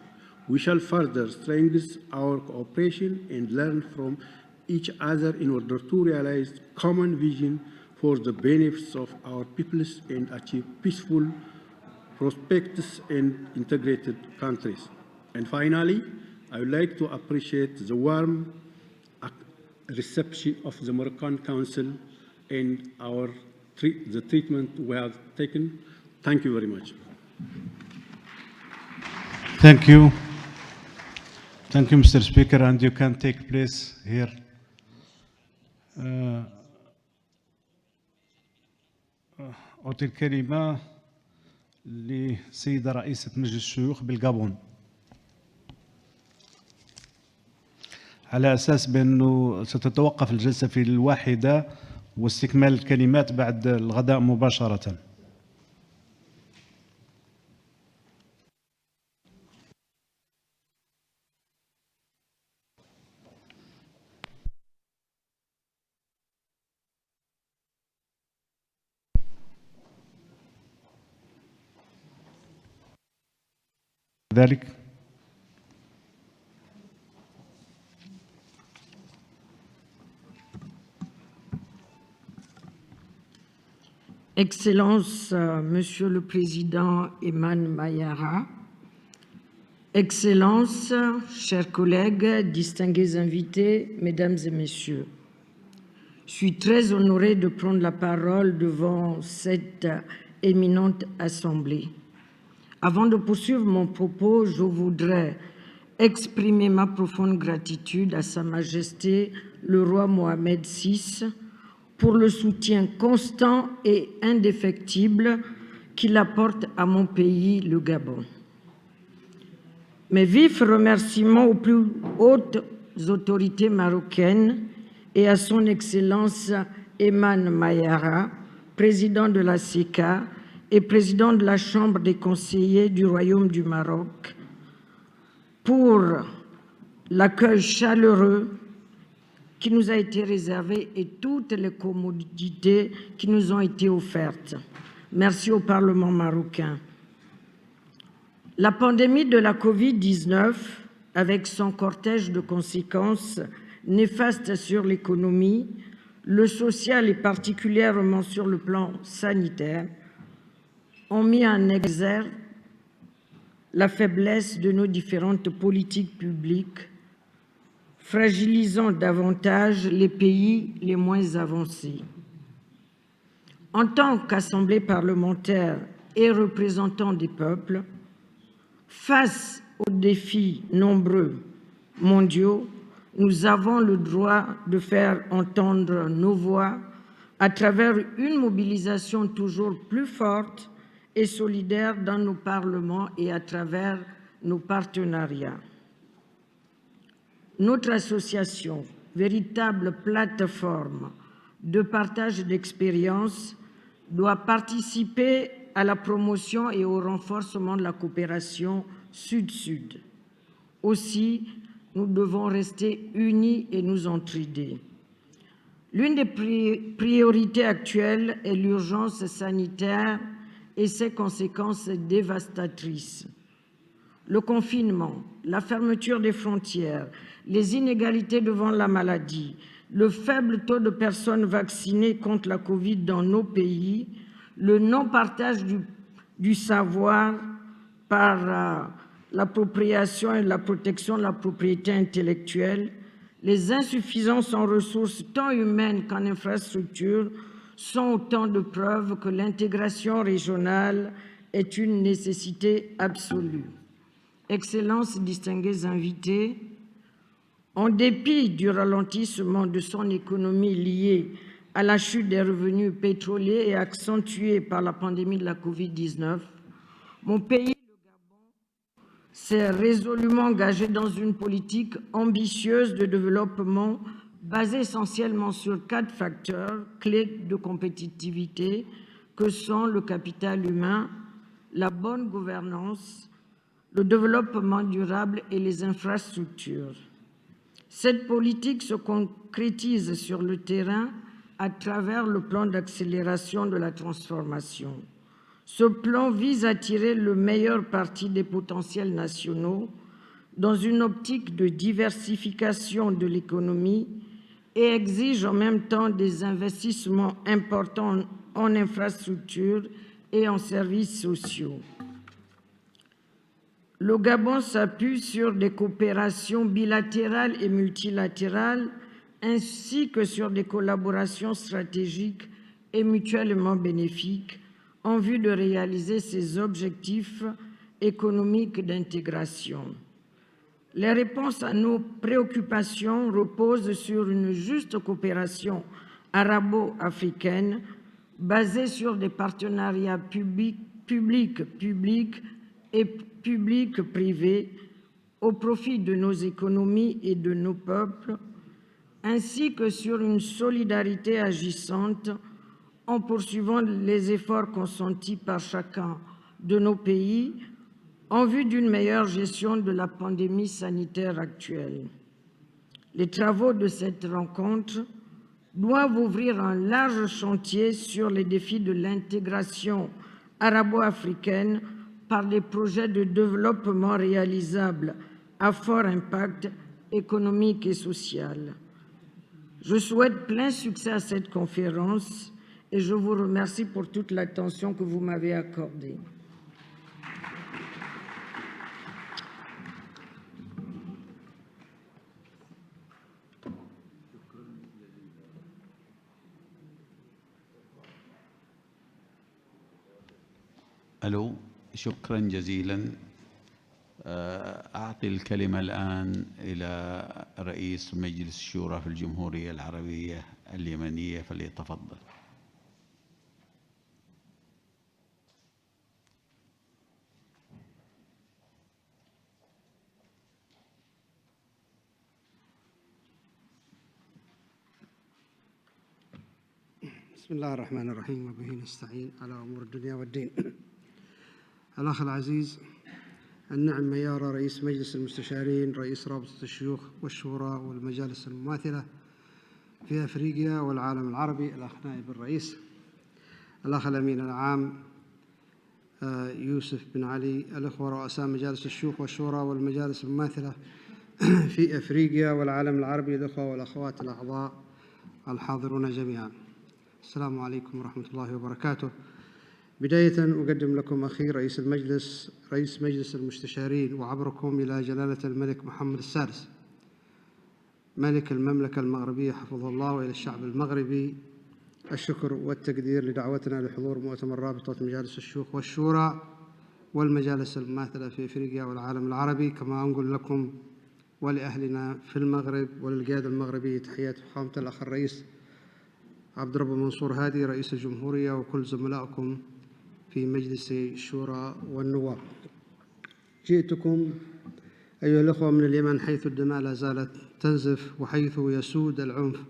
We shall further strengthen our cooperation and learn from each other in order to realize common vision for the benefits of our peoples and achieve peaceful, prosperous, and integrated countries. And finally, I would like to appreciate the warm reception of the Moroccan Council and the treatment we have taken. Thank you very much. Thank you. Thank you, Mr. Speaker, and you can take place here. أعطي الكلمة لسيدة رئيسة مجلس الشيوخ بالغابون، على أساس بأنه ستتوقف الجلسة في 1 واستكمال الكلمات بعد الغداء مباشرة. ذلك Excellences, Monsieur le Président Eman Mayara, Excellences, chers collègues, distingués invités, Mesdames et Messieurs, je suis très honorée de prendre la parole devant cette éminente assemblée. Avant de poursuivre mon propos, je voudrais exprimer ma profonde gratitude à Sa Majesté le roi Mohamed VI pour le soutien constant et indéfectible qu'il apporte à mon pays, le Gabon. Mes vifs remerciements aux plus hautes autorités marocaines et à son Excellence Eman Mayara, président de la CECA et président de la Chambre des conseillers du Royaume du Maroc, pour l'accueil chaleureux qui nous a été réservé et toutes les commodités qui nous ont été offertes. Merci au Parlement marocain. La pandémie de la Covid-19, avec son cortège de conséquences néfastes sur l'économie, le social et particulièrement sur le plan sanitaire, ont mis en exergue la faiblesse de nos différentes politiques publiques, fragilisant davantage les pays les moins avancés. En tant qu'Assemblée parlementaire et représentant des peuples, face aux défis nombreux mondiaux, nous avons le droit de faire entendre nos voix à travers une mobilisation toujours plus forte et solidaire dans nos parlements et à travers nos partenariats. Notre association, véritable plateforme de partage d'expériences, doit participer à la promotion et au renforcement de la coopération Sud-Sud. Aussi, nous devons rester unis et nous entraider. L'une des priorités actuelles est l'urgence sanitaire et ses conséquences dévastatrices. Le confinement, la fermeture des frontières, les inégalités devant la maladie, le faible taux de personnes vaccinées contre la Covid dans nos pays, le non-partage du savoir par l'appropriation et la protection de la propriété intellectuelle, les insuffisances en ressources tant humaines qu'en infrastructures sont autant de preuves que l'intégration régionale est une nécessité absolue. Excellences, distingués invités, en dépit du ralentissement de son économie lié à la chute des revenus pétroliers et accentuée par la pandémie de la Covid-19, mon pays, le Gabon, s'est résolument engagé dans une politique ambitieuse de développement basée essentiellement sur 4 facteurs clés de compétitivité que sont le capital humain, la bonne gouvernance, le développement durable et les infrastructures. Cette politique se concrétise sur le terrain à travers le plan d'accélération de la transformation. Ce plan vise à tirer le meilleur parti des potentiels nationaux dans une optique de diversification de l'économie et exige en même temps des investissements importants en infrastructures et en services sociaux. Le Gabon s'appuie sur des coopérations bilatérales et multilatérales ainsi que sur des collaborations stratégiques et mutuellement bénéfiques en vue de réaliser ses objectifs économiques d'intégration. Les réponses à nos préoccupations reposent sur une juste coopération arabo-africaine basée sur des partenariats publics et public-privé au profit de nos économies et de nos peuples, ainsi que sur une solidarité agissante en poursuivant les efforts consentis par chacun de nos pays en vue d'une meilleure gestion de la pandémie sanitaire actuelle. Les travaux de cette rencontre doivent ouvrir un large chantier sur les défis de l'intégration arabo-africaine par des projets de développement réalisables à fort impact économique et social. Je souhaite plein succès à cette conférence et je vous remercie pour toute l'attention que vous m'avez accordée. ألو، شكرا جزيلا. أعطي الكلمة الآن إلى رئيس مجلس الشورى في الجمهورية العربية اليمنية، فليتفضل. بسم الله الرحمن الرحيم وبه نستعين على أمور الدنيا والدين. الأخ العزيز النعم ميارة رئيس مجلس المستشارين رئيس رابطة الشيوخ والشورى والمجالس المماثلة في أفريقيا والعالم العربي، الأخ نائب الرئيس، الأخ الأمين العام يوسف بن علي، الأخوة رؤساء مجالس الشيوخ والشورى والمجالس المماثلة في إفريقيا والعالم العربي، الأخوة والأخوات الأعضاء الحاضرون جميعا، السلام عليكم ورحمة الله وبركاته. بداية أقدم لكم أخي رئيس مجلس المستشارين وعبركم إلى جلالة الملك محمد السادس ملك المملكة المغربية حفظه الله، وإلى الشعب المغربي الشكر والتقدير لدعوتنا لحضور مؤتمر رابطة مجالس الشيوخ والشورى والمجالس المماثلة في إفريقيا والعالم العربي. كما أنقل لكم ولأهلنا في المغرب وللقيادة المغربية تحيات فخامة الأخ الرئيس عبد الرب منصور هادي رئيس الجمهورية وكل زملائكم في مجلس الشورى والنواب. جئتكم أيها الأخوة من اليمن، حيث الدماء لا زالت تنزف وحيث يسود العنف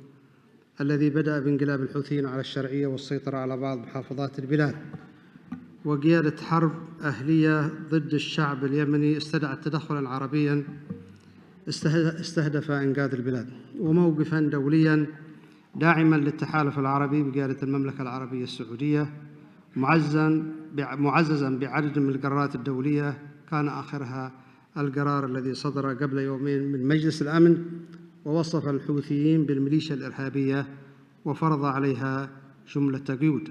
الذي بدأ بانقلاب الحوثيين على الشرعية والسيطرة على بعض محافظات البلاد وقيادة حرب أهلية ضد الشعب اليمني استدعت تدخلا عربيا استهدف إنقاذ البلاد، وموقفا دوليا داعما للتحالف العربي بقيادة المملكة العربية السعودية، معززا بعدد من القرارات الدولية، كان آخرها القرار الذي صدر قبل يومين من مجلس الأمن ووصف الحوثيين بالميليشيا الإرهابية وفرض عليها جملة قيود.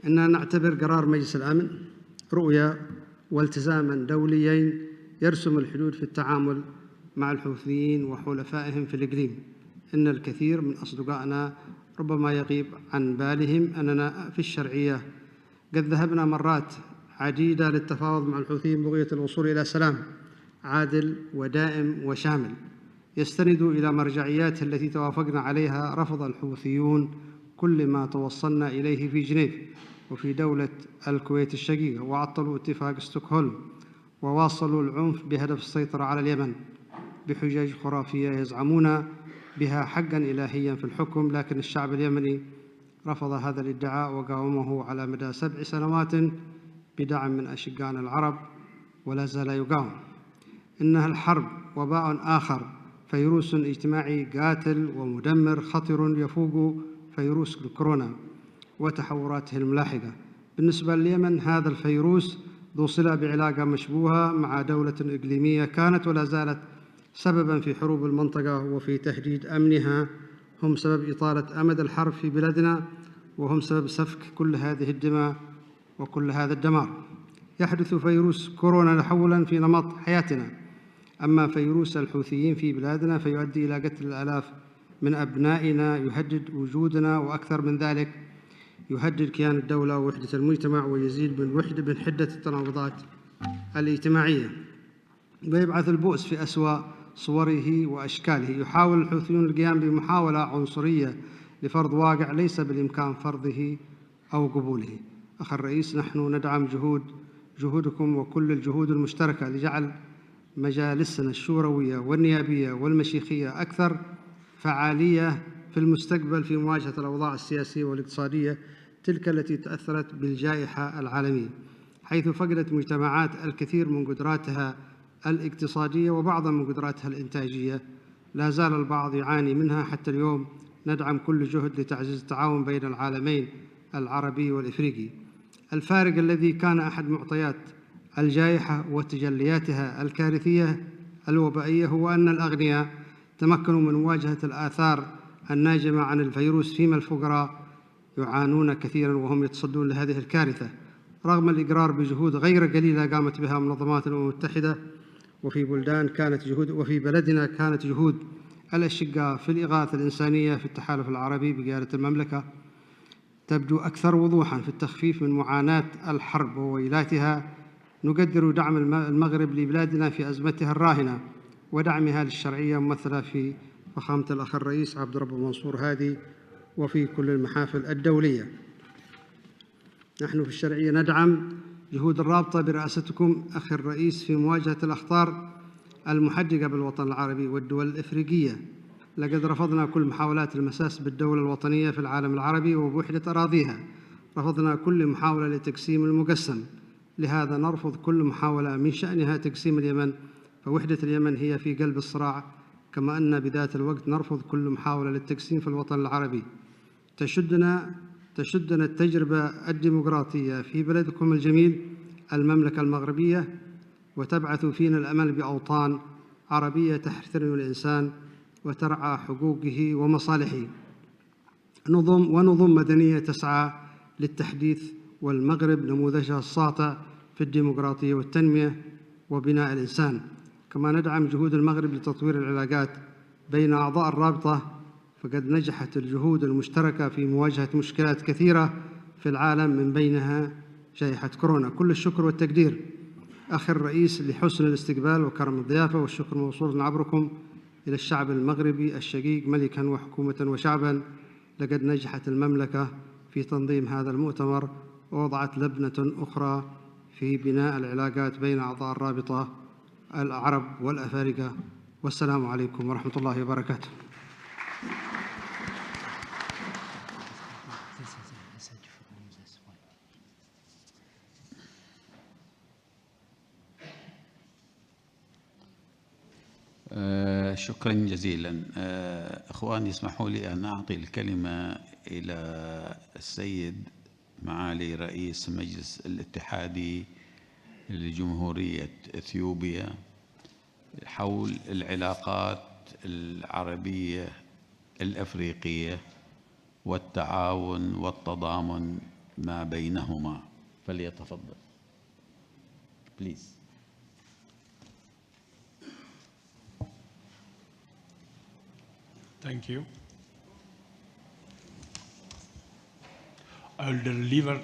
إننا نعتبر قرار مجلس الأمن رؤية والتزاما دوليين يرسم الحدود في التعامل مع الحوثيين وحلفائهم في الإقليم. إن الكثير من أصدقائنا ربما يغيب عن بالهم أننا في الشرعية قد ذهبنا مرات عديدة للتفاوض مع الحوثيين بغية الوصول إلى سلام عادل ودائم وشامل يستند إلى مرجعياته التي توافقنا عليها. رفض الحوثيون كل ما توصلنا إليه في جنيف وفي دولة الكويت الشقيقة، وعطلوا اتفاق ستوكهولم، وواصلوا العنف بهدف السيطرة على اليمن بحجج خرافية يزعمون بها حقا إلهيا في الحكم. لكن الشعب اليمني رفض هذا الادعاء وقاومه على مدى 7 سنوات بدعم من أشقان العرب، ولا زال يقاوم. إنها الحرب وباء آخر، فيروس اجتماعي قاتل ومدمر خطر يفوق فيروس الكورونا وتحوراته الملاحقة. بالنسبة لليمن، هذا الفيروس ذو صلة بعلاقة مشبوهة مع دولة إقليمية كانت ولا زالت سببا في حروب المنطقة وفي تهديد أمنها، هم سبب إطالة أمد الحرب في بلادنا، وهم سبب سفك كل هذه الدماء وكل هذا الدمار. يحدث فيروس كورونا تحولا في نمط حياتنا، أما فيروس الحوثيين في بلادنا فيؤدي إلى قتل الآلاف من أبنائنا، يهدد وجودنا، وأكثر من ذلك يهدد كيان الدولة ووحدة المجتمع، ويزيد من حدة التناقضات الاجتماعية، ويبعث البؤس في أسوأ صوره وأشكاله. يحاول الحوثيون القيام بمحاولة عنصرية لفرض واقع ليس بالإمكان فرضه أو قبوله. أخي الرئيس، نحن ندعم جهودكم وكل الجهود المشتركة لجعل مجالسنا الشوروية والنيابية والمشيخية أكثر فعالية في المستقبل في مواجهة الأوضاع السياسية والاقتصادية تلك التي تأثرت بالجائحة العالمية، حيث فقدت مجتمعات الكثير من قدراتها الاقتصادية وبعضا من قدراتها الإنتاجية. لا زال البعض يعاني منها حتى اليوم. ندعم كل جهد لتعزيز التعاون بين العالمين العربي والإفريقي. الفارق الذي كان أحد معطيات الجائحة وتجلياتها الكارثية الوبائية هو أن الأغنياء تمكنوا من مواجهة الآثار الناجمة عن الفيروس، فيما الفقراء يعانون كثيرا وهم يتصدون لهذه الكارثة، رغم الإقرار بجهود غير قليلة قامت بها منظمات الأمم المتحدة. وفي بلدنا كانت جهود الأشقاء في الإغاثة الإنسانية في التحالف العربي بقيادة المملكة تبدو أكثر وضوحا في التخفيف من معاناة الحرب وويلاتها. نقدر دعم المغرب لبلادنا في أزمتها الراهنة ودعمها للشرعية ممثلة في فخامة الأخ الرئيس عبد الرب منصور هادي وفي كل المحافل الدولية. نحن في الشرعية ندعم جهود الرابطة برئاستكم أخي الرئيس في مواجهة الأخطار المحدقة بالوطن العربي والدول الإفريقية. لقد رفضنا كل محاولات المساس بالدولة الوطنية في العالم العربي وبوحدة أراضيها. رفضنا كل محاولة لتقسيم المقسم، لهذا نرفض كل محاولة من شأنها تقسيم اليمن، فوحدة اليمن هي في قلب الصراع كما أن بذات الوقت نرفض كل محاولة للتقسيم في الوطن العربي. تشدنا التجربة الديمقراطية في بلدكم الجميل المملكة المغربية، وتبعث فينا الأمل بأوطان عربية تحترم الإنسان وترعى حقوقه ومصالحه، ونظم مدنية تسعى للتحديث، والمغرب نموذجها الساطع في الديمقراطية والتنمية وبناء الإنسان. كما ندعم جهود المغرب لتطوير العلاقات بين أعضاء الرابطة، فقد نجحت الجهود المشتركة في مواجهة مشكلات كثيرة في العالم من بينها جائحة كورونا. كل الشكر والتقدير أخي الرئيس لحسن الاستقبال وكرم الضيافة، والشكر موصول عبركم إلى الشعب المغربي الشقيق ملكا وحكومة وشعبا. لقد نجحت المملكة في تنظيم هذا المؤتمر ووضعت لبنة أخرى في بناء العلاقات بين أعضاء الرابطة العرب والأفارقة. والسلام عليكم ورحمة الله وبركاته. شكرا جزيلا. اخواني اسمحوا لي ان اعطي الكلمه الى السيد معالي رئيس مجلس الاتحادي لجمهوريه اثيوبيا حول العلاقات العربيه الافريقيه والتعاون والتضامن ما بينهما. فليتفضل. بليز. Thank you. I'll deliver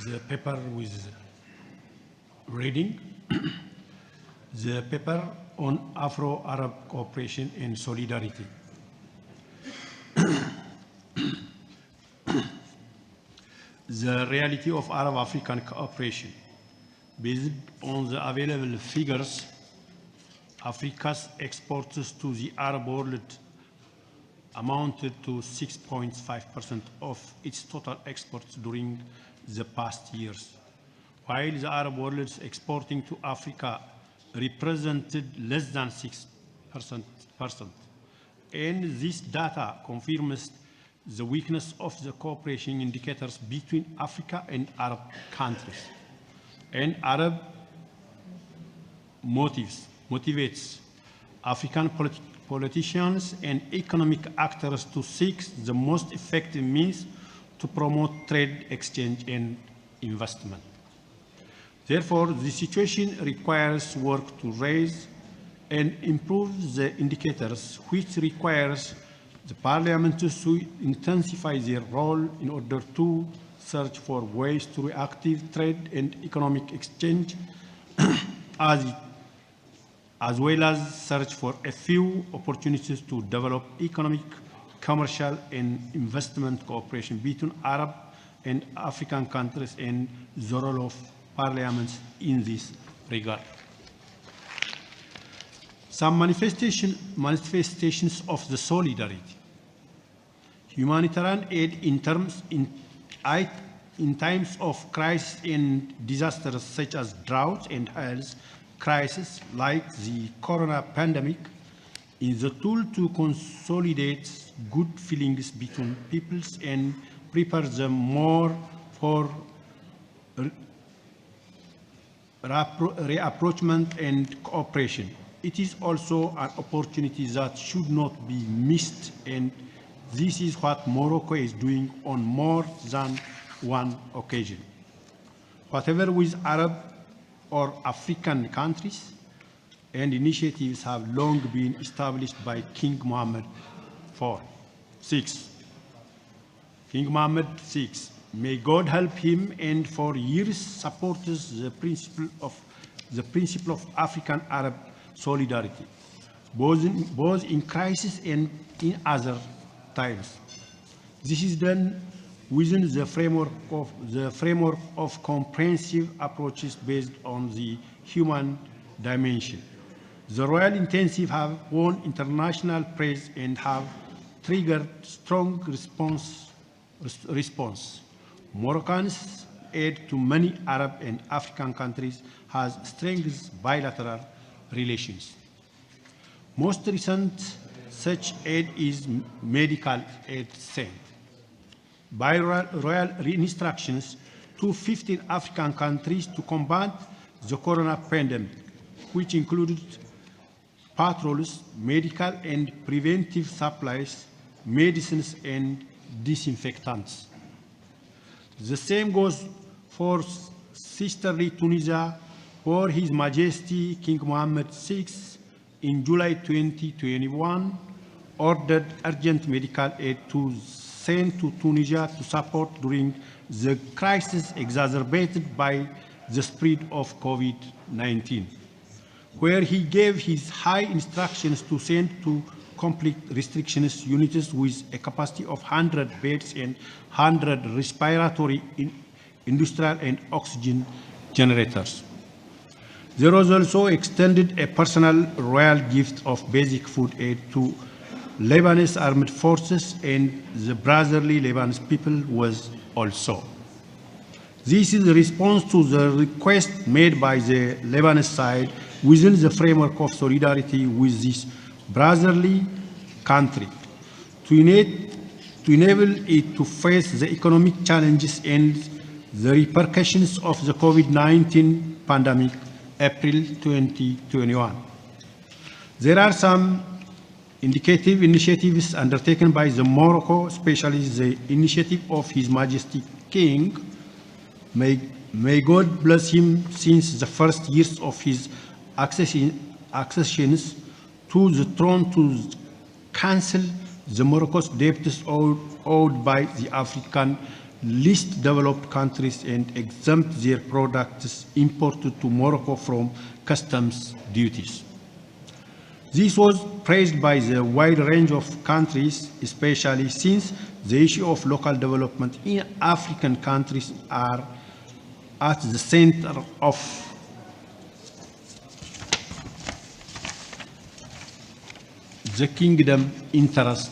the paper with reading. The paper on Afro-Arab cooperation and solidarity. The reality of Arab-African cooperation. Based on the available figures, Africa's exports to the Arab world amounted to 6.5% of its total exports during the past years, while the Arab world's exporting to Africa represented less than 6%. And this data confirms the weakness of the cooperation indicators between Africa and Arab countries. And Arab motivates African politicians and economic actors to seek the most effective means to promote trade, exchange, and investment. Therefore, the situation requires work to raise and improve the indicators, which requires the Parliament to intensify their role in order to search for ways to reactive trade and economic exchange as well as search for a few opportunities to develop economic, commercial, and investment cooperation between Arab and African countries and the role of parliaments in this regard. Some manifestations of the solidarity. Humanitarian aid in times of crisis and disasters such as drought and health crisis like the corona pandemic is the tool to consolidate good feelings between peoples and prepare them more for reapproachment and cooperation. It is also an opportunity that should not be missed, and this is what Morocco is doing on more than one occasion. Whatever with Arab or African countries and initiatives have long been established by King Mohammed VI. King Mohammed VI, may God help him, and for years supports the principle of African-Arab solidarity, both in crisis and in other times. This is done within the framework of comprehensive approaches based on the human dimension. The Royal Intensive have won international praise and have triggered strong response. Moroccan's aid to many Arab and African countries has strengthened bilateral relations. Most recent such aid is medical aid sent by royal instructions to 15 African countries to combat the corona pandemic, which included patrols, medical and preventive supplies, medicines and disinfectants. The same goes for sisterly Tunisia, where His Majesty King Mohammed VI in July 2021 ordered urgent medical aid to send to Tunisia to support during the crisis exacerbated by the spread of COVID-19, where he gave his high instructions to send to conflict restrictions units with a capacity of 100 beds and 100 respiratory, industrial and oxygen generators. There was also extended a personal royal gift of basic food aid to Lebanese armed forces, and the brotherly Lebanese people was also. This is a response to the request made by the Lebanese side within the framework of solidarity with this brotherly country to enable it to face the economic challenges and the repercussions of the COVID-19 pandemic, April 2021. There are some indicative initiatives undertaken by the Morocco, especially the initiative of His Majesty King. May God bless him since the first years of his accessions to the throne to cancel the Morocco's debts owed by the African least developed countries and exempt their products imported to Morocco from customs duties. This was praised by the wide range of countries, especially since the issue of local development in African countries are at the center of the kingdom interest.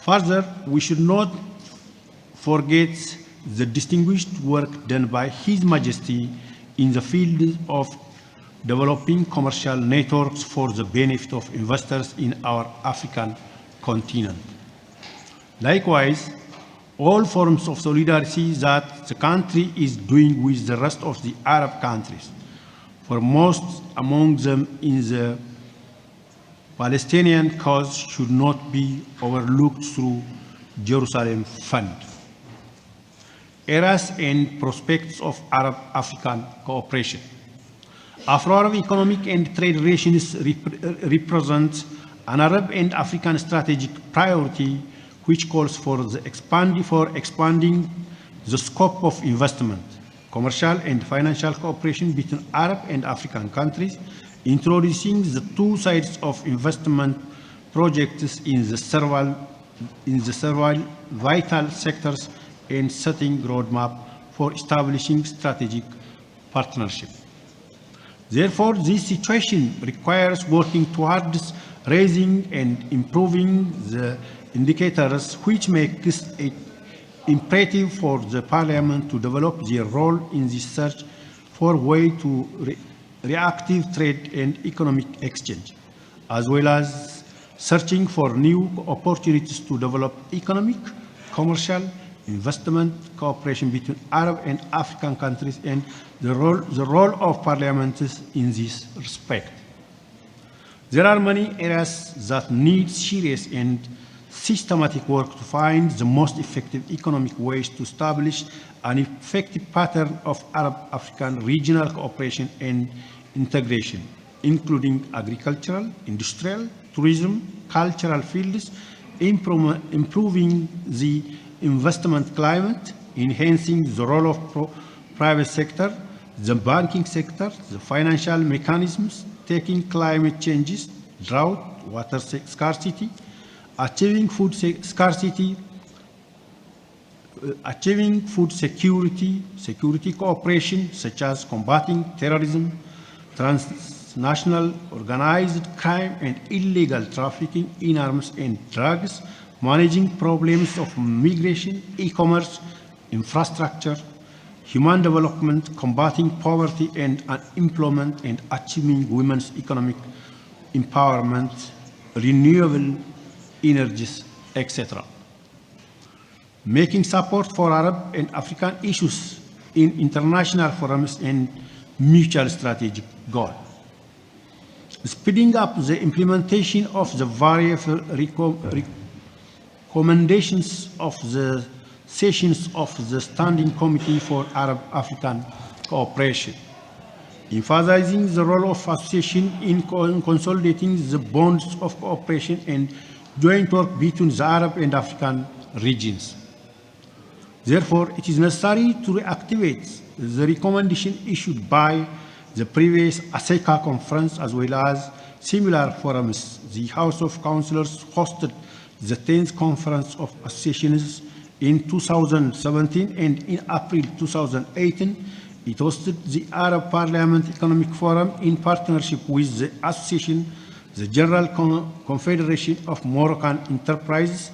Further, we should not forget the distinguished work done by His Majesty in the field of developing commercial networks for the benefit of investors in our African continent. Likewise, all forms of solidarity that the country is doing with the rest of the Arab countries, foremost among them in the Palestinian cause, should not be overlooked through Jerusalem Fund. Eras and prospects of Arab-African cooperation. Afro-Arab economic and trade relations represent an Arab and African strategic priority which calls for expanding the scope of investment, commercial and financial cooperation between Arab and African countries, introducing the two sides of investment projects in the several vital sectors and setting roadmap for establishing strategic partnership. Therefore, this situation requires working towards raising and improving the indicators which make it imperative for the Parliament to develop their role in the search for way to reactive trade and economic exchange, as well as searching for new opportunities to develop economic, commercial, investment cooperation between Arab and African countries and the role of parliaments in this respect. There are many areas that need serious and systematic work to find the most effective economic ways to establish an effective pattern of Arab-African regional cooperation and integration, including agricultural, industrial, tourism, cultural fields, improving the investment climate, enhancing the role of private sector, the banking sector, the financial mechanisms, tackling climate changes, drought, water scarcity, achieving food security, cooperation such as combating terrorism, transnational organized crime and illegal trafficking in arms and drugs, managing problems of migration, e-commerce, infrastructure, human development, combating poverty and unemployment, and achieving women's empowerment, renewable energies, etc. Making support for Arab and African issues in international forums and mutual strategic goals. Speeding up the implementation of the various recommendations of the sessions of the Standing Committee for Arab-African Cooperation. Emphasizing the role of association in consolidating the bonds of cooperation and joint work between the Arab and African regions. Therefore, it is necessary to reactivate the recommendation issued by the previous ASECA conference as well as similar forums. The House of Councillors hosted the 10th Conference of Associations in 2017, and in April 2018, it hosted the Arab Parliament Economic Forum in partnership with the Association, the General Confederation of Moroccan Enterprises,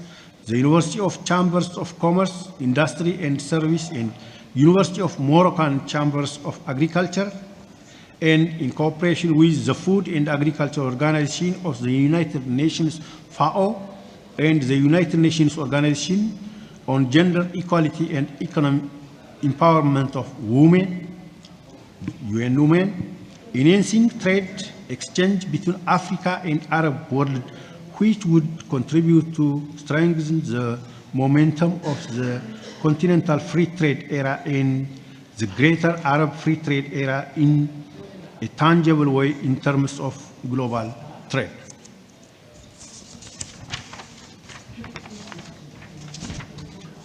the University of Chambers of Commerce, Industry and Service, and University of Moroccan Chambers of Agriculture, and in cooperation with the Food and Agriculture Organization of the United Nations, FAO, and the United Nations Organization on Gender Equality and Economic Empowerment of Women, UN Women, enhancing trade exchange between Africa and Arab world, which would contribute to strengthen the momentum of the continental free trade era and the greater Arab free trade era in a tangible way in terms of global trade.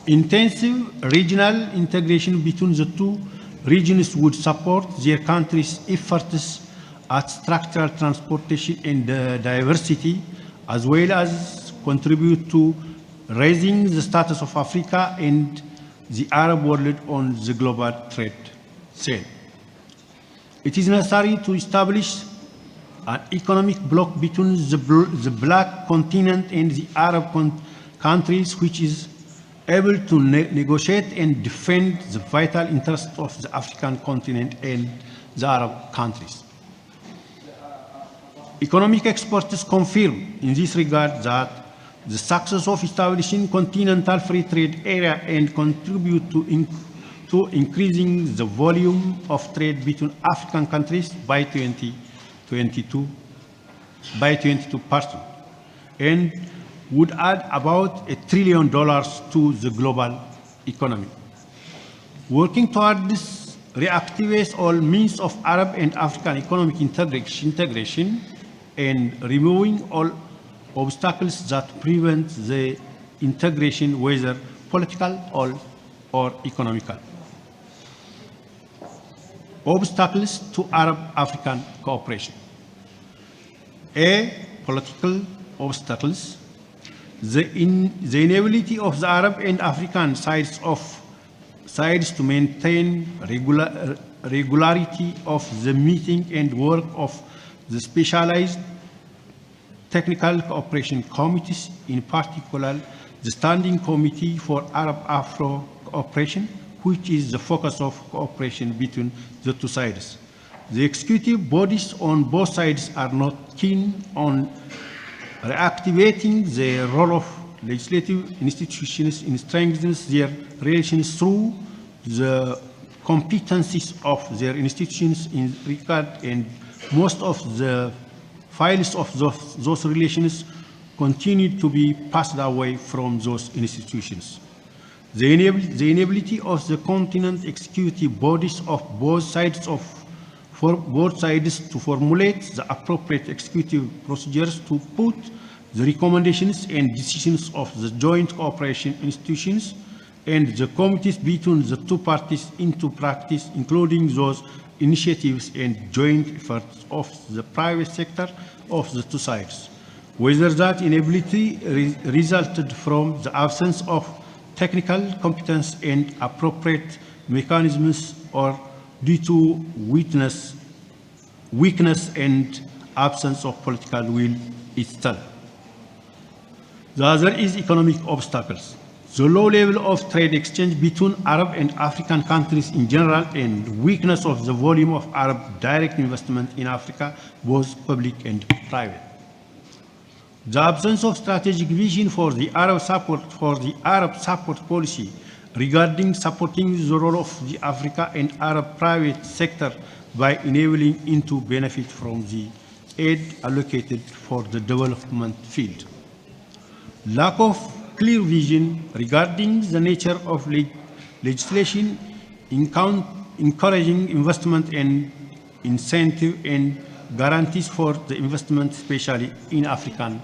Intensive regional integration between the two regions would support their countries' efforts at structural transportation and diversity, as well as contribute to raising the status of Africa and the Arab world on the global trade scene. It is necessary to establish an economic bloc between the Black continent and the Arab countries, which is able to negotiate and defend the vital interests of the African continent and the Arab countries. Economic experts confirm in this regard that the success of establishing continental free trade area and contribute to increasing the volume of trade between African countries by 22%, and would add about $1 trillion to the global economy. Working toward this reactivates all means of Arab and African economic integration and removing all obstacles that prevent the integration, whether political or economical. Obstacles to Arab-African cooperation. A, political obstacles. The inability of the Arab and African sides to maintain regularity of the meeting and work of the specialized technical cooperation committees, in particular the Standing Committee for Arab-Afro Cooperation, which is the focus of cooperation between the two sides. The executive bodies on both sides are not keen on reactivating the role of legislative institutions in strengthening their relations through the competencies of their institutions in regard, and most of the files of those relations continue to be passed away from those institutions. The inability of the continent executive bodies of both sides to formulate the appropriate executive procedures to put the recommendations and decisions of the joint cooperation institutions and the committees between the two parties into practice, including those initiatives and joint efforts of the private sector of the two sides. Whether that inability resulted from the absence of technical competence and appropriate mechanisms or due to weakness and absence of political will itself. The other is economic obstacles. The low level of trade exchange between Arab and African countries in general and weakness of the volume of Arab direct investment in Africa, both public and private. The absence of strategic vision for the Arab support policy regarding supporting the role of the Africa and Arab private sector by enabling it to benefit from the aid allocated for the development field. Lack of clear vision regarding the nature of legislation encouraging investment and incentive and guarantees for the investment, especially in African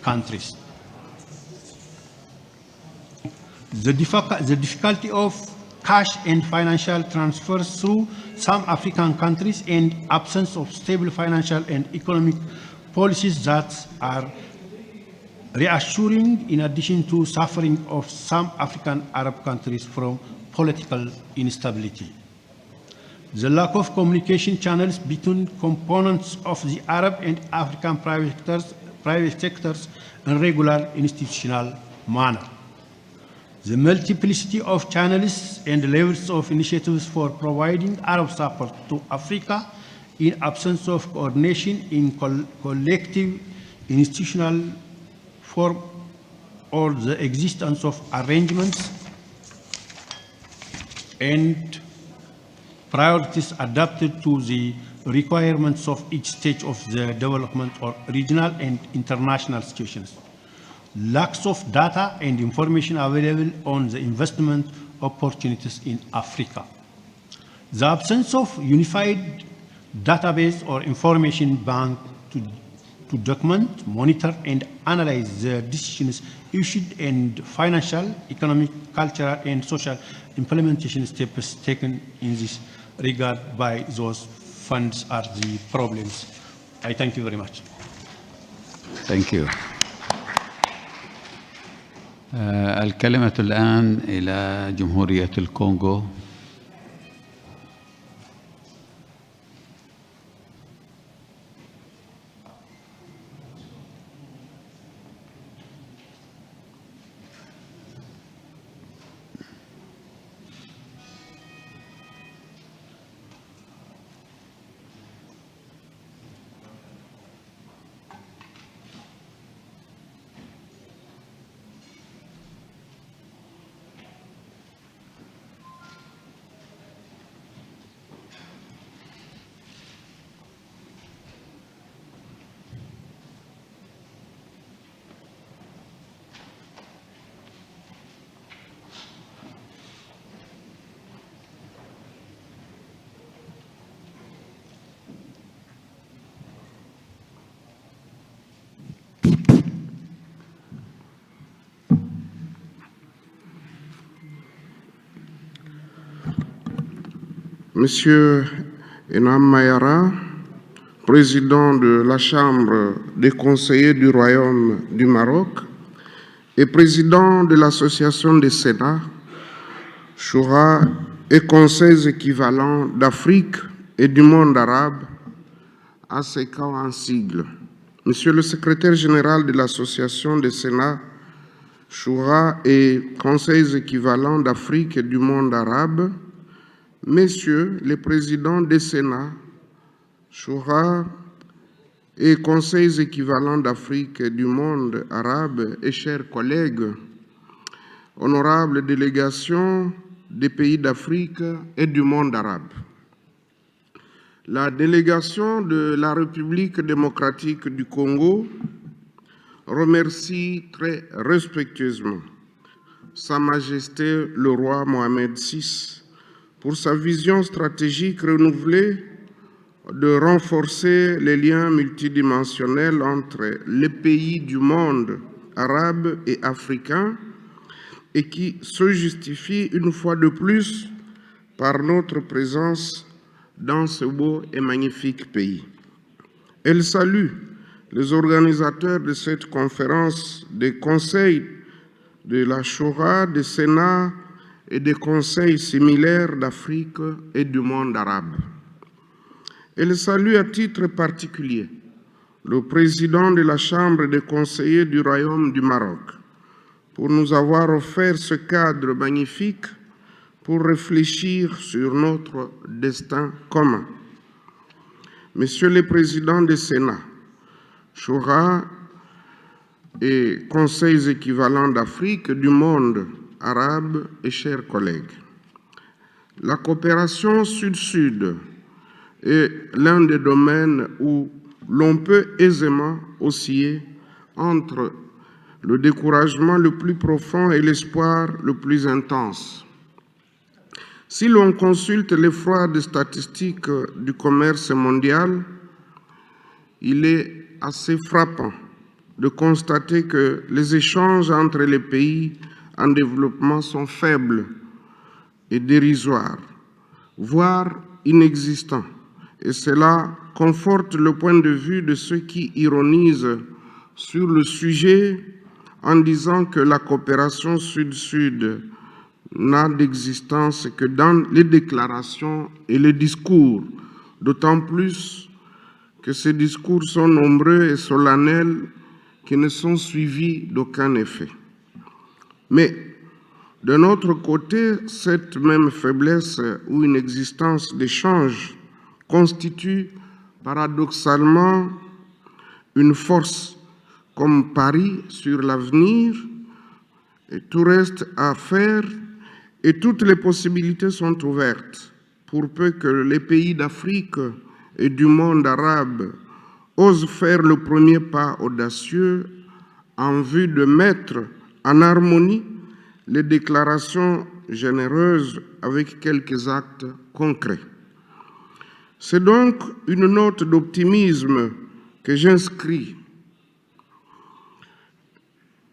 countries. The difficulty of cash and financial transfers through some African countries and absence of stable financial and economic policies that are reassuring, in addition to suffering of some African Arab countries from political instability. The lack of communication channels between components of the Arab and African private sectors in regular institutional manner. The multiplicity of channels and levels of initiatives for providing Arab support to Africa in absence of coordination in collective institutional form or the existence of arrangements and priorities adapted to the requirements of each stage of the development or regional and international situations. Lacks of data and information available on the investment opportunities in Africa. The absence of unified database or information bank to document, monitor, and analyze the decisions issued and financial, economic, cultural, and social implementation steps taken in this regard by those funds are the problems. I thank you very much. Thank you. الكلمة الآن إلى جمهورية الكونغو. Monsieur Enam Mayara, président de la Chambre des conseillers du Royaume du Maroc et président de l'Association des Sénats, Shura et conseils équivalents d'Afrique et du monde arabe, ASECA en sigle. Monsieur le secrétaire général de l'Association des Sénats, Shura et conseils équivalents d'Afrique et du monde arabe, Messieurs les présidents des Sénats, Shura et conseils équivalents d'Afrique et du monde arabe et chers collègues, honorables délégations des pays d'Afrique et du monde arabe. La délégation de la République démocratique du Congo remercie très respectueusement Sa Majesté le roi Mohamed VI pour sa vision stratégique renouvelée de renforcer les liens multidimensionnels entre les pays du monde arabe et africain et qui se justifie une fois de plus par notre présence dans ce beau et magnifique pays. Elle salue les organisateurs de cette conférence des conseils de la Shura, des Sénats et des conseils similaires d'Afrique et du monde arabe. Elle salue à titre particulier le président de la Chambre des conseillers du Royaume du Maroc pour nous avoir offert ce cadre magnifique pour réfléchir sur notre destin commun. Messieurs les présidents des Sénats, Shura et conseils équivalents d'Afrique, du monde arabe et chers collègues. La coopération sud-sud est l'un des domaines où l'on peut aisément osciller entre le découragement le plus profond et l'espoir le plus intense. Si l'on consulte les froides statistiques du commerce mondial, il est assez frappant de constater que les échanges entre les pays en développement sont faibles et dérisoires, voire inexistants. Et cela conforte le point de vue de ceux qui ironisent sur le sujet en disant que la coopération sud-sud n'a d'existence que dans les déclarations et les discours, d'autant plus que ces discours sont nombreux et solennels qui ne sont suivis d'aucun effet. Mais de notre côté, cette même faiblesse ou inexistence d'échange constitue paradoxalement une force, comme pari sur l'avenir, et tout reste à faire et toutes les possibilités sont ouvertes pour peu que les pays d'Afrique et du monde arabe osent faire le premier pas audacieux en vue de mettre en harmonie les déclarations généreuses avec quelques actes concrets. C'est donc une note d'optimisme que j'inscris.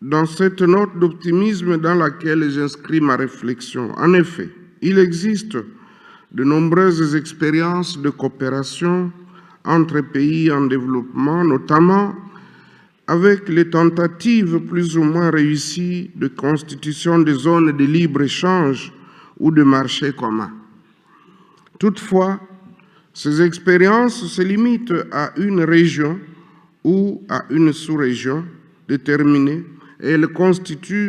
Dans cette note d'optimisme dans laquelle j'inscris ma réflexion. En effet, il existe de nombreuses expériences de coopération entre pays en développement, notamment avec les tentatives plus ou moins réussies de constitution de zones de libre-échange ou de marchés communs. Toutefois, ces expériences se limitent à une région ou à une sous-région déterminée et elles consistent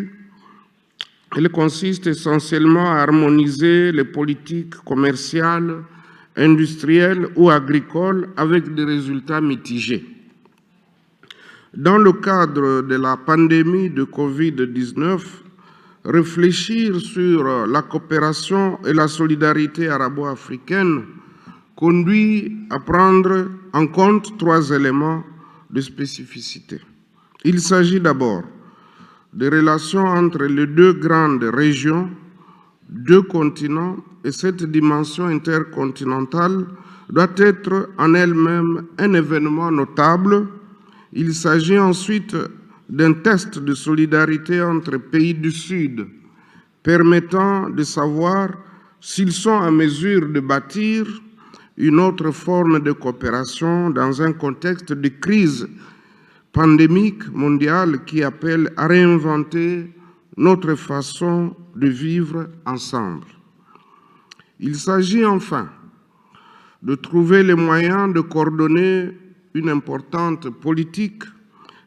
essentiellement à harmoniser les politiques commerciales, industrielles ou agricoles avec des résultats mitigés. Dans le cadre de la pandémie de Covid-19, réfléchir sur la coopération et la solidarité arabo-africaine conduit à prendre en compte 3 éléments de spécificité. Il s'agit d'abord des relations entre les 2 grandes régions, 2 continents, et cette dimension intercontinentale doit être en elle-même un événement notable. Il s'agit ensuite d'un test de solidarité entre pays du Sud, permettant de savoir s'ils sont en mesure de bâtir une autre forme de coopération dans un contexte de crise pandémique mondiale qui appelle à réinventer notre façon de vivre ensemble. Il s'agit enfin de trouver les moyens de coordonner une importante politique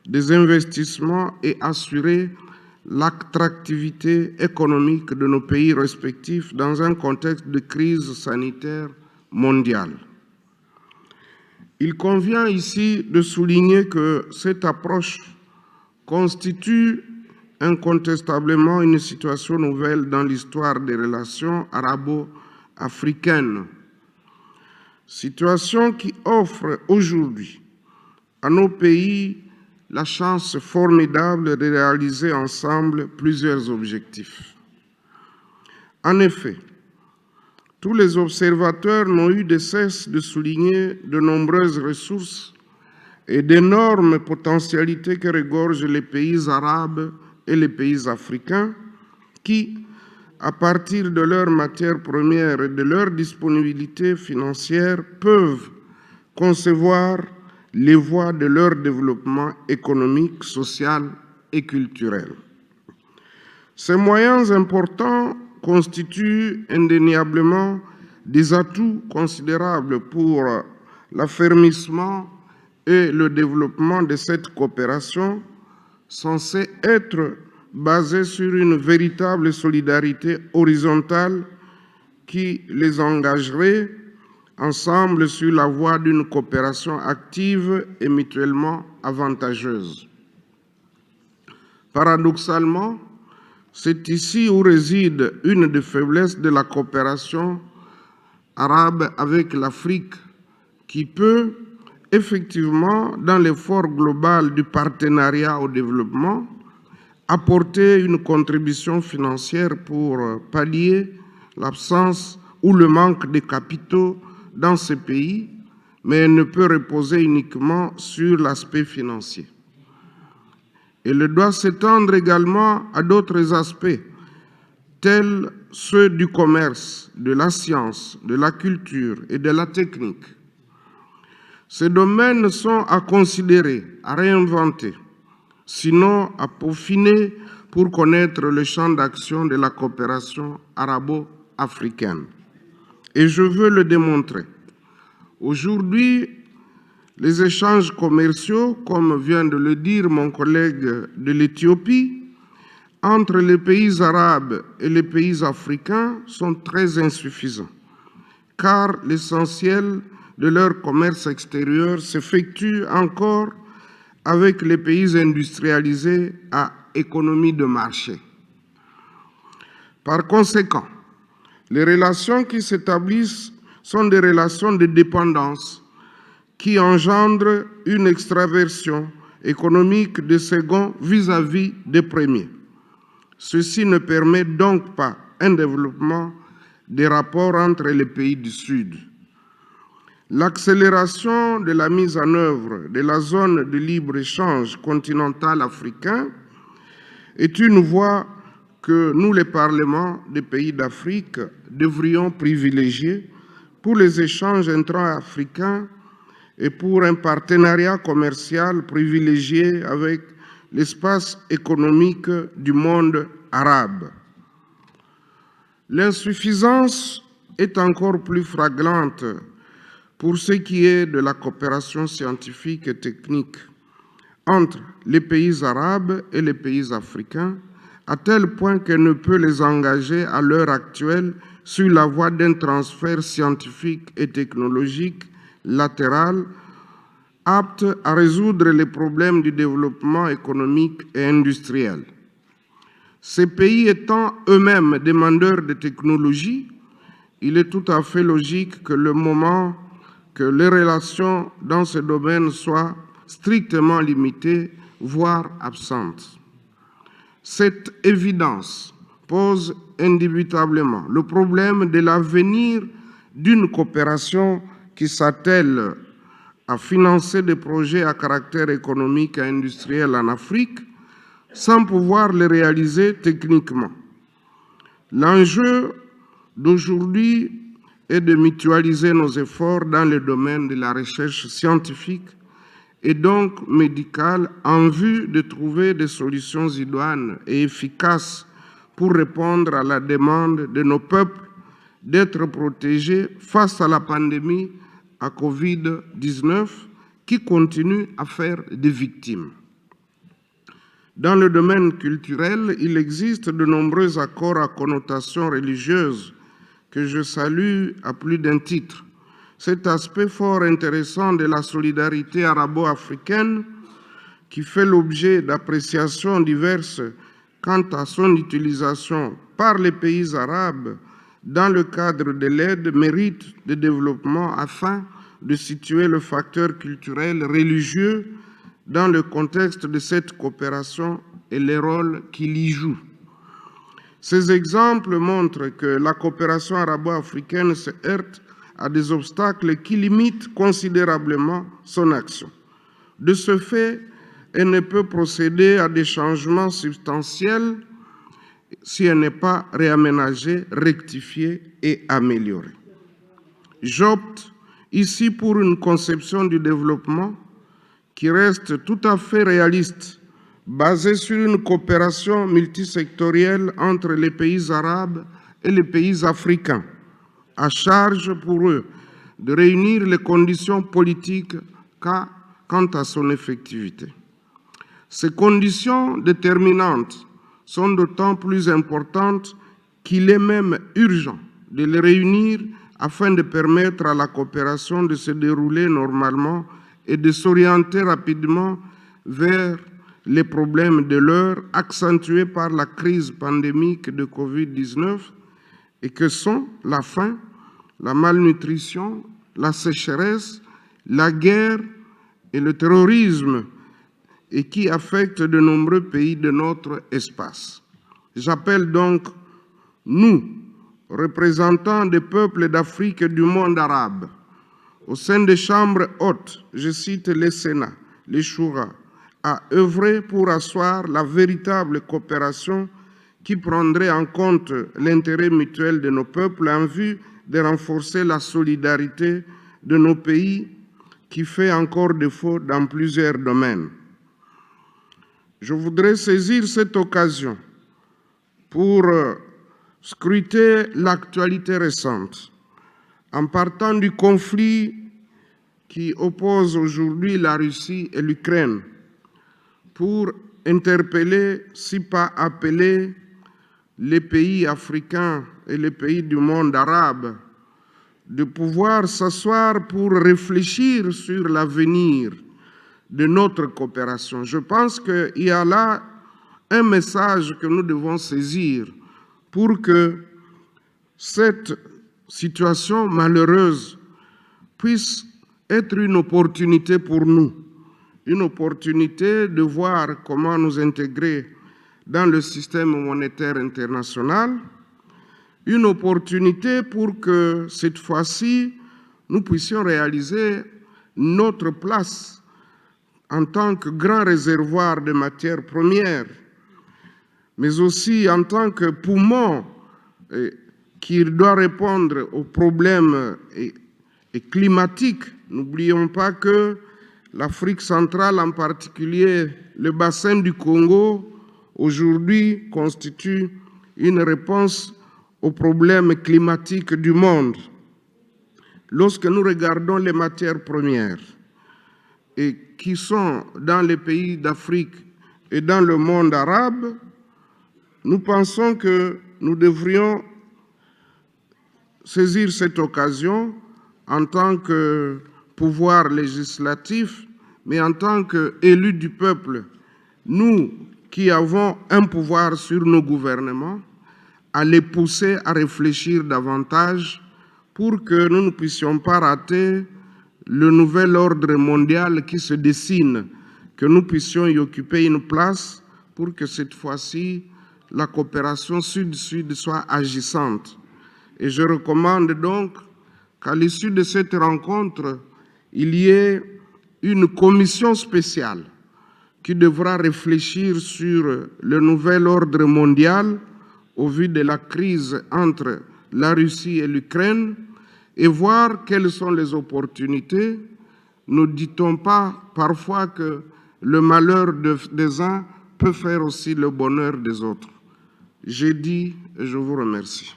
des investissements et assurer l'attractivité économique de nos pays respectifs dans un contexte de crise sanitaire mondiale. Il convient ici de souligner que cette approche constitue incontestablement une situation nouvelle dans l'histoire des relations arabo-africaines. Situation qui offre aujourd'hui à nos pays la chance formidable de réaliser ensemble plusieurs objectifs. En effet, tous les observateurs n'ont eu de cesse de souligner de nombreuses ressources et d'énormes potentialités que regorgent les pays arabes et les pays africains qui, à partir de leurs matières premières et de leur disponibilité financière, peuvent concevoir les voies de leur développement économique, social et culturel. Ces moyens importants constituent indéniablement des atouts considérables pour l'affermissement et le développement de cette coopération censée être basée sur une véritable solidarité horizontale qui les engagerait ensemble sur la voie d'une coopération active et mutuellement avantageuse. Paradoxalement, c'est ici où réside une des faiblesses de la coopération arabe avec l'Afrique, qui peut effectivement, dans l'effort global du partenariat au développement, apporter une contribution financière pour pallier l'absence ou le manque de capitaux dans ces pays, mais elle ne peut reposer uniquement sur l'aspect financier. Elle doit s'étendre également à d'autres aspects, tels ceux du commerce, de la science, de la culture et de la technique. Ces domaines sont à considérer, à réinventer, sinon à peaufiner pour connaître le champ d'action de la coopération arabo-africaine. Et je veux le démontrer. Aujourd'hui, les échanges commerciaux, comme vient de le dire mon collègue de l'Éthiopie, entre les pays arabes et les pays africains sont très insuffisants, car l'essentiel de leur commerce extérieur s'effectue encore avec les pays industrialisés à économie de marché. Par conséquent, les relations qui s'établissent sont des relations de dépendance qui engendrent une extraversion économique des seconds vis-à-vis des premiers. Ceci ne permet donc pas un développement des rapports entre les pays du Sud. L'accélération de la mise en œuvre de la zone de libre-échange continentale africaine est une voie que nous, les parlements des pays d'Afrique, devrions privilégier pour les échanges intra-africains et pour un partenariat commercial privilégié avec l'espace économique du monde arabe. L'insuffisance est encore plus flagrante pour ce qui est de la coopération scientifique et technique entre les pays arabes et les pays africains, à tel point qu'elle ne peut les engager à l'heure actuelle sur la voie d'un transfert scientifique et technologique latéral apte à résoudre les problèmes du développement économique et industriel. Ces pays étant eux-mêmes demandeurs de technologie, il est tout à fait logique que le moment que les relations dans ce domaine soient strictement limitées, voire absentes. Cette évidence pose indubitablement le problème de l'avenir d'une coopération qui s'attelle à financer des projets à caractère économique et industriel en Afrique sans pouvoir les réaliser techniquement. L'enjeu d'aujourd'hui est de mutualiser nos efforts dans le domaine de la recherche scientifique et donc médicale en vue de trouver des solutions idoines et efficaces pour répondre à la demande de nos peuples d'être protégés face à la pandémie à Covid-19 qui continue à faire des victimes. Dans le domaine culturel, il existe de nombreux accords à connotation religieuse que je salue à plus d'un titre. Cet aspect fort intéressant de la solidarité arabo-africaine, qui fait l'objet d'appréciations diverses quant à son utilisation par les pays arabes dans le cadre de l'aide, mérite de développement afin de situer le facteur culturel religieux dans le contexte de cette coopération et les rôles qu'il y joue. Ces exemples montrent que la coopération arabo-africaine se heurte à des obstacles qui limitent considérablement son action. De ce fait, elle ne peut procéder à des changements substantiels si elle n'est pas réaménagée, rectifiée et améliorée. J'opte ici pour une conception du développement qui reste tout à fait réaliste, basée sur une coopération multisectorielle entre les pays arabes et les pays africains, à charge pour eux de réunir les conditions politiques quant à son effectivité. Ces conditions déterminantes sont d'autant plus importantes qu'il est même urgent de les réunir afin de permettre à la coopération de se dérouler normalement et de s'orienter rapidement vers les problèmes de l'heure accentués par la crise pandémique de Covid-19 et que sont la faim, la malnutrition, la sécheresse, la guerre et le terrorisme et qui affectent de nombreux pays de notre espace. J'appelle donc, nous, représentants des peuples d'Afrique et du monde arabe, au sein des chambres hautes, je cite les Sénats, les Shura, à œuvrer pour asseoir la véritable coopération qui prendrait en compte l'intérêt mutuel de nos peuples en vue de renforcer la solidarité de nos pays qui fait encore défaut dans plusieurs domaines. Je voudrais saisir cette occasion pour scruter l'actualité récente en partant du conflit qui oppose aujourd'hui la Russie et l'Ukraine pour interpeller, si pas appeler, les pays africains et les pays du monde arabe de pouvoir s'asseoir pour réfléchir sur l'avenir de notre coopération. Je pense qu'il y a là un message que nous devons saisir pour que cette situation malheureuse puisse être une opportunité pour nous, une opportunité de voir comment nous intégrer dans le système monétaire international, une opportunité pour que cette fois-ci, nous puissions réaliser notre place en tant que grand réservoir de matières premières, mais aussi en tant que poumon qui doit répondre aux problèmes climatiques. N'oublions pas que l'Afrique centrale, en particulier le bassin du Congo, aujourd'hui constitue une réponse aux problèmes climatiques du monde. Lorsque nous regardons les matières premières et qui sont dans les pays d'Afrique et dans le monde arabe, nous pensons que nous devrions saisir cette occasion en tant que pouvoir législatif, mais en tant qu'élus du peuple, nous qui avons un pouvoir sur nos gouvernements, à les pousser à réfléchir davantage pour que nous ne puissions pas rater le nouvel ordre mondial qui se dessine, que nous puissions y occuper une place pour que cette fois-ci, la coopération sud-sud soit agissante. Et je recommande donc qu'à l'issue de cette rencontre, il y ait une commission spéciale qui devra réfléchir sur le nouvel ordre mondial au vu de la crise entre la Russie et l'Ukraine et voir quelles sont les opportunités. Ne dit-on pas parfois que le malheur des uns peut faire aussi le bonheur des autres? J'ai dit et je vous remercie.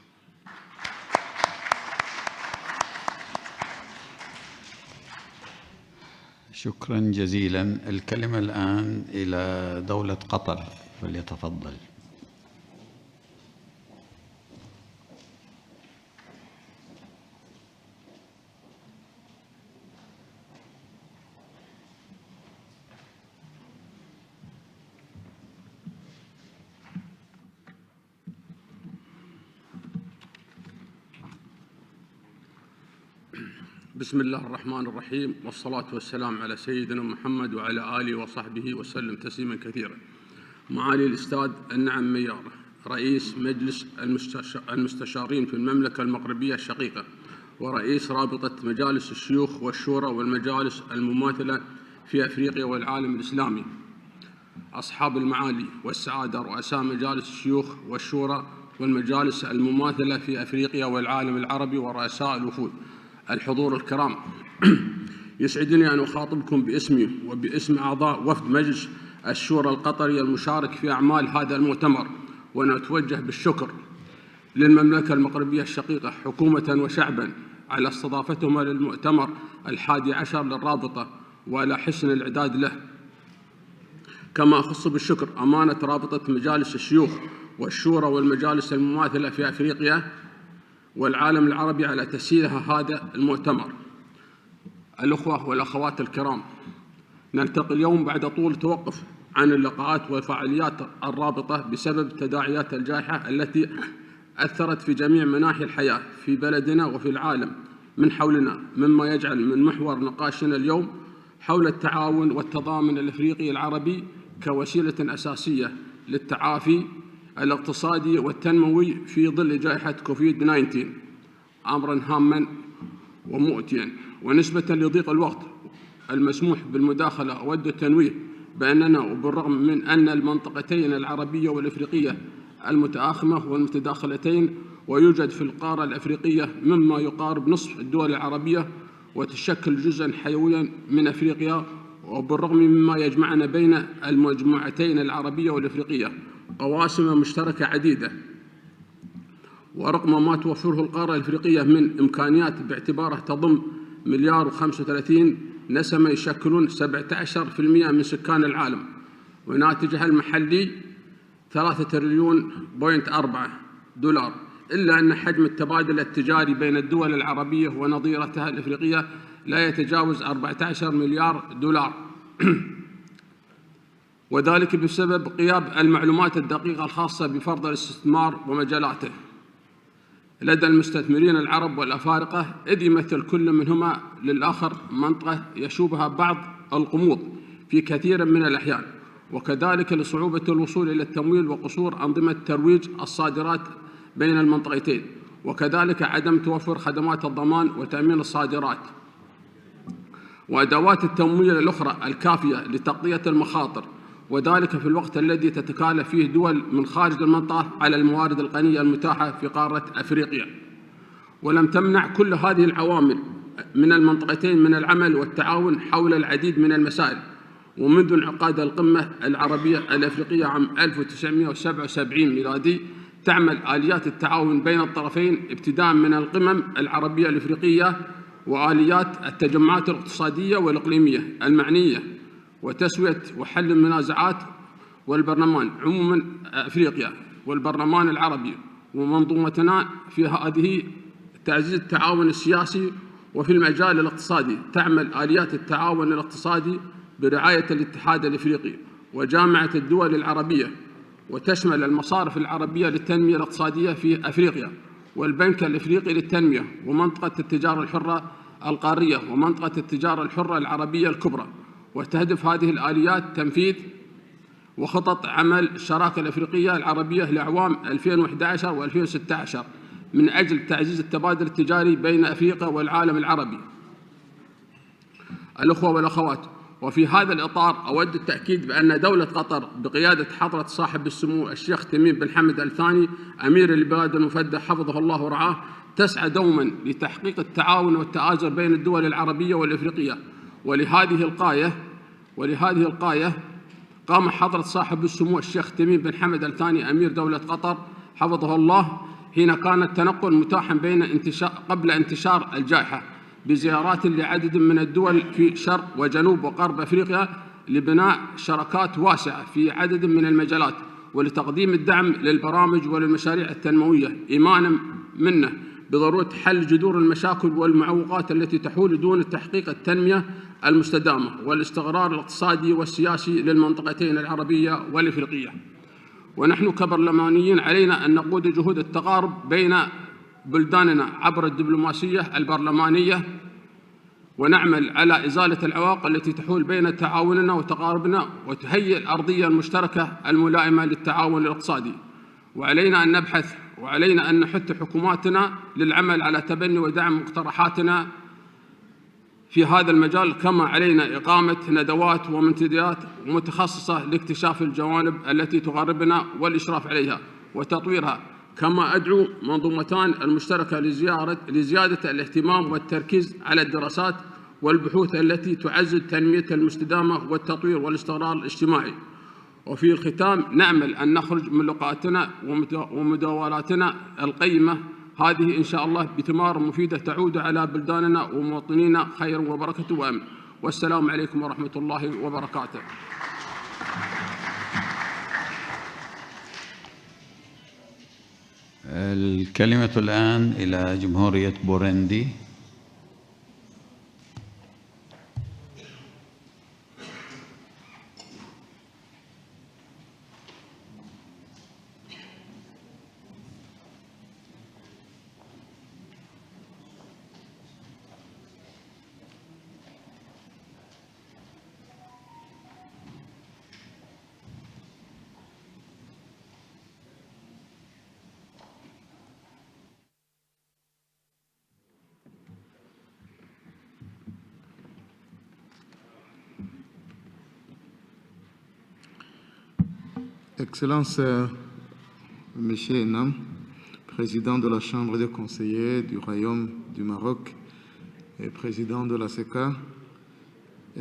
شكرا جزيلا. الكلمة الآن إلى دولة قطر فليتفضل. بسم الله الرحمن الرحيم والصلاة والسلام على سيدنا محمد وعلى آله وصحبه وسلم تسليما كثيرا. معالي الأستاذ النعم ميار رئيس مجلس المستشارين في المملكة المغربية الشقيقة ورئيس رابطة مجالس الشيوخ والشورى والمجالس المماثلة في أفريقيا والعالم الإسلامي، أصحاب المعالي والسعادة رؤساء مجالس الشيوخ والشورى والمجالس المماثلة في أفريقيا والعالم العربي ورؤساء الوفود، الحضور الكرام، يسعدني أن أخاطبكم باسمي وباسم أعضاء وفد مجلس الشورى القطري المشارك في أعمال هذا المؤتمر، وأن أتوجه بالشكر للمملكة المغربية الشقيقة حكومة وشعبا على استضافتهما للمؤتمر الحادي عشر للرابطة وعلى حسن الإعداد له. كما أخص بالشكر أمانة رابطة مجالس الشيوخ والشورى والمجالس المماثلة في أفريقيا والعالم العربي على تسييرها هذا المؤتمر. الأخوة والأخوات الكرام، نلتقي اليوم بعد طول توقف عن اللقاءات وفعاليات الرابطة بسبب تداعيات الجائحة التي أثرت في جميع مناحي الحياة في بلدنا وفي العالم من حولنا، مما يجعل من محور نقاشنا اليوم حول التعاون والتضامن الإفريقي العربي كوسيلة أساسية للتعافي الاقتصادي والتنموي في ظل جائحة كوفيد-19 أمرا هاما ومؤتيا. ونسبة لضيق الوقت المسموح بالمداخلة أود التنويه بأننا وبالرغم من أن المنطقتين العربية والإفريقية المتآخمة والمتداخلتين ويوجد في القارة الأفريقية مما يقارب نصف الدول العربية وتشكل جزءا حيويا من أفريقيا، وبالرغم مما يجمعنا بين المجموعتين العربية والإفريقية قواسم مشتركة عديدة، ورغم ما توفره القارة الأفريقية من إمكانيات باعتبارها تضم 1,035 نسمة يشكلون 17% من سكان العالم، وناتجها المحلي 3.4 تريليون دولار، إلا أن حجم التبادل التجاري بين الدول العربية ونظيرتها الإفريقية لا يتجاوز 14 مليار دولار وذلك بسبب غياب المعلومات الدقيقة الخاصة بفرض الاستثمار ومجالاته لدى المستثمرين العرب والأفارقة، إذ يمثل كل منهما للآخر منطقة يشوبها بعض الغموض في كثير من الأحيان، وكذلك لصعوبة الوصول إلى التمويل وقصور أنظمة ترويج الصادرات بين المنطقتين، وكذلك عدم توفر خدمات الضمان وتأمين الصادرات وأدوات التمويل الأخرى الكافية لتغطية المخاطر، وذلك في الوقت الذي تتكالب فيه دول من خارج المنطقة على الموارد الغنية المتاحة في قارة أفريقيا. ولم تمنع كل هذه العوامل من المنطقتين من العمل والتعاون حول العديد من المسائل، ومنذ انعقاد القمة العربية الأفريقية عام 1977 ميلادي تعمل آليات التعاون بين الطرفين ابتداء من القمم العربية الأفريقية وآليات التجمعات الاقتصادية والإقليمية المعنية وتسوية وحل المنازعات، والبرلمان عموما أفريقيا والبرلمان العربي ومنظومتنا في هذه تعزيز التعاون السياسي. وفي المجال الاقتصادي تعمل آليات التعاون الاقتصادي برعاية الاتحاد الإفريقي وجامعة الدول العربية، وتشمل المصارف العربية للتنمية الاقتصادية في أفريقيا والبنك الإفريقي للتنمية ومنطقة التجارة الحرة القارية ومنطقة التجارة الحرة العربية الكبرى. وتهدف هذه الآليات تنفيذ وخطط عمل الشراكة الأفريقية العربية لأعوام 2011 و2016 من أجل تعزيز التبادل التجاري بين أفريقيا والعالم العربي. الأخوة والأخوات، وفي هذا الإطار أود التأكيد بأن دولة قطر بقيادة حضرة صاحب السمو الشيخ تميم بن حمد الثاني أمير البلاد المفدى حفظه الله ورعاه تسعى دوما لتحقيق التعاون والتآزر بين الدول العربية والإفريقية، ولهذه الغاية قام حضرة صاحب السمو الشيخ تميم بن حمد الثاني أمير دولة قطر حفظه الله حين كان التنقل متاحا قبل انتشار الجائحة بزيارات لعدد من الدول في شرق وجنوب وغرب أفريقيا لبناء شراكات واسعة في عدد من المجالات ولتقديم الدعم للبرامج وللمشاريع التنموية، إيمانا منه بضرورة حل جذور المشاكل والمعوقات التي تحول دون تحقيق التنمية المستدامة والاستقرار الاقتصادي والسياسي للمنطقتين العربية والإفريقية. ونحن كبرلمانيين علينا أن نقود جهود التقارب بين بلداننا عبر الدبلوماسية البرلمانية، ونعمل على إزالة العوائق التي تحول بين تعاوننا وتقاربنا وتهيئ الأرضية المشتركة الملائمة للتعاون الاقتصادي. وعلينا أن نبحث وعلينا أن نحث حكوماتنا للعمل على تبني ودعم مقترحاتنا في هذا المجال، كما علينا إقامة ندوات ومنتديات متخصصة لاكتشاف الجوانب التي تغربنا والإشراف عليها وتطويرها، كما أدعو منظومتان المشتركة لزيادة الاهتمام والتركيز على الدراسات والبحوث التي تعزز التنمية المستدامة والتطوير والاستقرار الاجتماعي. وفي الختام نأمل أن نخرج من لقاءاتنا ومداولاتنا القيمة هذه إن شاء الله بثمار مفيدة تعود على بلداننا ومواطنينا خير وبركة وأمن. والسلام عليكم ورحمة الله وبركاته. الكلمة الآن إلى جمهورية بوروندي. Excellences, Monsieur Enam, président de la Chambre des conseillers du Royaume du Maroc et président de la CECA,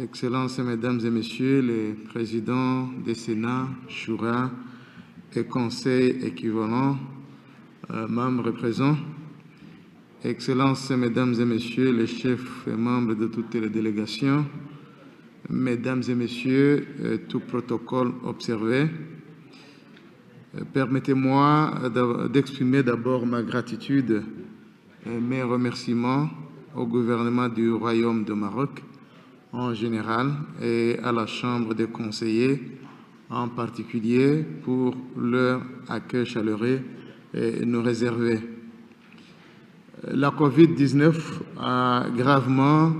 Excellences, Mesdames et Messieurs les présidents des Sénats, Shura et conseils équivalents, membres présents, Excellences, Mesdames et Messieurs les chefs et membres de toutes les délégations, Mesdames et Messieurs, tout protocole observé, permettez-moi d'exprimer d'abord ma gratitude et mes remerciements au gouvernement du Royaume du Maroc en général et à la Chambre des conseillers en particulier pour leur accueil chaleureux et nous réservé. La COVID-19 a gravement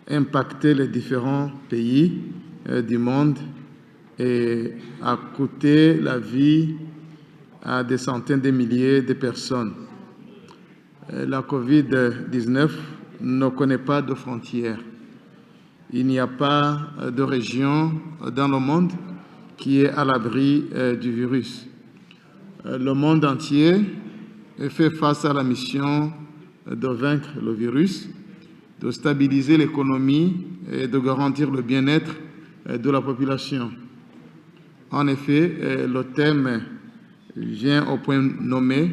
impacté les différents pays du monde et a coûté la vie à des centaines de milliers de personnes. La COVID-19 ne connaît pas de frontières. Il n'y a pas de région dans le monde qui est à l'abri du virus. Le monde entier fait face à la mission de vaincre le virus, de stabiliser l'économie et de garantir le bien-être de la population. En effet, le thème vient au point nommé,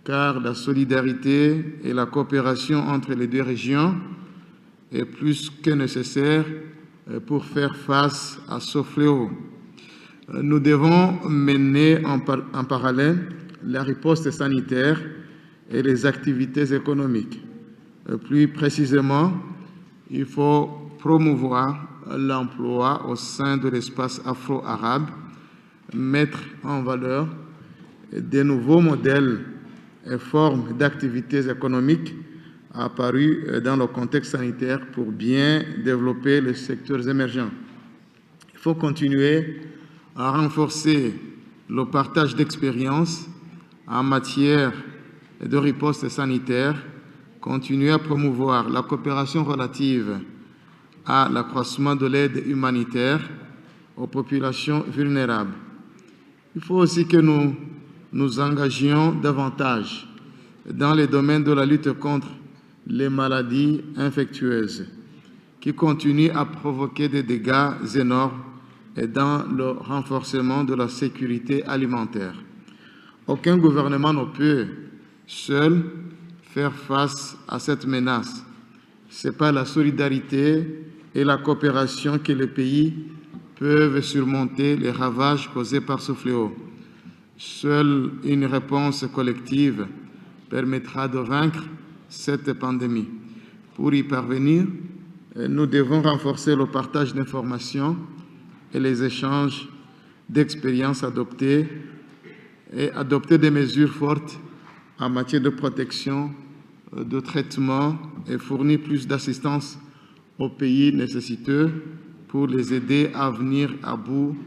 car la solidarité et la coopération entre les deux régions est plus que nécessaire pour faire face à ce fléau. Nous devons mener en parallèle la riposte sanitaire et les activités économiques. Plus précisément, il faut promouvoir l'emploi au sein de l'espace afro-arabe, mettre en valeur de nouveaux modèles et formes d'activités économiques apparus dans le contexte sanitaire pour bien développer les secteurs émergents. Il faut continuer à renforcer le partage d'expériences en matière de riposte sanitaire, continuer à promouvoir la coopération relative à l'accroissement de l'aide humanitaire aux populations vulnérables. Il faut aussi que nous nous engagions davantage dans les domaines de la lutte contre les maladies infectieuses qui continuent à provoquer des dégâts énormes et dans le renforcement de la sécurité alimentaire. Aucun gouvernement ne peut seul faire face à cette menace. C'est par la solidarité et la coopération que les pays peuvent surmonter les ravages causés par ce fléau. Seule une réponse collective permettra de vaincre cette pandémie. Pour y parvenir, nous devons renforcer le partage d'informations et les échanges d'expériences adopter des mesures fortes en matière de protection, de traitement et fournir plus d'assistance aux pays nécessiteux pour les aider à venir à bout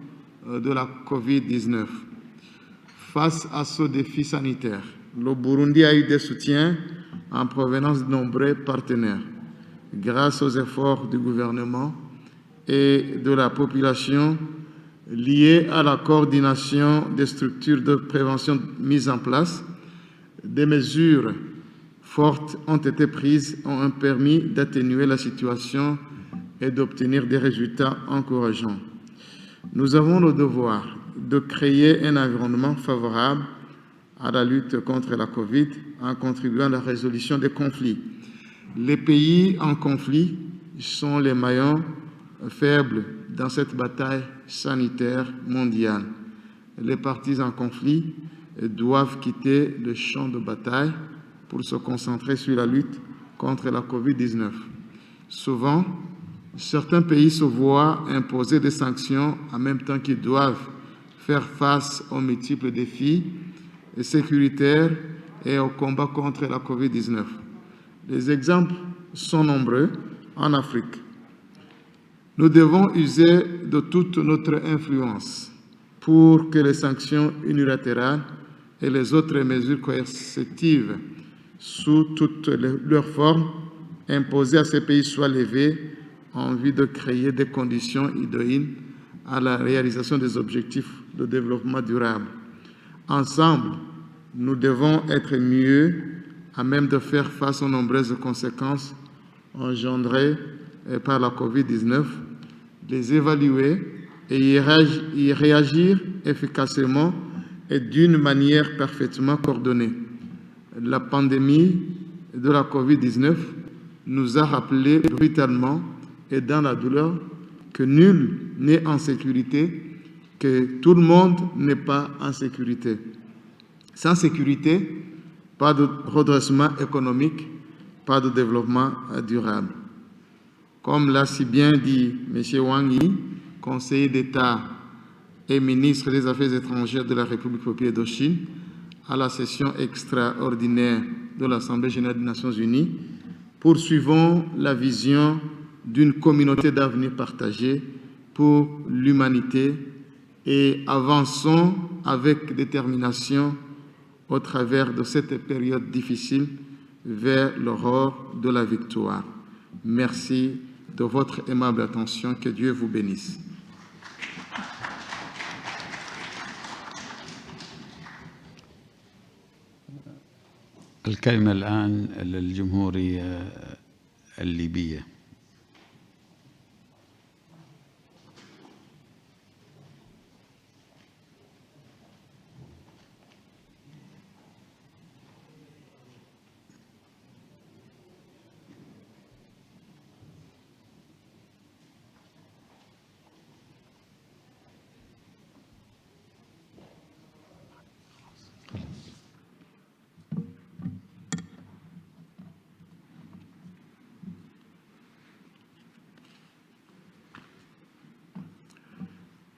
de la COVID-19. Face à ce défi sanitaire, le Burundi a eu des soutiens en provenance de nombreux partenaires. Grâce aux efforts du gouvernement et de la population liés à la coordination des structures de prévention mises en place, des mesures fortes ont été prises, ont permis d'atténuer la situation et d'obtenir des résultats encourageants. Nous avons le devoir de créer un environnement favorable à la lutte contre la COVID en contribuant à la résolution des conflits. Les pays en conflit sont les maillons faibles dans cette bataille sanitaire mondiale. Les parties en conflit doivent quitter le champ de bataille pour se concentrer sur la lutte contre la COVID-19. Souvent, certains pays se voient imposer des sanctions en même temps qu'ils doivent faire face aux multiples défis sécuritaires et au combat contre la COVID-19. Les exemples sont nombreux en Afrique. Nous devons user de toute notre influence pour que les sanctions unilatérales et les autres mesures coercitives sous toutes leurs formes imposées à ces pays soient levées en vue de créer des conditions idoines à la réalisation des objectifs de développement durable. Ensemble, nous devons être mieux à même de faire face aux nombreuses conséquences engendrées par la COVID-19, les évaluer et y réagir efficacement et d'une manière parfaitement coordonnée. La pandémie de la COVID-19 nous a rappelé brutalement et dans la douleur que nul n'est en sécurité, que tout le monde n'est pas en sécurité. Sans sécurité, pas de redressement économique, pas de développement durable. Comme l'a si bien dit M. Wang Yi, conseiller d'État et ministre des Affaires étrangères de la République populaire de Chine, à la session extraordinaire de l'Assemblée générale des Nations unies, poursuivons la vision d'une communauté d'avenir partagée pour l'humanité et avançons avec détermination au travers de cette période difficile vers l'aurore de la victoire. Merci de votre aimable attention. Que Dieu vous bénisse. الكلمة الآن للجمهورية الليبية.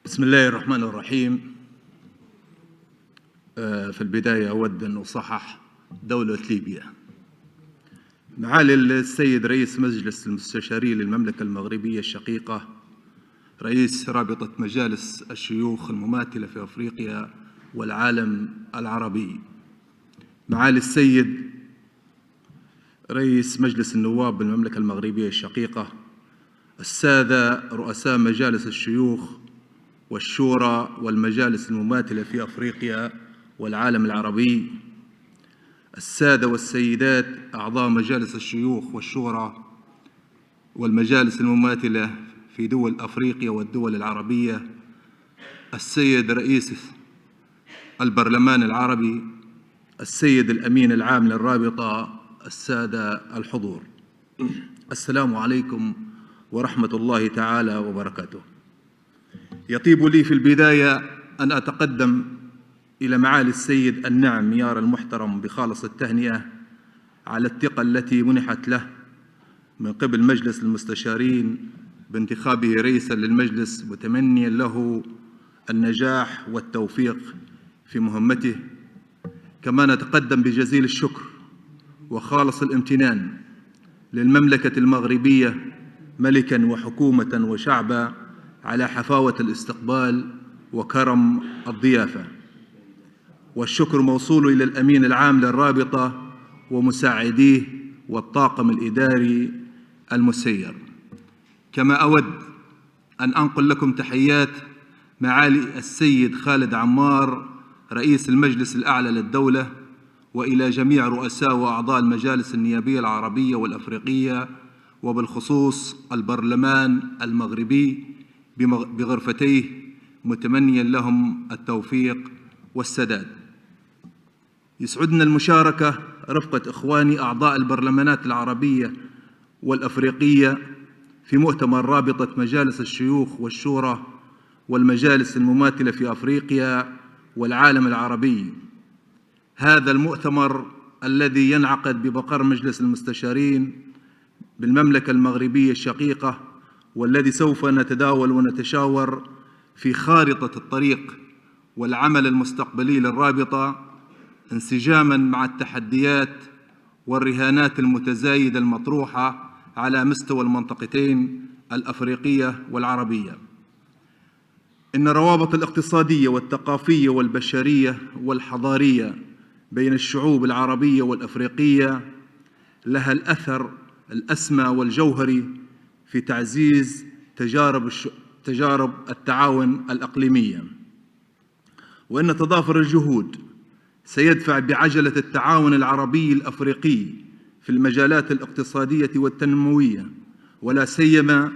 بسم الله الرحمن الرحيم. في البداية أود أن أصحح دولة ليبيا. معالي السيد رئيس مجلس المستشارين للمملكة المغربية الشقيقة، رئيس رابطة مجالس الشيوخ المماثلة في أفريقيا والعالم العربي، معالي السيد رئيس مجلس النواب بالمملكة المغربية الشقيقة، السادة رؤساء مجالس الشيوخ والشورى والمجالس المماثلة في أفريقيا والعالم العربي، السادة والسيدات أعضاء مجالس الشيوخ والشورى والمجالس المماثلة في دول أفريقيا والدول العربية، السيد رئيس البرلمان العربي، السيد الأمين العام للرابطة، السادة الحضور، السلام عليكم ورحمة الله تعالى وبركاته. يطيب لي في البداية أن أتقدم إلى معالي السيد النعم ميار المحترم بخالص التهنئة على الثقة التي منحت له من قبل مجلس المستشارين بانتخابه رئيسا للمجلس، متمنيا له النجاح والتوفيق في مهمته. كما نتقدم بجزيل الشكر وخالص الامتنان للمملكة المغربية ملكا وحكومة وشعبا على حفاوة الاستقبال وكرم الضيافة، والشكر موصول إلى الأمين العام للرابطة ومساعديه والطاقم الإداري المسير. كما أود أن أنقل لكم تحيات معالي السيد خالد عمار رئيس المجلس الأعلى للدولة، وإلى جميع رؤساء وأعضاء المجالس النيابية العربية والأفريقية، وبالخصوص البرلمان المغربي بغرفتيه، متمنيا لهم التوفيق والسداد. يسعدنا المشاركة رفقة إخواني أعضاء البرلمانات العربية والأفريقية في مؤتمر رابطة مجالس الشيوخ والشورى والمجالس المماثلة في أفريقيا والعالم العربي. هذا المؤتمر الذي ينعقد بمقر مجلس المستشارين بالمملكة المغربية الشقيقة، والذي سوف نتداول ونتشاور في خارطة الطريق والعمل المستقبلي للرابطة، انسجاماً مع التحديات والرهانات المتزايدة المطروحة على مستوى المنطقتين الأفريقية والعربية. إن الروابط الاقتصادية والثقافية والبشرية والحضارية بين الشعوب العربية والأفريقية لها الأثر الأسمى والجوهري في تعزيز تجارب التعاون الإقليمية. وأن تضافر الجهود سيدفع بعجلة التعاون العربي الأفريقي في المجالات الاقتصادية والتنموية، ولا سيما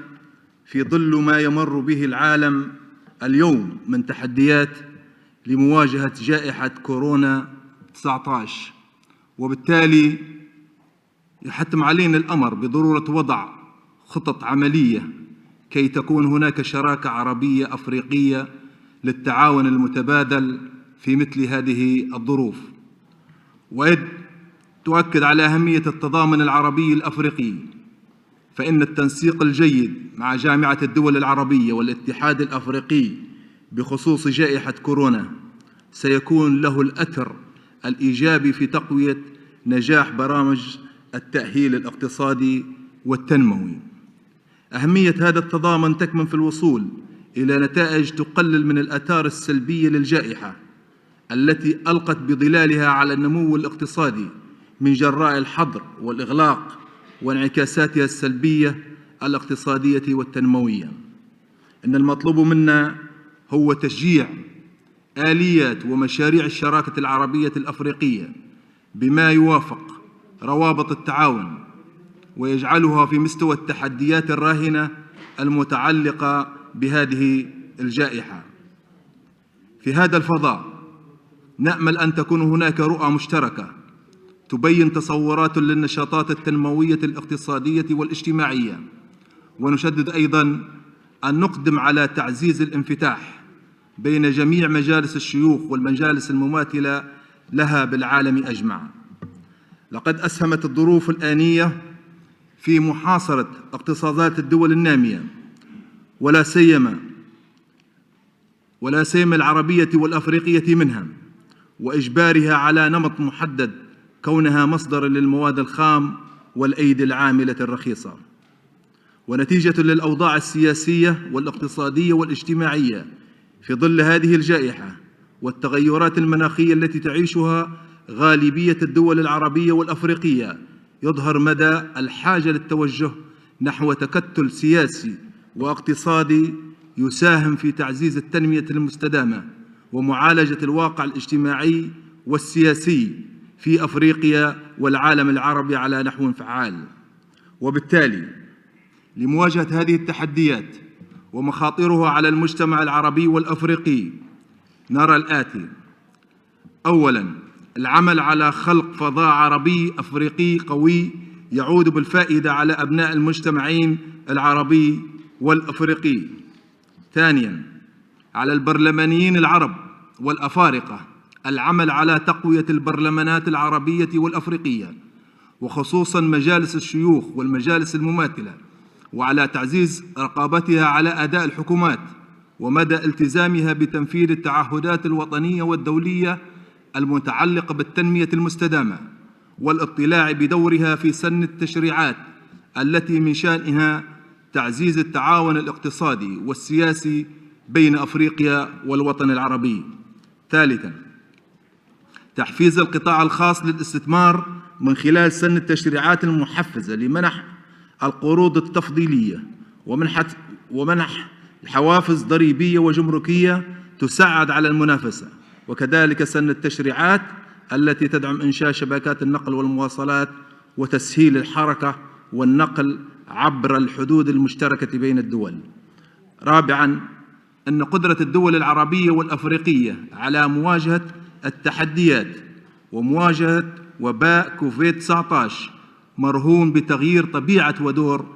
في ظل ما يمر به العالم اليوم من تحديات لمواجهة جائحة كورونا 19. وبالتالي يحتم علينا الأمر بضرورة وضع خطط عملية كي تكون هناك شراكة عربية أفريقية للتعاون المتبادل في مثل هذه الظروف. وإذ تؤكد على أهمية التضامن العربي الأفريقي، فإن التنسيق الجيد مع جامعة الدول العربية والاتحاد الأفريقي بخصوص جائحة كورونا سيكون له الأثر الإيجابي في تقوية نجاح برامج التأهيل الاقتصادي والتنموي. أهمية هذا التضامن تكمن في الوصول إلى نتائج تقلل من الآثار السلبية للجائحة التي ألقت بظلالها على النمو الاقتصادي من جراء الحظر والإغلاق وانعكاساتها السلبية الاقتصادية والتنموية. إن المطلوب منا هو تشجيع آليات ومشاريع الشراكة العربية الأفريقية بما يوافق روابط التعاون ويجعلها في مستوى التحديات الراهنة المتعلقة بهذه الجائحة. في هذا الفضاء نأمل أن تكون هناك رؤى مشتركة تبين تصورات للنشاطات التنموية الاقتصادية والاجتماعية، ونشدد أيضاً أن نقدم على تعزيز الانفتاح بين جميع مجالس الشيوخ والمجالس المماثلة لها بالعالم أجمع. لقد أسهمت الظروف الآنية في محاصرة اقتصادات الدول النامية ولا سيما العربية والأفريقية منها، وإجبارها على نمط محدد كونها مصدر للمواد الخام والأيدي العاملة الرخيصة. ونتيجة للأوضاع السياسية والاقتصادية والاجتماعية في ظل هذه الجائحة والتغيرات المناخية التي تعيشها غالبية الدول العربية والأفريقية، يظهر مدى الحاجة للتوجه نحو تكتل سياسي واقتصادي يساهم في تعزيز التنمية المستدامة ومعالجة الواقع الاجتماعي والسياسي في أفريقيا والعالم العربي على نحو فعال. وبالتالي لمواجهة هذه التحديات ومخاطرها على المجتمع العربي والأفريقي نرى الآتي: أولاً، العمل على خلق فضاء عربي أفريقي قوي يعود بالفائدة على أبناء المجتمعين العربي والأفريقي. ثانياً، على البرلمانيين العرب والأفارقة العمل على تقوية البرلمانات العربية والأفريقية وخصوصاً مجالس الشيوخ والمجالس المماثلة، وعلى تعزيز رقابتها على أداء الحكومات ومدى التزامها بتنفيذ التعهدات الوطنية والدولية المتعلقة بالتنمية المستدامة، والاطلاع بدورها في سن التشريعات التي من شأنها تعزيز التعاون الاقتصادي والسياسي بين أفريقيا والوطن العربي. ثالثاً، تحفيز القطاع الخاص للاستثمار من خلال سن التشريعات المحفزة لمنح القروض التفضيلية ومنح حوافز ضريبية وجمركية تساعد على المنافسة، وكذلك سن التشريعات التي تدعم إنشاء شبكات النقل والمواصلات وتسهيل الحركة والنقل عبر الحدود المشتركة بين الدول. رابعاً، أن قدرة الدول العربية والأفريقية على مواجهة التحديات ومواجهة وباء كوفيد-19 مرهون بتغيير طبيعة ودور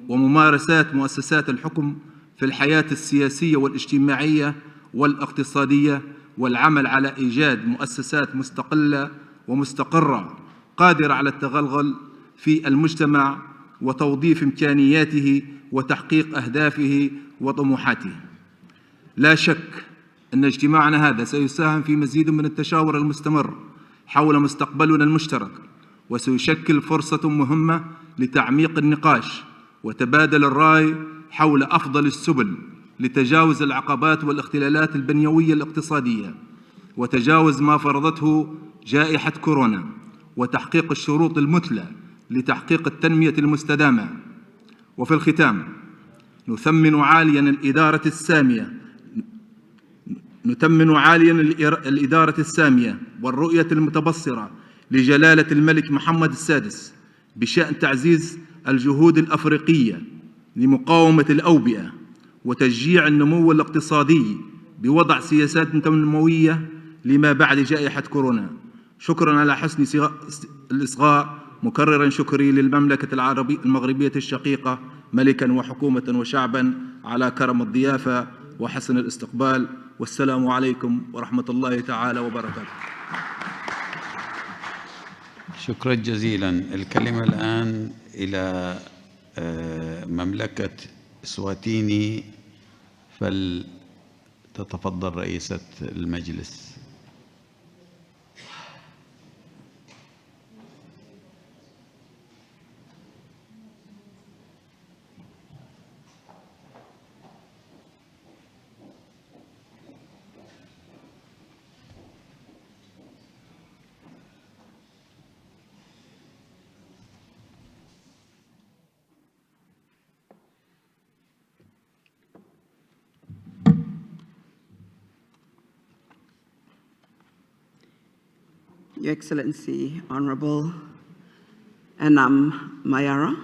وممارسات مؤسسات الحكم في الحياة السياسية والاجتماعية والاقتصادية، والعمل على إيجاد مؤسسات مستقلة ومستقرة قادرة على التغلغل في المجتمع وتوظيف إمكانياته وتحقيق أهدافه وطموحاته. لا شك أن اجتماعنا هذا سيساهم في مزيد من التشاور المستمر حول مستقبلنا المشترك، وسيشكل فرصة مهمة لتعميق النقاش وتبادل الرأي حول أفضل السبل لتجاوز العقبات والاختلالات البنيوية الاقتصادية وتجاوز ما فرضته جائحة كورونا، وتحقيق الشروط المثلى لتحقيق التنمية المستدامة. وفي الختام، نثمن عالياً الإدارة السامية نثمن عاليا الإدارة السامية والرؤية المتبصرة لجلالة الملك محمد السادس بشأن تعزيز الجهود الأفريقية لمقاومة الأوبئة وتشجيع النمو الاقتصادي بوضع سياسات تنموية لما بعد جائحة كورونا. شكرا على حسن الإصغاء، مكررا شكري للمملكة العربية المغربية الشقيقة ملكا وحكومة وشعبا على كرم الضيافة وحسن الاستقبال، والسلام عليكم ورحمة الله تعالى وبركاته. شكرا جزيلا. الكلمة الآن إلى مملكة سواتيني، فلتتفضل رئيسة المجلس. Your Excellency, Honorable Anam Mayara,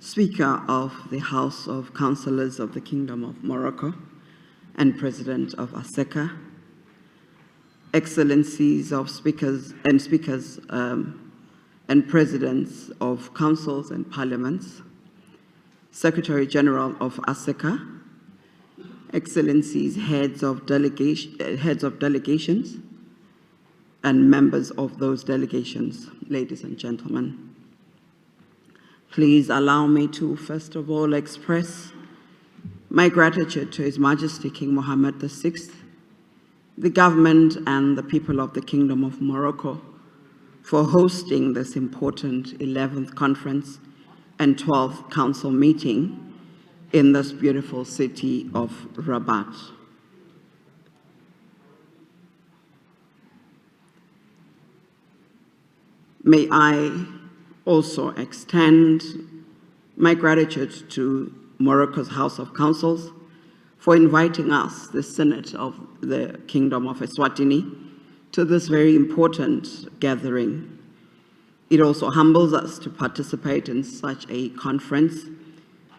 Speaker of the House of Councillors of the Kingdom of Morocco and President of ASECA, Excellencies of Speakers and Presidents of Councils and Parliaments, Secretary General of ASECA, Excellencies, heads of delegations, and members of those delegations, ladies and gentlemen. Please allow me to, first of all, express my gratitude to His Majesty King Mohammed VI, the government and the people of the Kingdom of Morocco for hosting this important 11th conference and 12th council meeting in this beautiful city of Rabat. May I also extend my gratitude to Morocco's House of Councils for inviting us, the Senate of the Kingdom of Eswatini, to this very important gathering. It also humbles us to participate in such a conference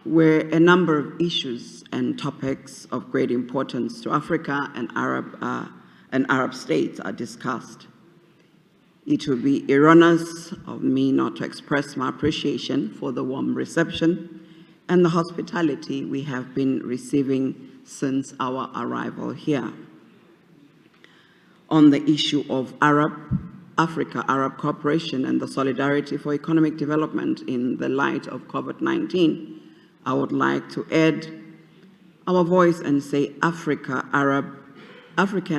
where a number of issues and topics of great importance to Africa and Arab states are discussed. It would be erroneous of me not to express my appreciation for the warm reception and the hospitality we have been receiving since our arrival here. On the issue of Africa-Arab cooperation and the solidarity for economic development in the light of COVID-19, I would like to add our voice and say African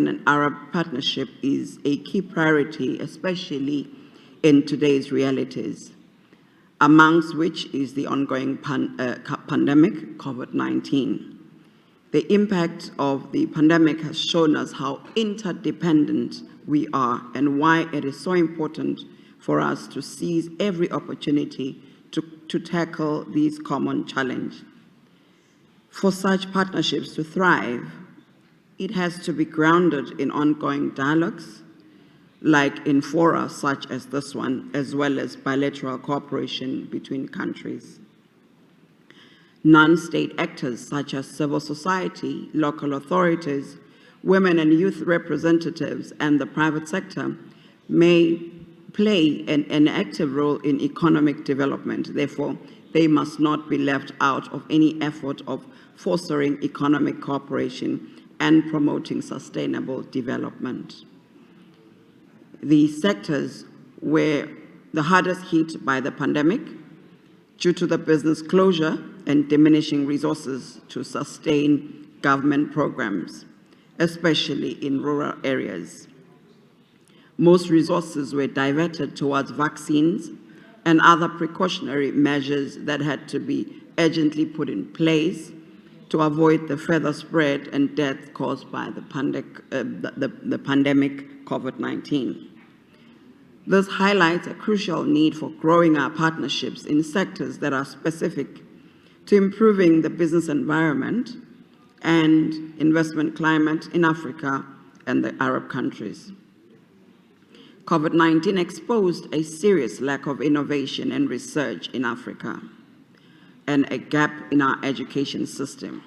and Arab partnership is a key priority, especially in today's realities, amongst which is the ongoing pandemic, COVID-19. The impact of the pandemic has shown us how interdependent we are and why it is so important for us to seize every opportunity to tackle these common challenges. For such partnerships to thrive, it has to be grounded in ongoing dialogues, like in fora such as this one, as well as bilateral cooperation between countries. Non-state actors such as civil society, local authorities, women and youth representatives, and the private sector may play an active role in economic development. Therefore, they must not be left out of any effort of fostering economic cooperation and promoting sustainable development. The sectors were the hardest hit by the pandemic due to the business closure and diminishing resources to sustain government programs, especially in rural areas. Most resources were diverted towards vaccines and other precautionary measures that had to be urgently put in place to avoid the further spread and death caused by the pandemic COVID-19. This highlights a crucial need for growing our partnerships in sectors that are specific to improving the business environment and investment climate in Africa and the Arab countries. COVID-19 exposed a serious lack of innovation and research in Africa and a gap in our education system.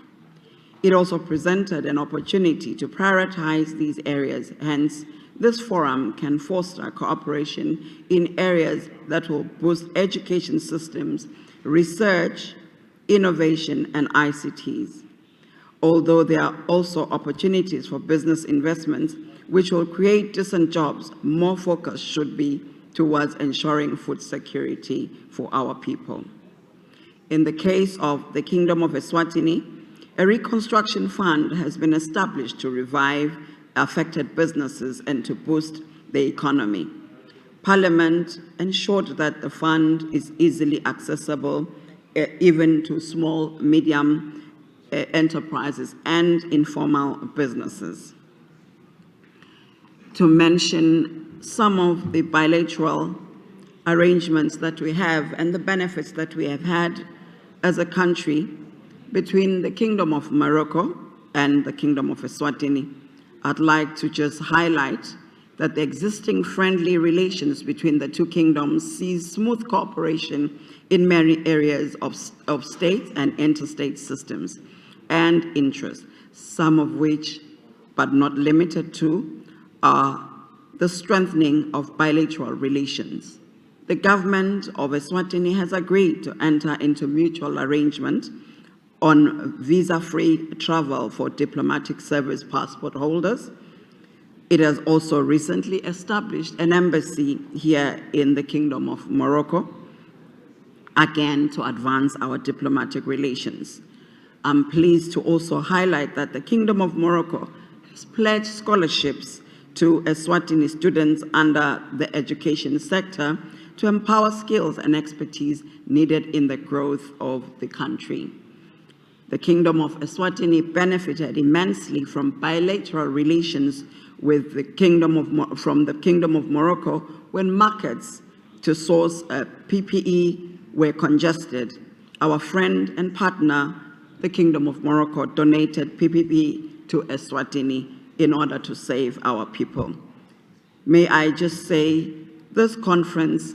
It also presented an opportunity to prioritize these areas. Hence, this forum can foster cooperation in areas that will boost education systems, research, innovation, and ICTs. Although there are also opportunities for business investments which will create decent jobs, more focus should be towards ensuring food security for our people. In the case of the Kingdom of Eswatini, a Reconstruction Fund has been established to revive affected businesses and to boost the economy. Parliament ensured that the fund is easily accessible even to small, medium enterprises and informal businesses. To mention some of the bilateral arrangements that we have and the benefits that we have had as a country between the Kingdom of Morocco and the Kingdom of Eswatini, I'd like to just highlight that the existing friendly relations between the two kingdoms sees smooth cooperation in many areas of state and interstate systems and interests, some of which, but not limited to, are the strengthening of bilateral relations. The government of Eswatini has agreed to enter into mutual arrangement on visa-free travel for diplomatic service passport holders. It has also recently established an embassy here in the Kingdom of Morocco, again to advance our diplomatic relations. I'm pleased to also highlight that the Kingdom of Morocco has pledged scholarships to Eswatini students under the education sector to empower skills and expertise needed in the growth of the country. The Kingdom of Eswatini benefited immensely from bilateral relations with the Kingdom of Morocco when markets to source PPE were congested. Our friend and partner, the Kingdom of Morocco, donated PPE to Eswatini in order to save our people. May I just say, this conference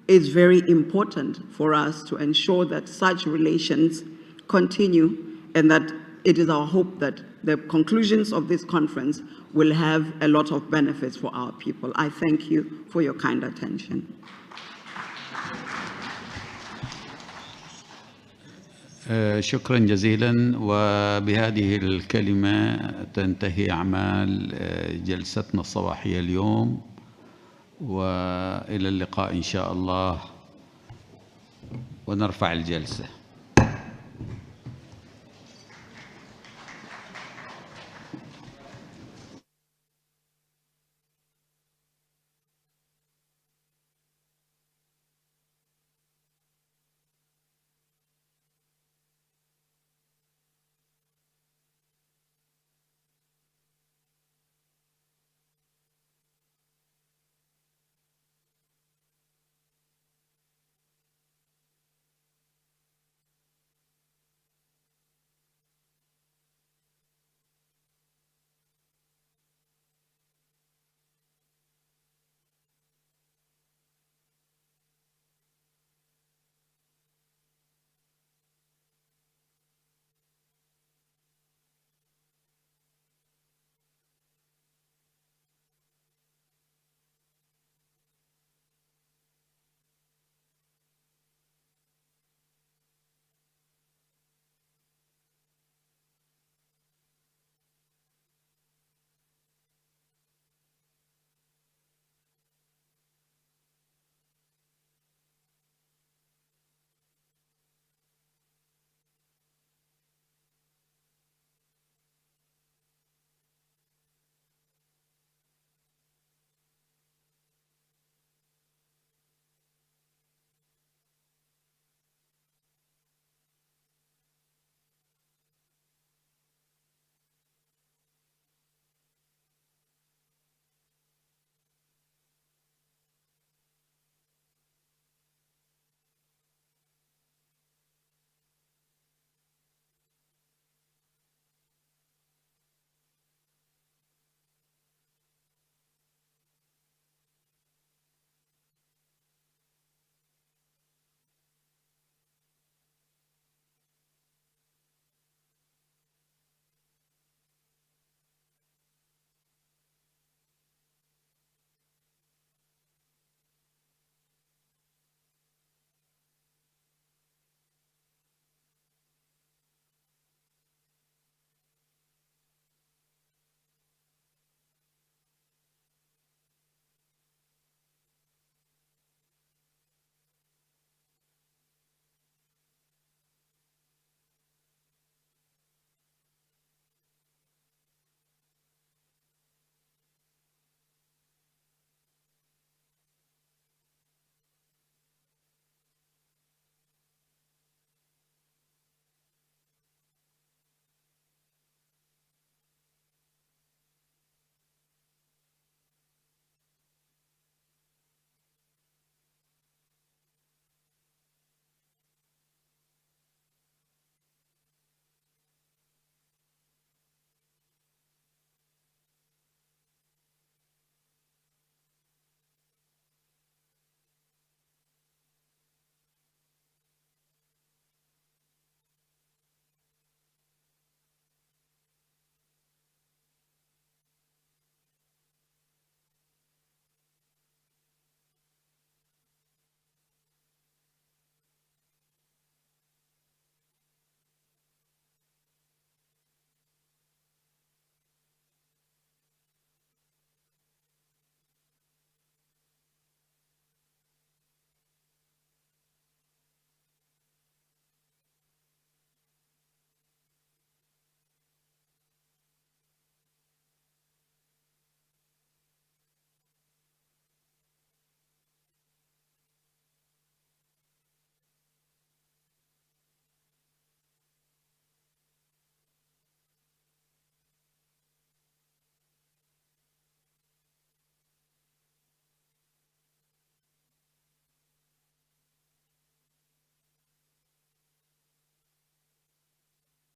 is very important for us to ensure that such relations continue, and that it is our hope that the conclusions of this conference will have a lot of benefits for our people. I thank you for your kind attention. شكرا جزيلا. وبهذه الكلمة تنتهي أعمال جلستنا الصباحية اليوم، وإلى اللقاء إن شاء الله، ونرفع الجلسة.